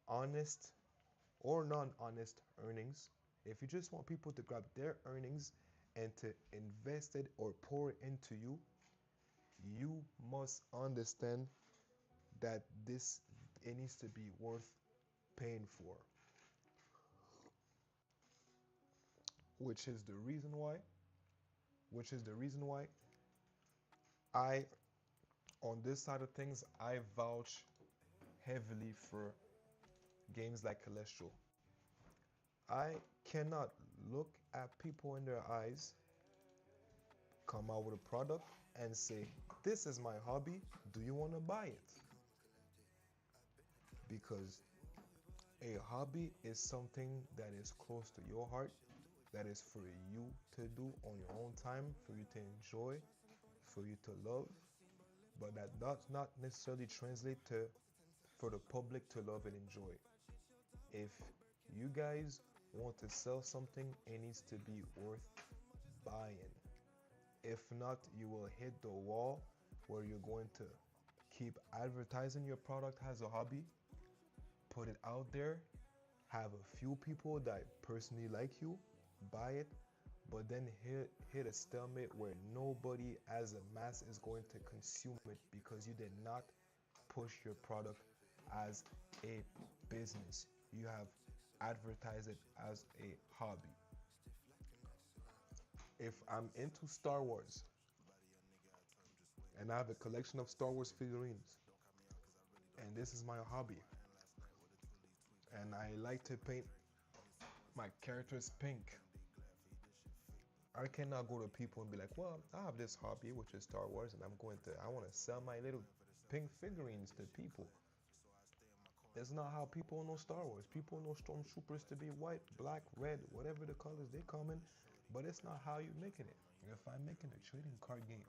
Speaker 1: honest or non-honest earnings, if you just want people to grab their earnings and to invest it or pour it into you, you must understand that it needs to be worth paying for, which is the reason why I, on this side of things, I vouch heavily for games like Celestial. I cannot look at people in their eyes, come out with a product, and say, this is my hobby, do you want to buy it? Because a hobby is something that is close to your heart, that is for you to do on your own time, for you to enjoy, for you to love, but that does not necessarily translate to for the public to love and enjoy. If you guys want to sell something, it needs to be worth buying. If not, you will hit the wall where you're going to keep advertising your product as a hobby, put it out there, have a few people that personally like you buy it, but then hit a stalemate where nobody as a mass is going to consume it because you did not push your product as a business. You have advertised it as a hobby. If I'm into Star Wars and I have a collection of Star Wars figurines and this is my hobby and I like to paint my characters pink, I cannot go to people and be like, well, I have this hobby, which is Star Wars, and I want to sell my little pink figurines to people. It's not how people know Star Wars. People know stormtroopers to be white, black, red, whatever the colors they come in, but it's not how you're making it. If I'm making a trading card game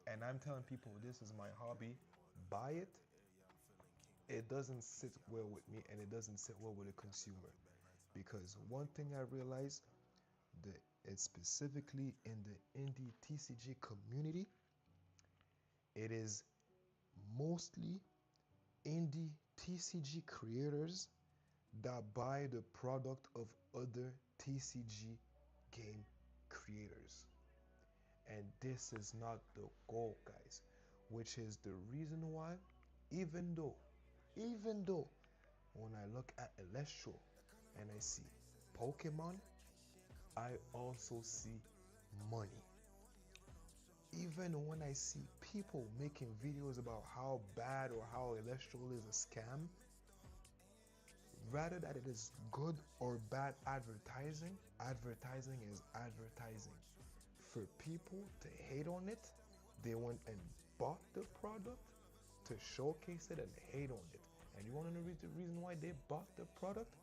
Speaker 1: and I'm telling people this is my hobby, buy it, it doesn't sit well with me and it doesn't sit well with a consumer. Because one thing I realized that it's specifically in the indie TCG community, it is mostly indie TCG creators that buy the product of other TCG game creators. And this is not the goal, guys, which is the reason why, even though, even though when I look at Celestial and I see Pokemon, I also see money. Even when I see people making videos about how bad or how Celestial is a scam, rather that it is good or bad advertising, advertising is advertising. For people to hate on it, they went and bought the product to showcase it and hate on it. And you want to know the reason why they bought the product?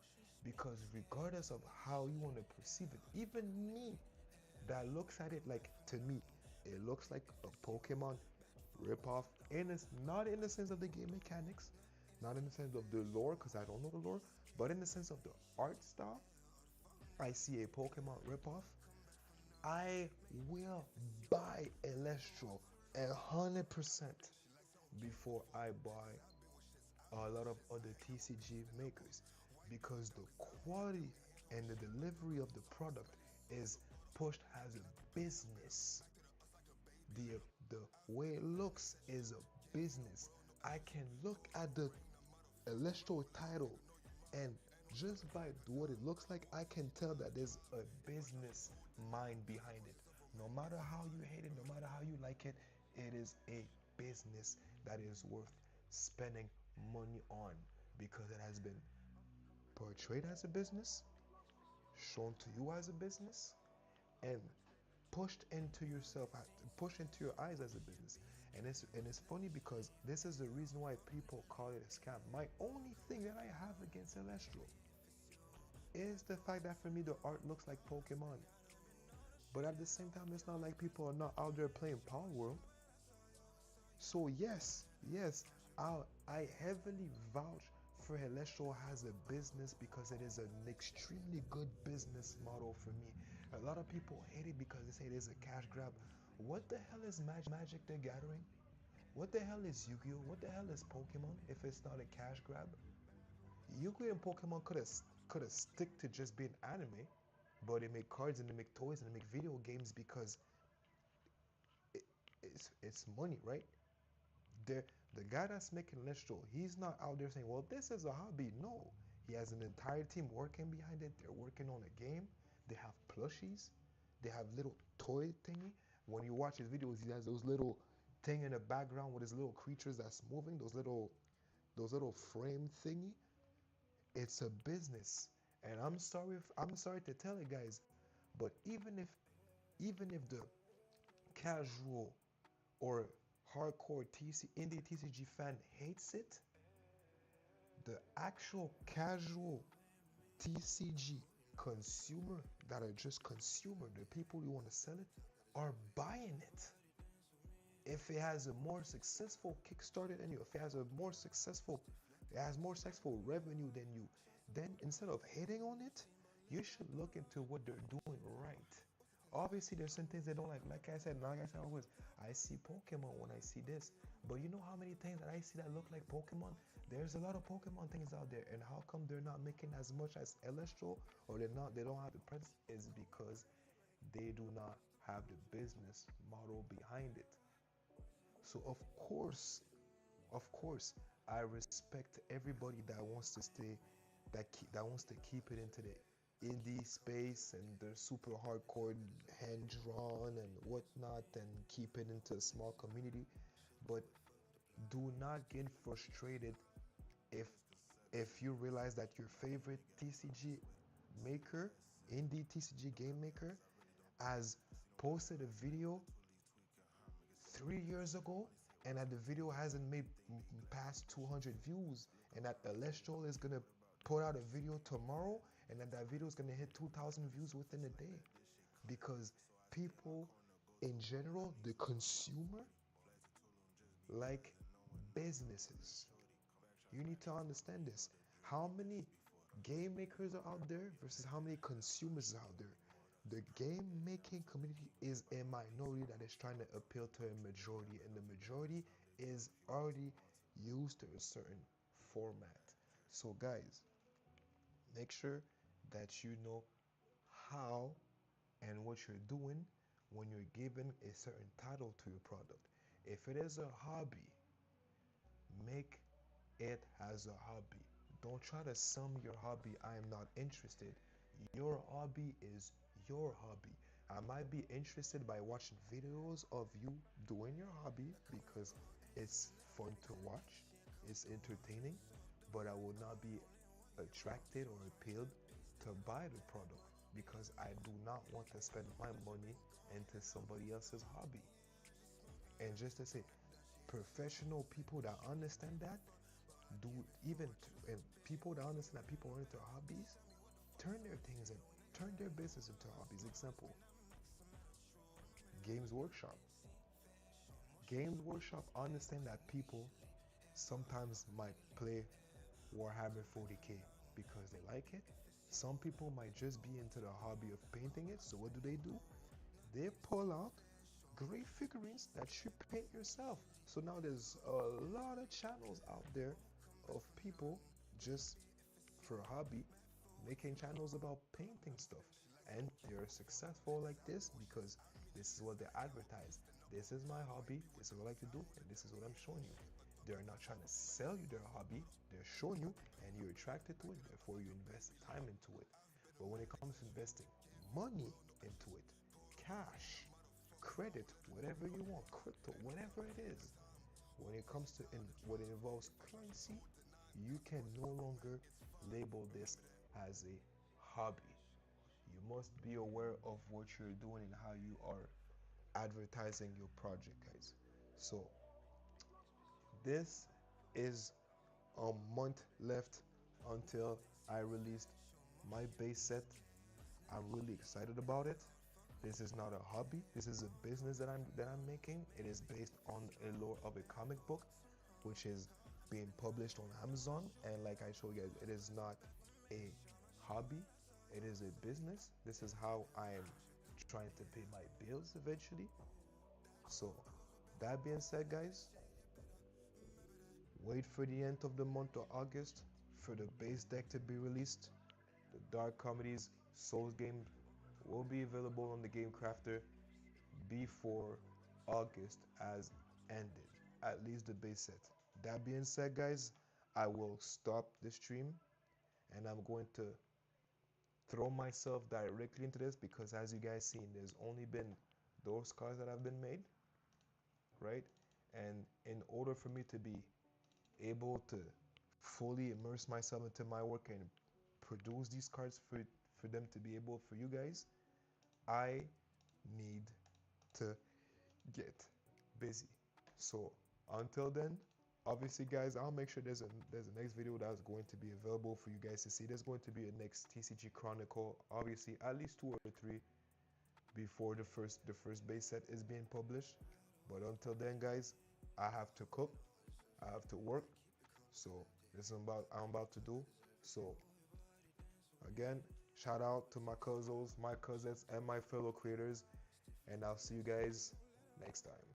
Speaker 1: Because regardless of how you want to perceive it, even me that looks at it like, to me, it looks like a Pokemon ripoff. And it's not in the sense of the game mechanics, not in the sense of the lore, because I don't know the lore, but in the sense of the art style. I see a Pokemon ripoff. I will buy Electro 100% before I buy a lot of other TCG makers, because the quality and the delivery of the product is pushed as a business. The the way it looks is a business. I can look at the Electro title and just by what it looks like, I can tell that there's a business mind behind it. No matter how you hate it, no matter how you like it, it is a business that is worth spending money on because it has been portrayed as a business, shown to you as a business, and pushed into yourself, pushed into your eyes as a business. And it's funny because this is the reason why people call it a scam. My only thing that I have against Celestial is the fact that for me the art looks like Pokemon. But at the same time, it's not like people are not out there playing Power World. So yes, I heavily vouch for Celestial as a business because it is an extremely good business model for me. A lot of people hate it because they say it is a cash grab. What the hell is Magic the Gathering? What the hell is Yu-Gi-Oh? What the hell is Pokemon if it's not a cash grab? Yu-Gi-Oh and Pokemon could have stick to just being anime, but they make cards and they make toys and they make video games because it, it's money, right? The the guy that's making Lestro, he's not out there saying, "Well, this is a hobby." No, he has an entire team working behind it. They're working on a game. They have plushies. They have little toy thingy. When you watch his videos, he has those little thing in the background with his little creatures that's moving. Those little frame thingy. It's a business, and I'm sorry to tell it, guys, but even if the casual or hardcore indie TCG fan hates it, the actual casual TCG consumer that are just consumer, the people who want to sell it, are buying it. If it has a more successful Kickstarter than you, if it has more successful revenue than you, then instead of hating on it, you should look into what they're doing right. Obviously, there's some things they don't like. Like I said always, I see Pokemon when I see this. But you know how many things that I see that look like Pokemon? There's a lot of Pokemon things out there, and how come they're not making as much as Celestial, or they don't have the presence? Is because they do not have the business model behind it. So of course, I respect everybody that wants to stay, that wants to keep it into the indie space and they're super hardcore, hand drawn and whatnot, and keep it into a small community. But do not get frustrated if you realize that your favorite TCG maker, indie TCG game maker, has posted a video 3 years ago, and that the video hasn't made past 200 views, and that Celestial is gonna put out a video tomorrow, and that video is gonna hit 2,000 views within a day, because people in general, the consumer, like businesses. You need to understand this. How many game makers are out there versus how many consumers are out there? The game making community is a minority that is trying to appeal to a majority, and the majority is already used to a certain format. So, guys, make sure that you know how and what you're doing when you're given a certain title to your product. If it is a hobby, make it as a hobby. Don't try to sum your hobby, I am not interested. Your hobby is your hobby. I might be interested by watching videos of you doing your hobby because it's fun to watch, it's entertaining, but I will not be attracted or appealed to buy the product because I do not want to spend my money into somebody else's hobby. And just to say, professional people that understand that, do even and people that understand that people are into hobbies, turn their things and turn their business into hobbies. Example, Games Workshop. Games Workshop understand that people sometimes might play Warhammer 40k because they like it. Some people might just be into the hobby of painting it. So what do? They pull out great figurines that you paint yourself. So now there's a lot of channels out there of people just for a hobby making channels about painting stuff. And they're successful like this because this is what they advertise. This is my hobby, this is what I like to do, and this is what I'm showing you. They're not trying to sell you their hobby, they're showing you, and you're attracted to it, therefore you invest time into it. But when it comes to investing money into it, cash, credit, whatever you want, crypto, whatever it is, when it comes to what it involves currency, you can no longer label this as a hobby. You must be aware of what you're doing and how you are advertising your project, guys. So, this is a month left until I released my base set. I'm really excited about it. This is not a hobby. This is a business that I'm making. It is based on a lore of a comic book, which is being published on Amazon. And like I showed you guys, it is not a hobby. It is a business. This is how I am trying to pay my bills eventually. So that being said, guys, wait for the end of the month of August for the base deck to be released. The Dark Comedies Souls game will be available on the Game Crafter before August has ended, at least the base set. That being said, guys, I will stop the stream and I'm going to throw myself directly into this because as you guys seen, there's only been those cards that have been made, right? And in order for me to be able to fully immerse myself into my work and produce these cards for them to be able for you guys, I need to get busy. So until then, obviously guys, I'll make sure there's a next video that's going to be available for you guys to see. There's going to be a next TCG Chronicle, obviously at least 2 or 3 before the first base set is being published. But until then, guys, I have to cook, I have to work. So this is what I'm about to do. So again, Shout out to my cousins, and my fellow creators, and I'll see you guys next time.